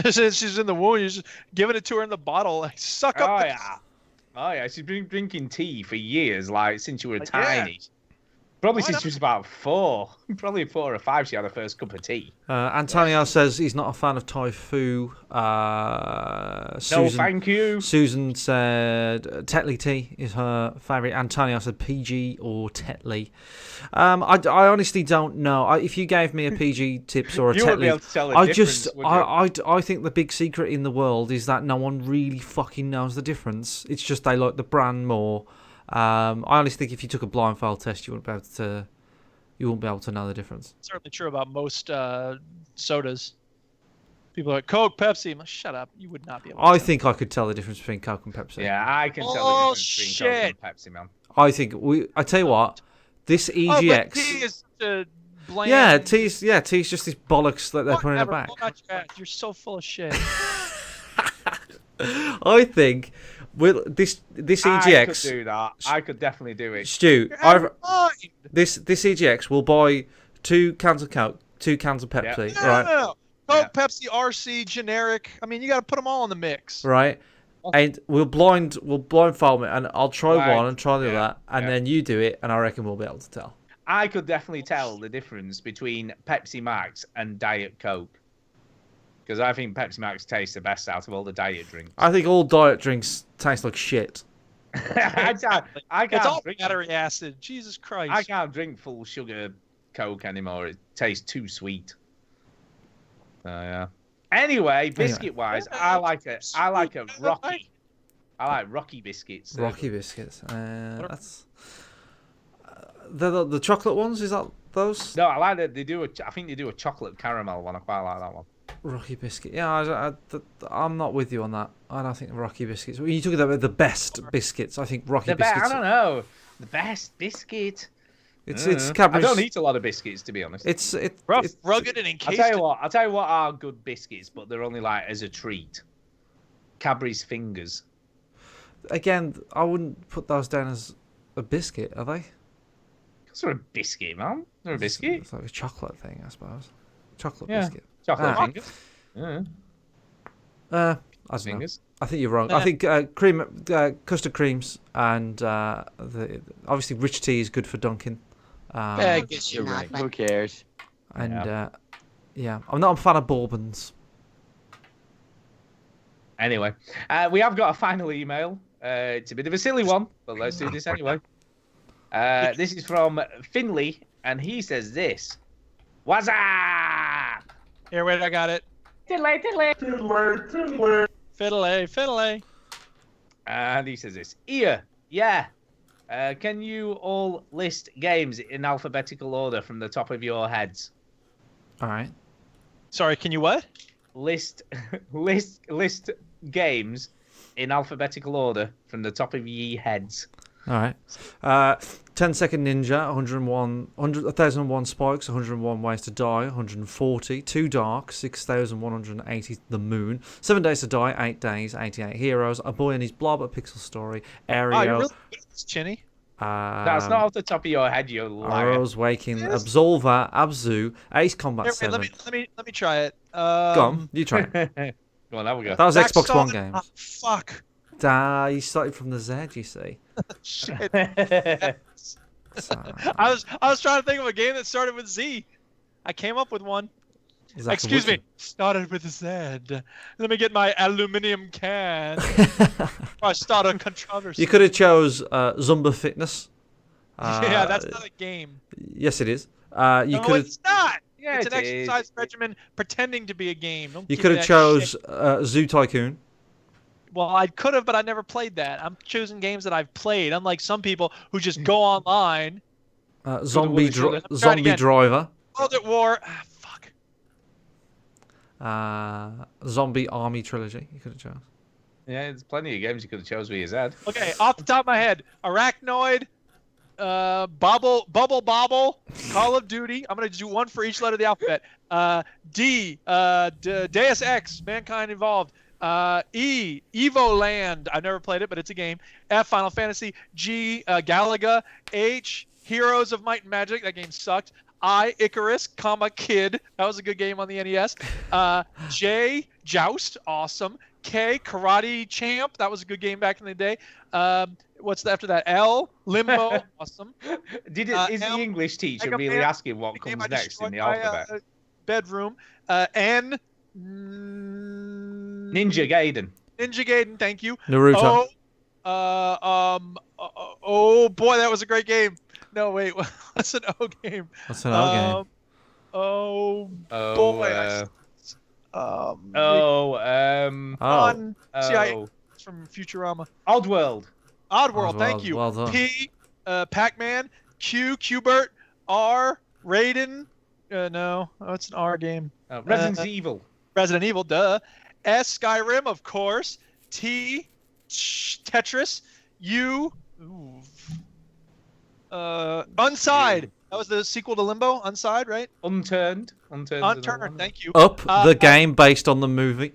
Since she's in the womb, you're just giving it to her in the bottle. Like, suck up. Oh, yeah. Oh, yeah. She's been drinking tea for years, like, since you were tiny. Yeah. Probably since she was about 4. Probably 4 or 5 she had her first cup of tea. Antonio says he's not a fan of Thai food. No, thank you. Susan said Tetley tea is her favourite. Antonio said PG or Tetley. I honestly don't know. If you gave me a PG tips or a you Tetley, wouldn't be able to tell the difference, I think the big secret in the world is that no one really fucking knows the difference. It's just they like the brand more. I honestly think if you took a blindfold test, you wouldn't be able to know the difference. It's certainly true about most sodas. People are like, Coke, Pepsi. I'm like, shut up. You would not be able to. I think I could tell the difference between Coke and Pepsi. Yeah, I can tell the difference between Coke and Pepsi, man. I think I tell you what, this EGX. Oh, but tea is bland. Yeah, tea's just this bollocks that they're putting in the back. You're so full of shit. I think this EGX. I could do that. I could definitely do it. Stu, this EGX will buy 2 cans of Coke, 2 cans of Pepsi. Yeah. Right? No. Coke, Pepsi, RC, generic. I mean, you got to put them all in the mix. Right. And we'll blindfold it, and I'll try one and try the other, and then you do it, and I reckon we'll be able to tell. I could definitely tell the difference between Pepsi Max and Diet Coke. Because I think Pepsi Max tastes the best out of all the diet drinks. I think all diet drinks taste like shit. I can't it's all drink battery acid. Jesus Christ. I can't drink full sugar Coke anymore. It tastes too sweet. Yeah. Anyway, biscuit wise, I like a Rocky. I like Rocky biscuits. Rocky biscuits. That's the chocolate ones. Is that those? No, I like that they do. I think they do a chocolate caramel one. I quite like that one. Rocky biscuit. Yeah, I'm not with you on that. I don't think Rocky biscuits. When you talk about the best biscuits, I think Rocky biscuits. I don't know. The best biscuit. It's Cadbury's. I don't eat a lot of biscuits, to be honest. It's rough, rugged, and encased. I'll tell you what are good biscuits, but they're only like as a treat. Cadbury's Fingers. Again, I wouldn't put those down as a biscuit, are they? It's not a biscuit, man. They're a biscuit. It's like a chocolate thing, I suppose. Chocolate biscuit. Chocolate fingers. Yeah. I don't know. I think you're wrong. I think custard creams and obviously rich tea is good for dunking. I guess you're right. Who cares? And I'm not a fan of bourbons. Anyway, we have got a final email. It's a bit of a silly one, but let's do this anyway. This is from Finley, and he says this. What's up? Here, wait, I got it. Fiddle-a, fiddle-a. Fiddle-a, fiddle-a. And he says this. Here, yeah. Can you all list games in alphabetical order from the top of your heads? All right. Sorry, can you what? List games in alphabetical order from the top of ye heads. All right. 10-second Ninja, 1,001 Spikes, 101 Ways to Die, 140, Too Dark, 6,180 The Moon, 7 Days to Die, 8 Days, 88 Heroes, A Boy and His Blob, A Pixel Story, Aereo. Oh, you're really good at this, Chinny. That's not off the top of your head, you liar. Rose Waking, Absolver, Abzu, Ace Combat 7. Let me try it. Go on, you try it. Go on, have a go. That was Xbox One games. Oh, fuck. You started from the Z, you see. Shit. So, I was trying to think of a game that started with Z. I came up with one. Excuse me. Started with Z. Let me get my aluminum can. I start a controversy. You could have chose Zumba Fitness. Yeah, that's not a game. Yes, it is. It's not. Yeah, it's an exercise regimen pretending to be a game. You could have chose Zoo Tycoon. Well, I could have, but I never played that. I'm choosing games that I've played, unlike some people who just go online. Zombie Driver. World at War. Zombie Army Trilogy. You could have chose. Yeah, there's plenty of games you could have chose with your Z. Okay, off the top of my head, Arachnoid, Bobble, Call of Duty. I'm gonna do one for each letter of the alphabet. Deus Ex, Mankind Involved. E, Evoland. I've never played it, but it's a game. F, Final Fantasy. G, Galaga. H, Heroes of Might and Magic. That game sucked. I, Icarus, Kid. That was a good game on the NES. J, Joust. Awesome. K, Karate Champ. That was a good game back in the day. What's after that? L, Limbo. Awesome. Is the English teacher really asking what comes next in the alphabet? Bedroom. N, Ninja Gaiden. Thank you. Naruto. Oh boy, that was a great game. No, wait, what's an O game? What's an O game? Boy. It's from Futurama. Oddworld, thank you. Well done. P, Pac-Man. Q, Qbert. R, Raiden. No, it's an R game. Resident Evil. Resident Evil, duh. S, Skyrim, of course. T, Tetris. U, Unside. That was the sequel to Limbo. Unside, right? Unturned. Thank you. Up, the game based on the movie.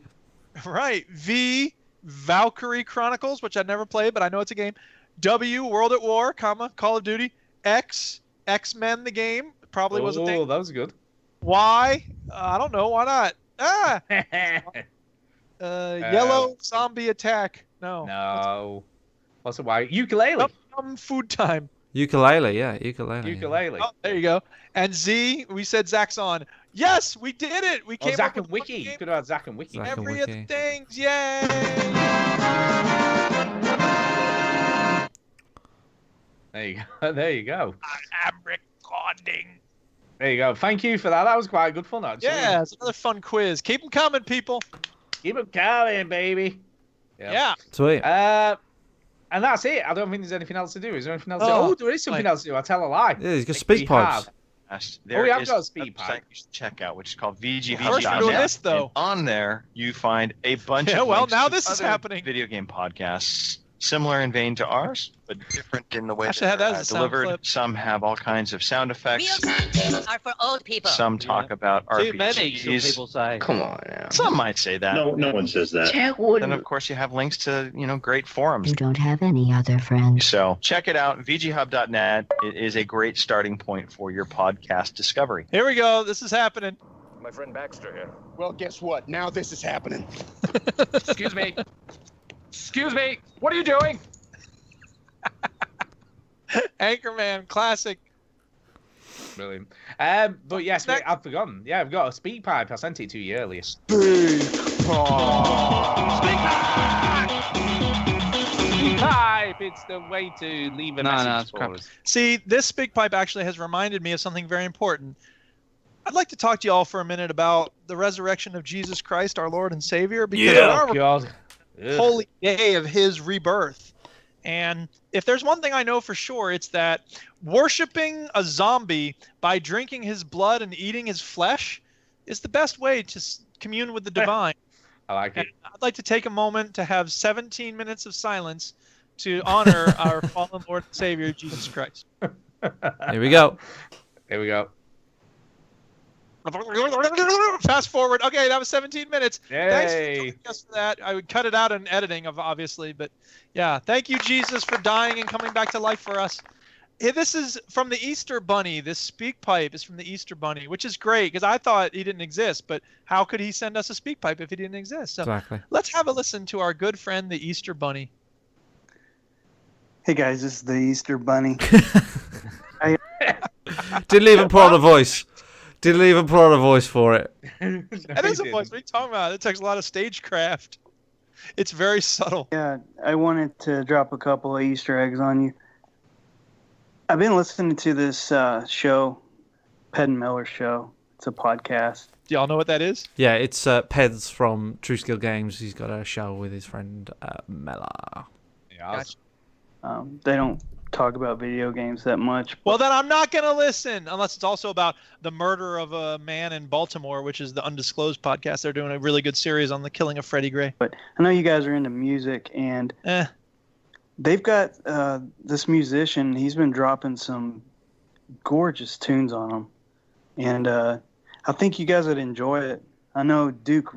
Right. V, Valkyrie Chronicles, which I've never played, but I know it's a game. W, World at War, Call of Duty. X, X-Men the game. Probably was a thing. Oh, that was good. Y, I don't know. Why not? Yellow Zombie Attack. No. What's the Y? Ukulele. Food Time. Ukulele. Oh, there you go. And Z, we said Zaxxon. Yes, we did it. We came Zack up and Wiki. You could have had Zack and Wiki. Every other things. Yay! There you go. I am recording. There you go. Thank you for that. That was quite good fun, actually. Yeah, it's another fun quiz. Keep them coming, people. Keep them coming, baby. Yeah. Sweet. And that's it. I don't think there's anything else to do. Is there anything else to do? Oh, there is something else to do. I tell a lie. Yeah, he's got speed pipes. We have got a speed pipe. You should check out, which is called VGV. First we're doing this, though. On there, you find a bunch of well, links now to this is other happening. Video game podcasts, similar in vein to ours, but different in the way that they're as a delivered. clip. Some have all kinds of sound effects. Real contests are for old people. Some talk about RPGs. Some people say. Come on now. Some might say that. No one says that. Then, of course, you have links to, great forums. You don't have any other friends. So check it out, vghub.net. It is a great starting point for your podcast discovery. Here we go. This is happening. My friend Baxter here. Well, guess what? Now this is happening. Excuse me. Excuse me. What are you doing? Anchorman, classic. Brilliant. But yes, mate, I've forgotten. Yeah, I've got a speed pipe. I sent it to you earlier. Speed pipe. It's the way to leave a message for us. See, this speak pipe actually has reminded me of something very important. I'd like to talk to you all for a minute about the resurrection of Jesus Christ, our Lord and Savior. Because holy day of his rebirth. And if there's one thing I know for sure, it's that worshiping a zombie by drinking his blood and eating his flesh is the best way to commune with the divine. I like it. I'd like to take a moment to have 17 minutes of silence to honor our fallen Lord and Savior, Jesus Christ. Here we go. Here we go. Fast forward. Okay, that was 17 minutes. Yay. Thanks for joining us for that. I would cut it out in editing, obviously, but yeah. Thank you, Jesus, for dying and coming back to life for us. Hey, this is from the Easter Bunny. This speak pipe is from the Easter Bunny, which is great because I thought he didn't exist, but how could he send us a speak pipe if he didn't exist? So Exactly. let's have a listen to our good friend, the Easter Bunny. Hey guys, this is the Easter Bunny. Didn't even put on a voice. Didn't even put on a voice for it. That is a voice. What are you talking about? It takes a lot of stagecraft. It's very subtle. Yeah, I wanted to drop a couple of Easter eggs on you. I've been listening to this show, Ped and Miller Show. It's a podcast. Do y'all know what that is? Yeah, it's Peds from True Skill Games. He's got a show with his friend Mella. Yeah. Gotcha. They don't talk about video games that much. Well, then I'm not going to listen unless it's also about the murder of a man in Baltimore, which is the Undisclosed podcast. They're doing a really good series on the killing of Freddie Gray. But I know you guys are into music, and they've got this musician. He's been dropping some gorgeous tunes on them, and I think you guys would enjoy it. I know Duke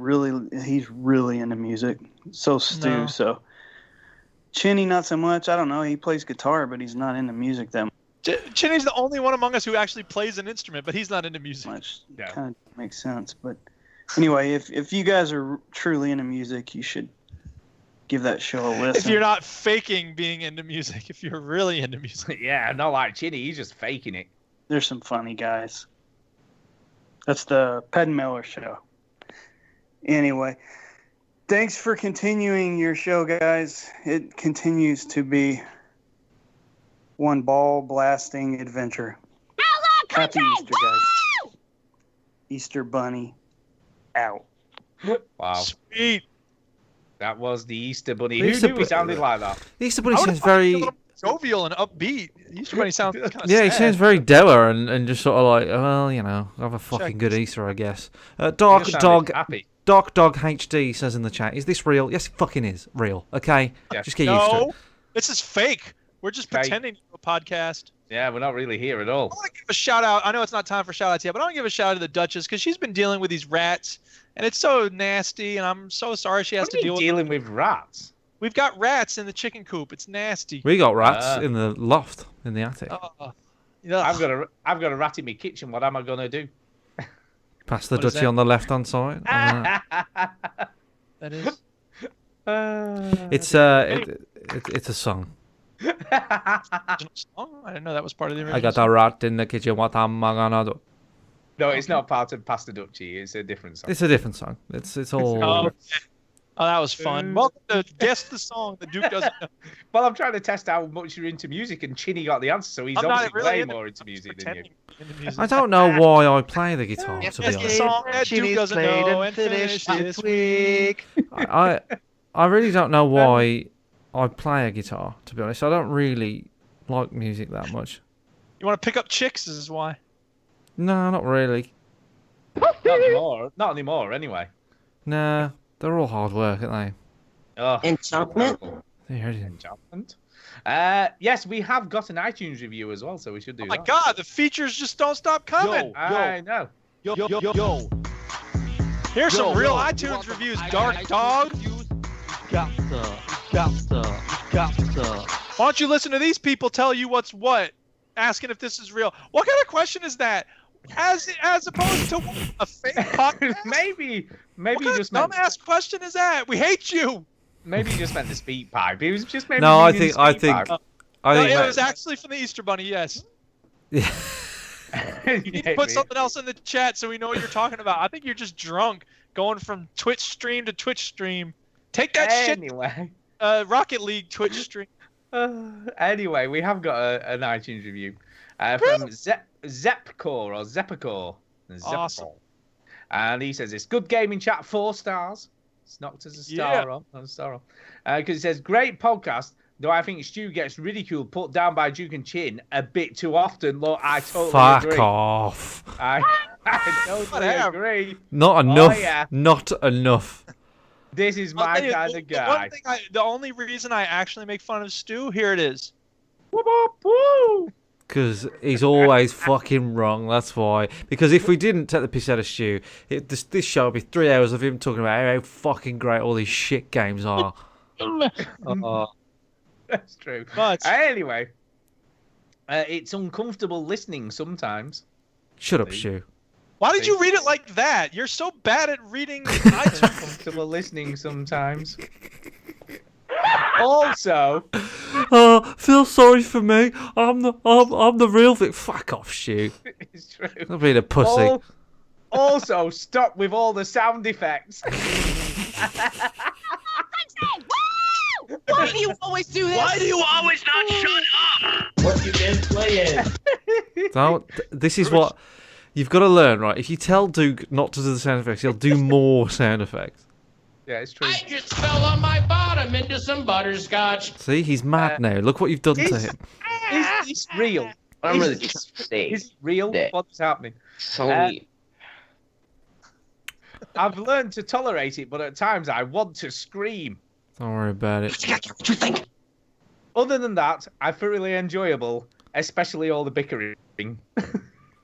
he's really into music. So Stu, No. so Chinny not so much. I don't know. He plays guitar, but he's not into music that Chinny's the only one among us who actually plays an instrument, but he's not into music. much. Yeah. Kind of makes sense. But anyway, if you guys are truly into music, you should give that show a listen. If you're not faking being into music, if you're really into music. Yeah, not like Chinny. He's just faking it. There's some funny guys. That's the Ped and Miller Show. Anyway, thanks for continuing your show, guys. It continues to be one ball-blasting adventure. Happy Easter, guys. Easter Bunny, out. Wow. Sweet. That was the Easter Bunny. The Who Easter knew he sounded like that? The Easter Bunny sounds very... jovial and upbeat. Easter Bunny sounds kind of Yeah, he sad. sounds very dour and just sort of like, well, you know, have a fucking good Easter, I guess. Dog You sounded Dog happy. Dog HD says in the chat, is this real? Yes, it fucking is real. Okay, Yeah. just get used to it. No, this is fake. We're just Fake. pretending to do a podcast. Yeah, we're not really here at all. I want to give a shout out. I know it's not time for shout outs yet, but I want to give a shout out to the Duchess because she's been dealing with these rats, and it's so nasty, and I'm so sorry she has What to are you deal with dealing with rats? We've got rats in the chicken coop. It's nasty. We got rats in the loft, in the attic. I've got a rat in my kitchen. What am I gonna do? Pass the what is Dutchie that? on the left-hand side. That is. It's it's a song. Original song? I didn't know that was part of the original I got song. a rat in the kitchen. What am I gonna do? No, it's not part of Pasta Duchy. It's a different song. It's a different song. It's all. Oh, that was fun. Welcome to Guess the Song that Duke doesn't know. Well, I'm trying to test how much you're into music, and Chinny got the answer, so he's I'm not obviously really way into- more into music than you. I don't know why I play the guitar. To be Guess the honest, song that Duke doesn't know and finish this week. I really don't know why I play a guitar. To be honest, I don't really like music that much. You want to pick up chicks? This is why. No, not really. Not anymore. Not anymore, anyway. Nah, they're all hard work, aren't they? Oh, Enchantment? There it is. Enchantment. Yes, we have got an iTunes review as well, so we should do Oh my that. God, the features just don't stop coming. I know. Yo. Here's some real yo. iTunes reviews. Dark Dog. Got the. Why don't you listen to these people tell you what's what? Asking if this is real. What kind of question is that? As opposed to a fake podcast? maybe What you kind just of meant. dumbass question is that? We hate you. Maybe you just meant the speak pipe. It was just maybe. No, I meaning think the I speak think pipe. I No, think it that- was actually from the Easter Bunny. Yes. Yeah. You need to put something else in the chat so we know what you're talking about. I think you're just drunk, going from Twitch stream to Twitch stream. Take that Anyway. shit. Rocket League Twitch stream. Anyway, we have got an iTunes review from Zepcore. Awesome. And he says it's good gaming chat, 4 stars. It's knocked us a star on. Not a star on. Because it says, great podcast, though I think Stu gets ridiculed, put down by Duke and Chin a bit too often. Look, I totally agree. Fuck off. I totally agree. Not enough. Oh, yeah. Not enough. This is my kind of guy. The only reason I actually make fun of Stu, here it is. Whoop, whoop, woo. Because he's always fucking wrong, that's why. Because if we didn't take the piss out of Stu, this show would be 3 hours of him talking about how fucking great all these shit games are. That's true. But anyway, it's uncomfortable listening sometimes. Shut up, Stu. Why did you read it like that? You're so bad at reading iTunes. Uncomfortable listening sometimes. Also, feel sorry for me. I'm the real Vic. Fuck off, Stu. It's true. Not being a pussy. Also, stop with all the sound effects. Why do you always do this? Why do you always not shut up? What you been playing? This is what you've got to learn, right? If you tell Duke not to do the sound effects, he'll do more sound effects. Yeah, it's true. I just fell on my bottom into some butterscotch. See, he's mad now. Look what you've done to him. Is this real? I'm really Is it real? What's happening? Sony. I've learned to tolerate it, but at times I want to scream. Don't worry about it. What you think? Other than that, I thoroughly enjoyable, especially all the bickering.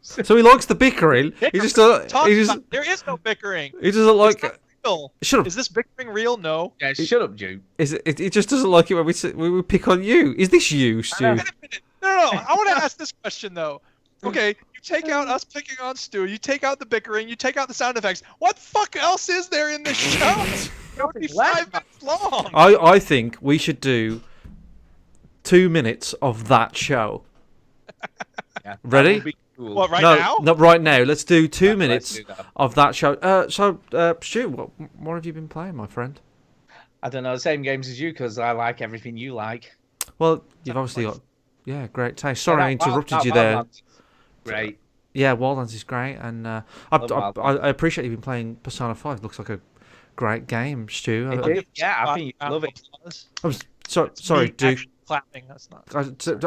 So he likes the bickering. He just doesn't. There is no bickering. He doesn't like. Real. Shut up. Is this bickering real? No. Yeah, shut up, Duke. It just doesn't like it when we pick on you. Is this you, Stu? No. I want to ask this question though. Okay, you take out us picking on Stu. You take out the bickering. You take out the sound effects. What the fuck else is there in this show? It would be 5 minutes long. I think we should do 2 minutes of that show. Yeah, ready? Cool. What, now? Not right now. Let's do 2 minutes of that show. Stu, what have you been playing, my friend? I don't know, the same games as you, because I like everything you like. Well, you've obviously got... Yeah, great taste. Sorry I interrupted you there. Great. Yeah, Wildlands is great, and I appreciate you've been playing Persona 5. Looks like a great game, Stu. I think you love it. I'm sorry, Duke. Clapping. That's not.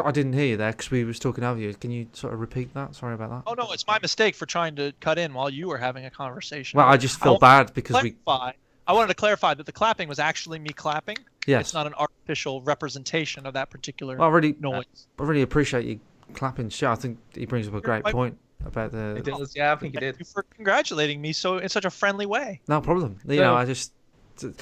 I didn't hear you there because we was talking over you. Can you sort of repeat that? Sorry about that. Oh no, it's my mistake for trying to cut in while you were having a conversation. Well, I just feel bad because I wanted to clarify that the clapping was actually me clapping. Yes. It's not an artificial representation of that particular noise. I really appreciate you clapping, Stu. I think he brings up a great point about the. It does, yeah, I think he did. Thank you for congratulating me in such a friendly way. No problem. You know, I just.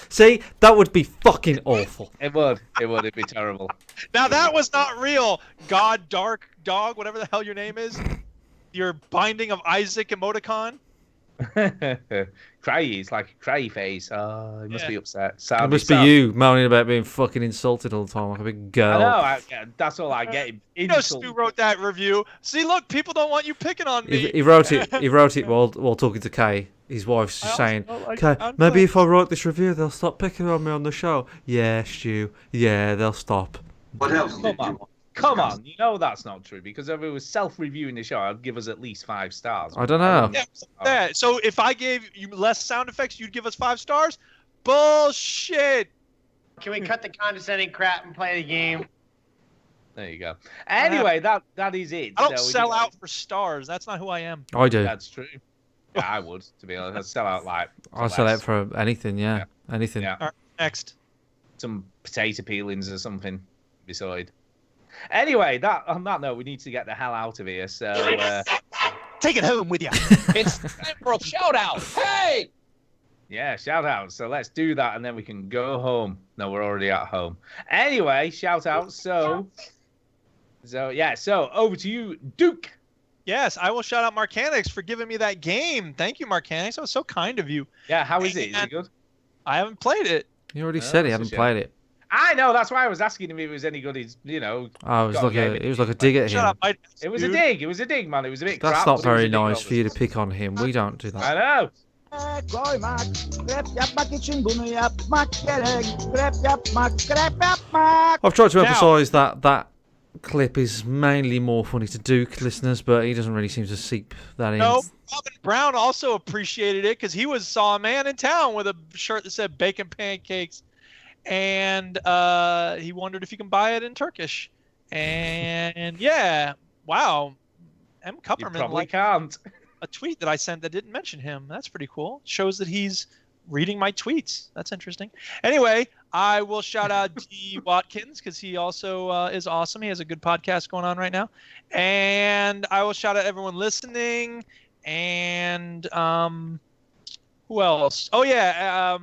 See, that would be fucking awful. It would. It'd be terrible. Now that was not real. God, Dark Dog, whatever the hell your name is. Your Binding of Isaac emoticon. Cryy, it's like a cryy face. Oh, he must be upset. It must be you moaning about being fucking insulted all the time like a big girl. I know. That's all I get. You know, Stu wrote that review. See, look, people don't want you picking on me. He wrote it. He wrote it while talking to Kay. His wife's just saying, "Kay, maybe if I write this review, they'll stop picking on me on the show." Yeah, Stu. Yeah, they'll stop. What else? Come on, you know that's not true, because if it was self-reviewing the show, I'd give us at least 5 stars. I don't know. Yeah, so if I gave you less sound effects, you'd give us 5 stars? Bullshit! Can we cut the condescending crap and play the game? There you go. Anyway, that is it. I don't sell out for stars. That's not who I am. I do. That's true. Yeah, I would, to be honest. I'd sell out I'll sell out for anything, yeah. Anything. Yeah. Right, next. Some potato peelings or something beside. Anyway, on that note, we need to get the hell out of here. So take it home with you. It's time for a shout out. Hey! Yeah, shout out. So let's do that, and then we can go home. No, we're already at home. Anyway, shout out. So over to you, Duke. Yes, I will shout out Marcanix for giving me that game. Thank you, Marcanix. That was so kind of you. Yeah, how is it? Is it good? I haven't played it. You already said he hadn't played it. I know, that's why I was asking him if it was any good. It was like a dig at him. It was a dig. It was a dig, man. It was a bit crap. That's not very nice for you to pick on him. We don't do that. I know. I've tried to emphasise that clip is mainly more funny to Duke listeners, but he doesn't really seem to seep that in. No, Robin Brown also appreciated it because he saw a man in town with a shirt that said bacon pancakes, and he wondered if you can buy it in Turkish. And yeah, wow, M. Kupperman probably can't. A tweet that I sent that didn't mention him. That's pretty cool. Shows that he's reading my tweets. That's interesting. Anyway, I will shout out D. Watkins because he also is awesome. He has a good podcast going on right now. And I will shout out everyone listening. And who else? Oh, yeah.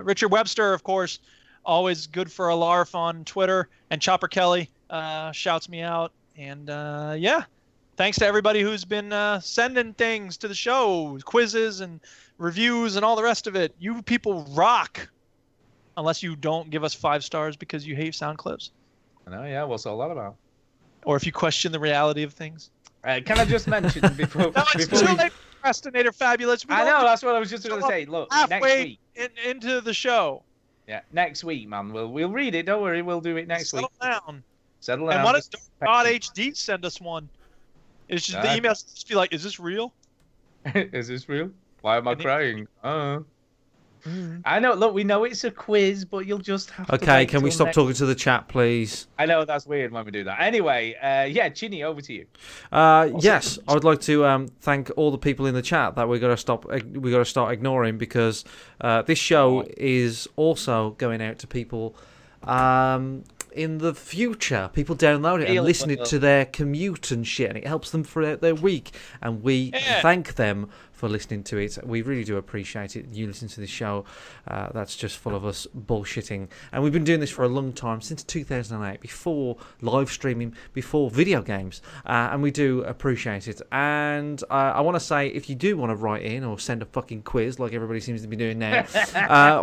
Richard Webster, of course, always good for a larf on Twitter. And Chopper Kelly shouts me out. And yeah, thanks to everybody who's been sending things to the show, quizzes and reviews and all the rest of it. You people rock. Unless you don't give us 5 stars because you hate sound clips. I know, yeah. What's all that about? Or if you question the reality of things. Can I just mention before? No, it's too late, Procrastinator Fabulous. I know, that's what I was just going to say. Look, next week. Into the show. Yeah, next week, man. We'll read it. Don't worry, we'll do it next week. Settle down. And what does God HD send us one? It's just the email just be like, "Is this real? Is this real? Why am I crying? I know. Look, we know it's a quiz, but you'll just have to. Okay, can we stop talking to the chat, please? I know that's weird when we do that. Anyway, yeah, Chinny, over to you. Yes, I would like to thank all the people in the chat that we got to start ignoring because this show is also going out to people in the future. People download it and listen it to their commute and shit, and it helps them throughout their week. And we thank them for listening to it. We really do appreciate it. You listen to this show that's just full of us bullshitting. And we've been doing this for a long time, since 2008, before live streaming, before video games. And we do appreciate it. And I want to say, if you do want to write in or send a fucking quiz like everybody seems to be doing now,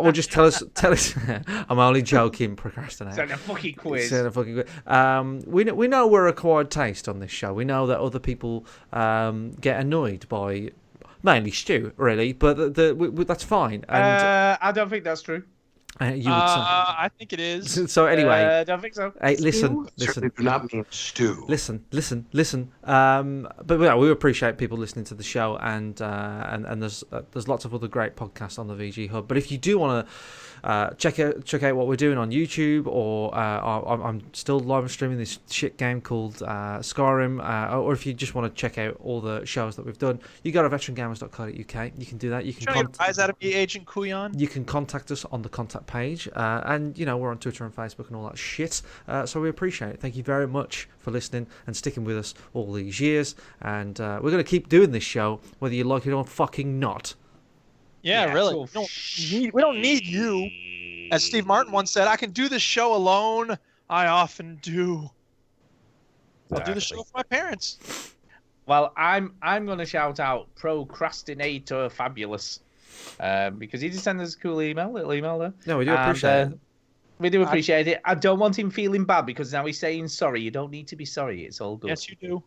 or just tell us I'm only joking, procrastinator. Send a fucking quiz. Send a fucking quiz. We know we're acquired taste on this show. We know that other people get annoyed by mainly Stu, really, but that's fine. And I don't think that's true. You would say. I think it is. So anyway, I don't think so. Hey, listen. Do not mean Stu. Listen. But we appreciate people listening to the show, and there's lots of other great podcasts on the VG Hub. But if you do want to check out what we're doing on YouTube, or I'm still live streaming this shit game called Skyrim, or if you just want to check out all the shows that we've done, you go to veterangamers.co.uk. You can do that. You can eyes out of me, Agent Kuyan. You can contact us on the contact page, and we're on Twitter and Facebook and all that shit. So we appreciate it. Thank you very much for listening and sticking with us all these years. And we're going to keep doing this show, whether you like it or fucking not. Yeah, really. We don't need you. As Steve Martin once said, I can do this show alone. I often do. I'll do the show for my parents. Well, I'm going to shout out Procrastinator Fabulous because he did send us a little email there. No, we do appreciate it. We do appreciate it. I don't want him feeling bad because now he's saying sorry. You don't need to be sorry. It's all good. Yes, you do.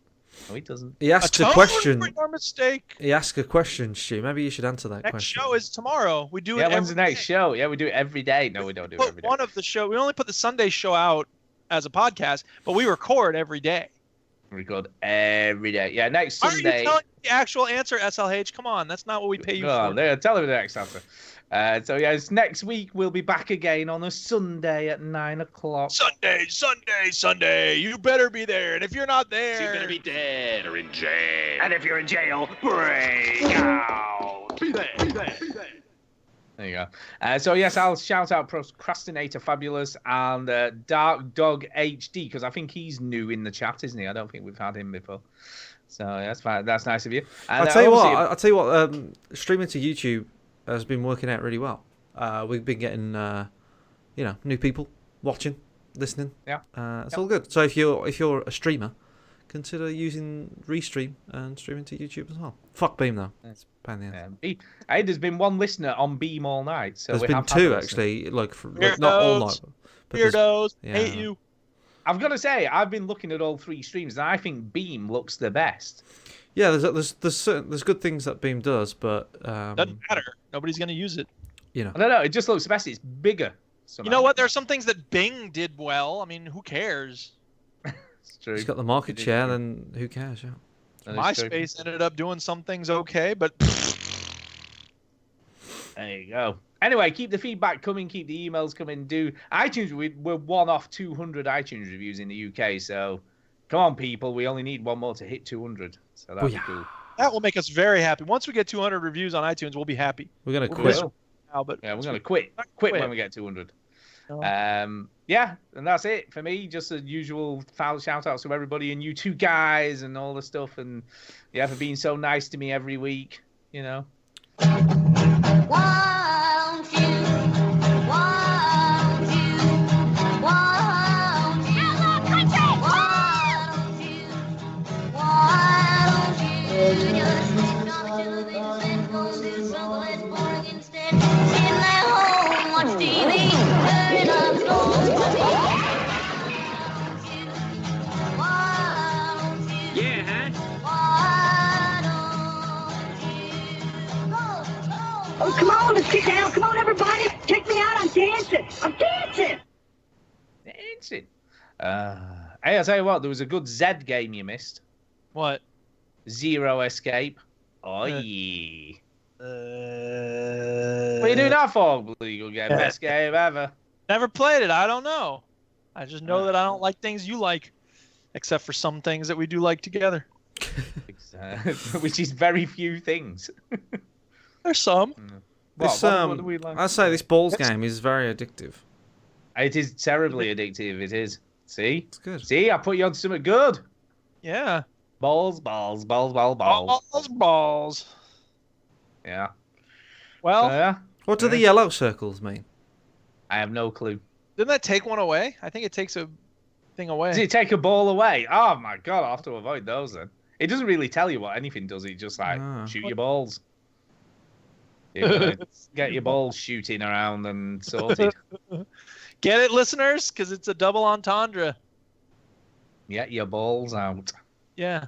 No, he doesn't. He asked a question. For your mistake. He asked a question, Stu. Maybe you should answer that question. Next show is tomorrow. We do it when's the next show? Yeah, we do it every day. No, we don't do it every day. One of the show. We only put the Sunday show out as a podcast, but we record every day. Record every day. Yeah, next Sunday. Are you telling me the actual answer, SLH? Come on, that's not what we pay you for. No, tell him the next answer. So yeah, next week we'll be back again on a Sunday at 9 o'clock. Sunday. You better be there. And if you're not there, you better be dead or in jail. And if you're in jail, break out. Be there. There you go. So yes, I'll shout out Procrastinator Fabulous and Dark Dog HD because I think he's new in the chat, isn't he? I don't think we've had him before. So that's fine. That's nice of you. And, I'll tell you what. Streaming to YouTube has been working out really well. We've been getting, new people watching, listening. Yeah. It's all good. So if you're a streamer, consider using Restream and streaming to YouTube as well. Fuck Beam though. It's pain in the ass. Hey, there's been one listener on Beam all night. So there's been two actually, not all night. Weirdos, hate you. I've got to say, I've been looking at all 3 streams, and I think Beam looks the best. Yeah, there's good things that Beam does, but doesn't matter. Nobody's gonna use it. I don't know. It just looks the best. It's bigger. somehow. You know what? There are some things that Bing did well. I mean, who cares? It's true. He's got the market share, then who cares? Yeah. MySpace ended up doing some things okay, but there you go. Anyway, keep the feedback coming, keep the emails coming. Do iTunes? We're one off 200 iTunes reviews in the UK, so come on, people. We only need one more to hit 200, so that'd be cool. That will make us very happy. Once we get 200 reviews on iTunes, we'll be happy. We're gonna quit. Now, but yeah, we're gonna quit when we get 200. Yeah, and that's it for me. Just the usual shout outs to everybody and you two guys and all the stuff, and yeah, for being so nice to me every week. You know. Won't you? Hello, country! Just sit on the television, go do something less boring instead. Sit at home, watch TV, hurry up, Oh, come on, let's get down. Come on, everybody. Check me out. I'm dancing. I'm dancing. Dancing. Hey, I'll tell you what, there was a good Z game you missed. What? Zero Escape. Oh, yeah. What are you doing that for? Bloody good game. Best game ever. Never played it. I don't know. I just know that I don't like things you like, except for some things that we do like together. Which is very few things. There's some. This, what do we like? I say this Ballz game is very addictive. It is terribly addictive. It is. See? It's good. See, I put you on something good. Yeah. Balls. Yeah. Well, what do the yellow circles mean? I have no clue. Didn't that take one away? I think it takes a thing away. Does it take a ball away? Oh my god, I'll have to avoid those then. It doesn't really tell you what anything does. It just like shoot your balls. Get your balls shooting around and sorted. Get it, listeners? Because it's a double entendre. Get your balls out. Yeah.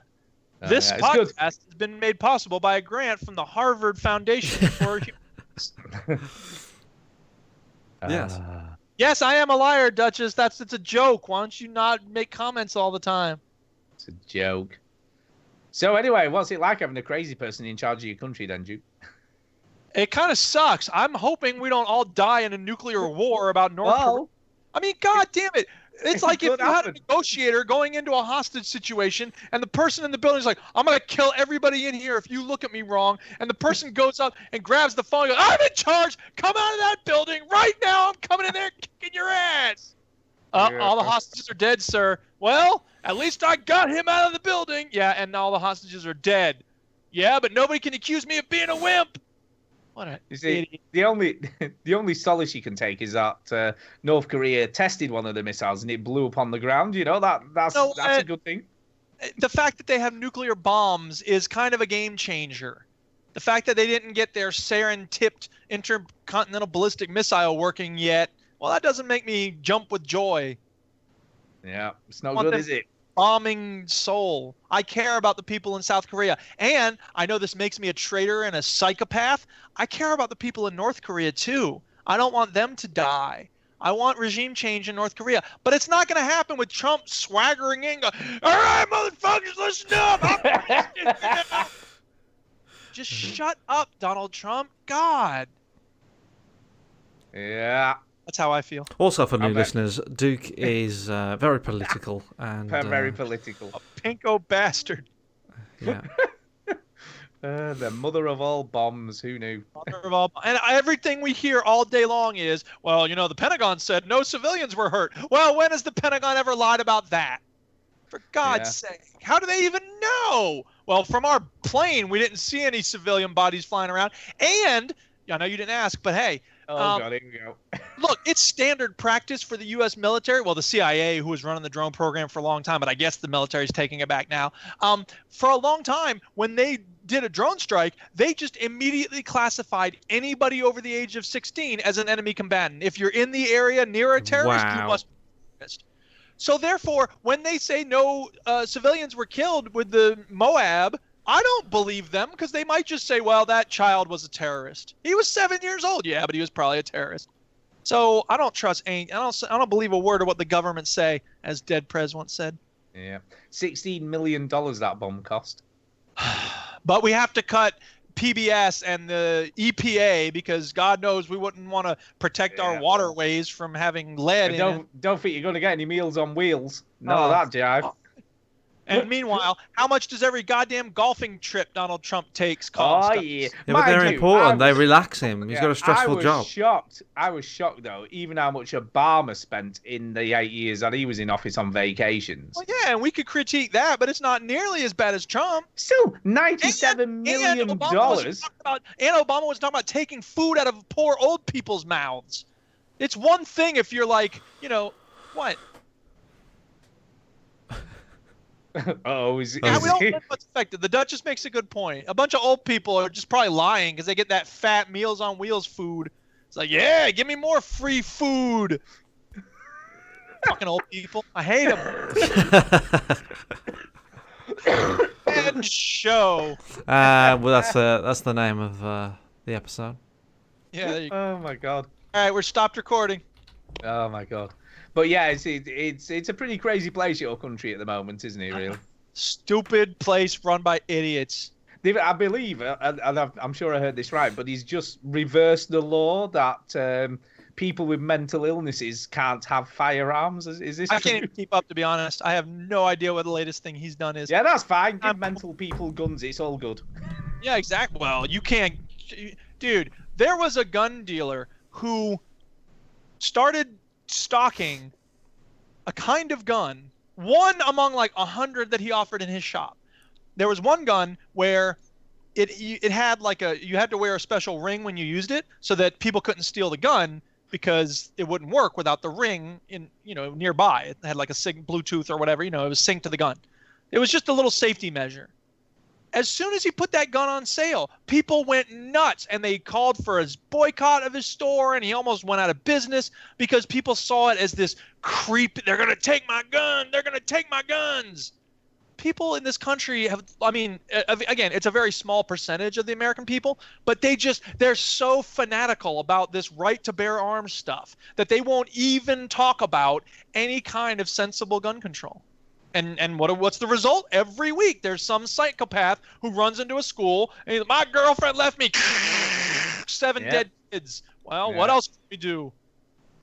This podcast has been made possible by a grant from the Harvard Foundation for Yes. Yes, I am a liar, Duchess. It's a joke. Why don't you not make comments all the time? It's a joke. So anyway, what's it like having a crazy person in charge of your country then, Duke? It kind of sucks. I'm hoping we don't all die in a nuclear war about North Korea. I mean, god damn it. It's like if you had a negotiator going into a hostage situation and the person in the building is like, I'm going to kill everybody in here if you look at me wrong. And the person goes up and grabs the phone and goes, I'm in charge. Come out of that building right now. I'm coming in there kicking your ass. All the hostages are dead, sir. Well, at least I got him out of the building. Yeah, and all the hostages are dead. Yeah, but nobody can accuse me of being a wimp. What a idiot. The only solace you can take is that North Korea tested one of the missiles and it blew up on the ground. You know, that's a good thing. The fact that they have nuclear bombs is kind of a game changer. The fact that they didn't get their sarin-tipped intercontinental ballistic missile working yet, well, that doesn't make me jump with joy. Yeah, it's not good, is it? Bombing soul. I care about the people in South Korea. And I know this makes me a traitor and a psychopath. I care about the people in North Korea, too. I don't want them to die. I want regime change in North Korea. But it's not going to happen with Trump swaggering in. All right, motherfuckers, listen up. Just shut up, Donald Trump. God. Yeah. That's how I feel. Also, for new listeners, Duke is very political and very political. A pinko bastard. Yeah. The mother of all bombs. Who knew? Mother of all, and everything we hear all day long is, well, you know, the Pentagon said no civilians were hurt. Well, when has the Pentagon ever lied about that? For God's sake, how do they even know? Well, from our plane, we didn't see any civilian bodies flying around. And I know you didn't ask, but hey. God, here we go. Look, it's standard practice for the U.S. military. Well, the CIA, who was running the drone program for a long time, but I guess the military is taking it back now. For a long time, when they did a drone strike, they just immediately classified anybody over the age of 16 as an enemy combatant. If you're in the area near a terrorist, you must be a terrorist. So therefore, when they say no civilians were killed with the Moab, I don't believe them because they might just say, well, that child was a terrorist. He was 7 years old. Yeah, but he was probably a terrorist. So I don't trust I don't believe a word of what the government say, as Dead Prez once said. Yeah, $16 million that bomb cost. But we have to cut PBS and the EPA because God knows we wouldn't want to protect our waterways from having lead in it. Don't think you're going to get any Meals on Wheels. None of that jive. And meanwhile, how much does every goddamn golfing trip Donald Trump takes cost? Oh, yeah. But they're important. They relax him. He's got a stressful job. I was shocked, though, even how much Obama spent in the 8 years that he was in office on vacations. Well, yeah, and we could critique that, but it's not nearly as bad as Trump. Still, $97 million. And Obama was talking about taking food out of poor old people's mouths. It's one thing if you're like, what? We don't know what's affected. The Duchess makes a good point. A bunch of old people are just probably lying because they get that fat Meals on Wheels food. It's like, yeah, give me more free food. Fucking old people. I hate them. End show. Well, that's the name of the episode. Yeah. There you go. Oh my God. All right, we're stopped recording. Oh my God. But yeah, it's a pretty crazy place, your country at the moment, isn't it? Really stupid place run by idiots. I believe, and I'm sure I heard this right, but he's just reversed the law that people with mental illnesses can't have firearms. Is this? I can't even keep up, to be honest. I have no idea what the latest thing he's done is. Yeah, that's fine. Give mental people guns. It's all good. Yeah, exactly. Well, you can't, dude. There was a gun dealer who started stocking a kind of gun, one among like 100 that he offered in his shop. There was one gun where it had like you had to wear a special ring when you used it so that people couldn't steal the gun because it wouldn't work without the ring in nearby. It had like a Bluetooth or whatever, it was synced to the gun. It was just a little safety measure. As soon as he put that gun on sale, people went nuts and they called for a boycott of his store, and he almost went out of business because people saw it as this creep. They're going to take my gun. They're going to take my guns. People in this country have, again, it's a very small percentage of the American people, but they're so fanatical about this right to bear arms stuff that they won't even talk about any kind of sensible gun control. And what's the result? Every week there's some psychopath who runs into a school and he's, my girlfriend left me. 7 dead kids. Well, what else can we do?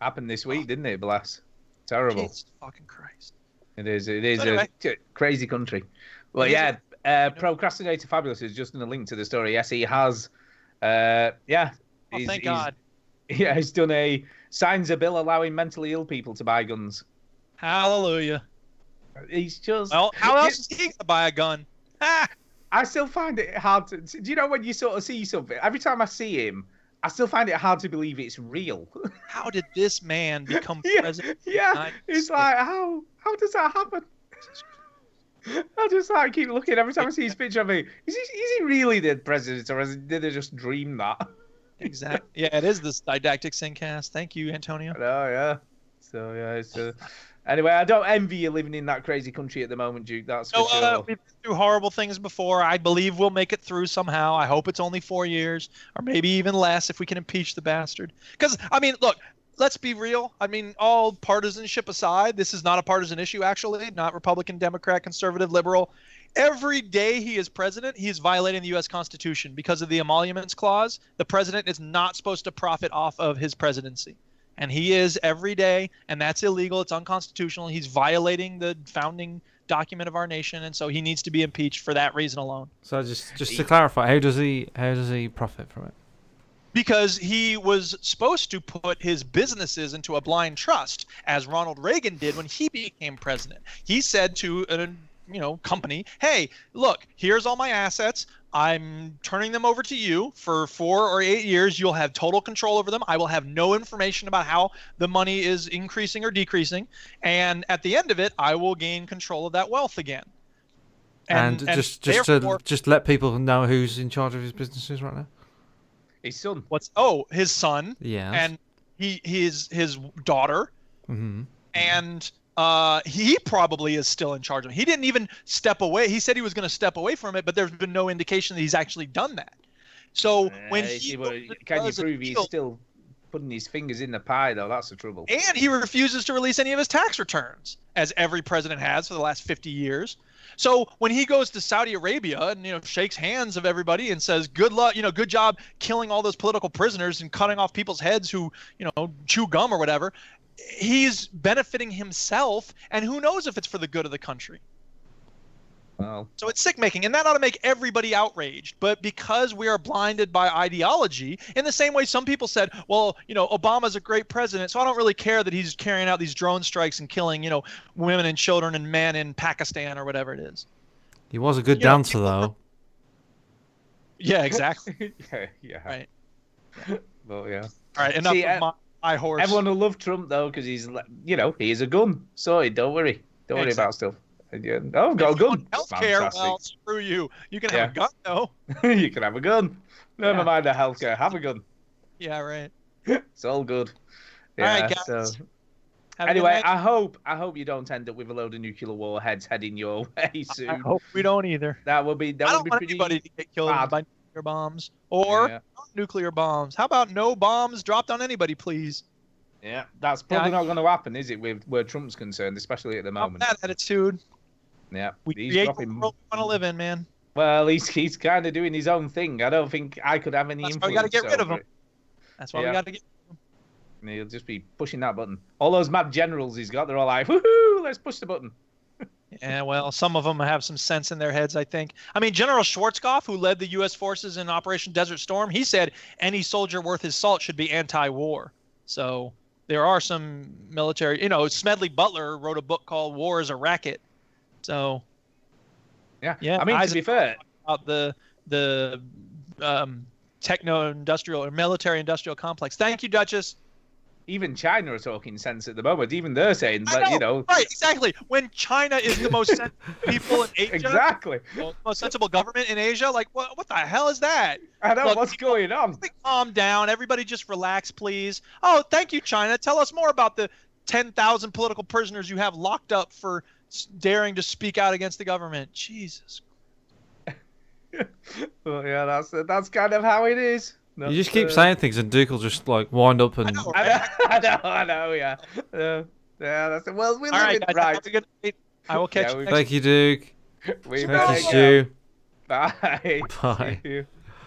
Happened this week, didn't it, Blast? Terrible. Jesus fucking Christ. It is anyway. A crazy country. Well, yeah, Procrastinator Fabulous is just in a link to the story. Yes, he has. Thank God. Yeah, he's signs a bill allowing mentally ill people to buy guns. Hallelujah. He's just. Well, how else is he going to buy a gun? I still find it hard to. Do you know when you sort of see something? Every time I see him, I still find it hard to believe it's real. How did this man become president? Yeah, it's like, how does that happen? I just keep looking every time I see his picture. I mean, is he really the president, or did they just dream that? Exactly. Yeah, it is this DidactXx cast. Thank you, Antonio. Oh yeah. So yeah, it's. Anyway, I don't envy you living in that crazy country at the moment, Duke. That's for sure. We've been through horrible things before. I believe we'll make it through somehow. I hope it's only 4 years, or maybe even less if we can impeach the bastard. Because, look, let's be real. All partisanship aside, this is not a partisan issue, actually. Not Republican, Democrat, conservative, liberal. Every day he is president, he is violating the U.S. Constitution because of the emoluments clause. The president is not supposed to profit off of his presidency. And he is every day, and that's illegal. It's unconstitutional. He's violating the founding document of our nation, and so he needs to be impeached for that reason alone. So just to clarify, how does he profit from it? Because he was supposed to put his businesses into a blind trust, as Ronald Reagan did when he became president. He said to a company, hey, look, here's all my assets. I'm turning them over to you for 4 or 8 years. You'll have total control over them. I will have no information about how the money is increasing or decreasing. And at the end of it, I will gain control of that wealth again. And just let people know who's in charge of his businesses right now. His son. His son. Yeah. And his daughter. Mm-hmm. And he probably is still in charge of it. He didn't even step away. He said he was going to step away from it, but there's been no indication that he's actually done that. So when can you prove he's still putting his fingers in the pie, though. That's the trouble. And he refuses to release any of his tax returns, as every president has for the last 50 years. So when he goes to Saudi Arabia and shakes hands of everybody and says good luck, good job killing all those political prisoners and cutting off people's heads who chew gum or whatever, he's benefiting himself, and who knows if it's for the good of the country. Well, so it's sick making, and that ought to make everybody outraged. But because we are blinded by ideology, in the same way some people said, well, Obama's a great president, so I don't really care that he's carrying out these drone strikes and killing, women and children and men in Pakistan or whatever it is. He was a good dancer, though. Yeah, exactly. yeah. Right. Well, yeah. All right, enough of my horse. Everyone will love Trump, though, because he's, he's a gun. So don't worry. Don't worry about stuff. Yeah. Oh, got a gun. Healthcare, well, screw you. You can have a gun, though. You can have a gun. Never mind the healthcare. Have a gun. Yeah, right. It's all good. Yeah, all right, guys. So... Anyway, I hope you don't end up with a load of nuclear warheads heading your way soon. I hope we don't either. That would be I don't want pretty anybody to get killed bad. by nuclear bombs or nuclear bombs. How about no bombs dropped on anybody, please? Yeah, that's probably not going to happen, is it? With where Trump's concerned, especially at the moment. That attitude. Yeah, we create the world we want to live in, man. Well, he's kind of doing his own thing. I don't think I could have any influence. That's why we got to get rid of him. That's why we got to get. And he'll just be pushing that button. All those mad generals he's got, they're all like, woohoo, let's push the button. Yeah, well, some of them have some sense in their heads, I think. I mean, General Schwarzkopf, who led the U.S. forces in Operation Desert Storm, he said any soldier worth his salt should be anti-war. So there are some military, Smedley Butler wrote a book called War is a Racket. So, yeah. I mean, to be fair, about the techno-industrial or military-industrial complex. Thank you, Duchess. Even China are talking sense at the moment. Even they're saying that, Right, exactly. When China is the most sensible people in Asia. Exactly. The most sensible government in Asia. Like, what the hell is that? I know. What's going on? Calm down. Everybody just relax, please. Oh, thank you, China. Tell us more about the 10,000 political prisoners you have locked up for daring to speak out against the government. Jesus. Well, yeah, that's kind of how it is. You just keep saying things, and Duke will just wind up and. I know, yeah. Yeah, that's it. Well, we'll live it right. Have a good night. I will catch you. Thank you, Duke. Thank you, Stu. Bye. Bye.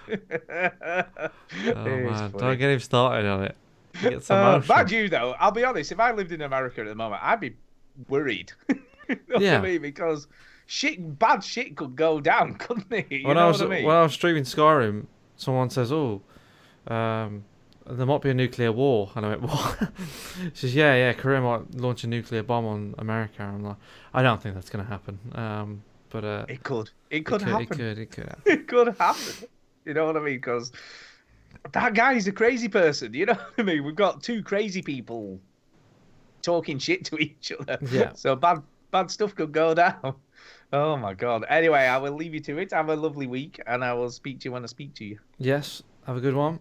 Oh man, don't get him started on it. He gets bad you though. I'll be honest. If I lived in America at the moment, I'd be worried. You know what I mean? Because bad shit could go down, couldn't it? When I was streaming Skyrim, someone says, "Oh, there might be a nuclear war," and I went, "What?" She says, "Yeah, Korea might launch a nuclear bomb on America." I'm like, "I don't think that's going to happen." But it could happen. It could happen. It could happen. You know what I mean? Because that guy's a crazy person. You know what I mean? We've got two crazy people talking shit to each other. Yeah. So bad stuff could go down. Oh my God. Anyway, I will leave you to it. Have a lovely week, and I will speak to you when I speak to you. Yes. Have a good one.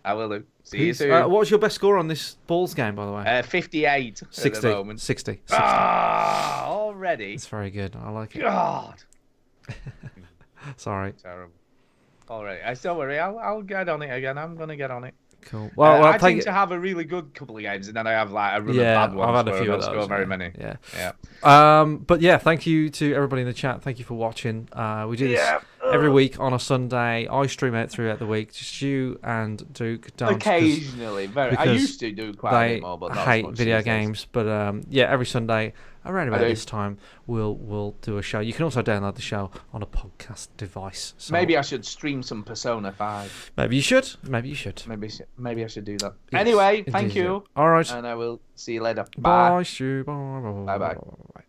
I will do. See you soon. What was your best score on this Ballz game, by the way? 58 60. At the moment. 60. Ah, already? It's very good. I like it. God. Sorry. Terrible. All right. Don't worry. I'll get on it again. I'm going to get on it. Cool. Well, I tend to have a really good couple of games, and then I have like a really bad one. I've had a few of those. Score very many. Yeah. But yeah, thank you to everybody in the chat. Thank you for watching. We do this every week on a Sunday. I stream out throughout the week. Stu and Duke don't. Occasionally, I used to do quite a bit more, but not hate as much video these days. games. But yeah, every Sunday around about this time, we'll do a show. You can also download the show on a podcast device. So maybe I should stream some Persona 5. Maybe you should. Maybe I should do that. Yes, anyway, thank you. All right. And I will see you later. Bye, Stu. Bye. Bye.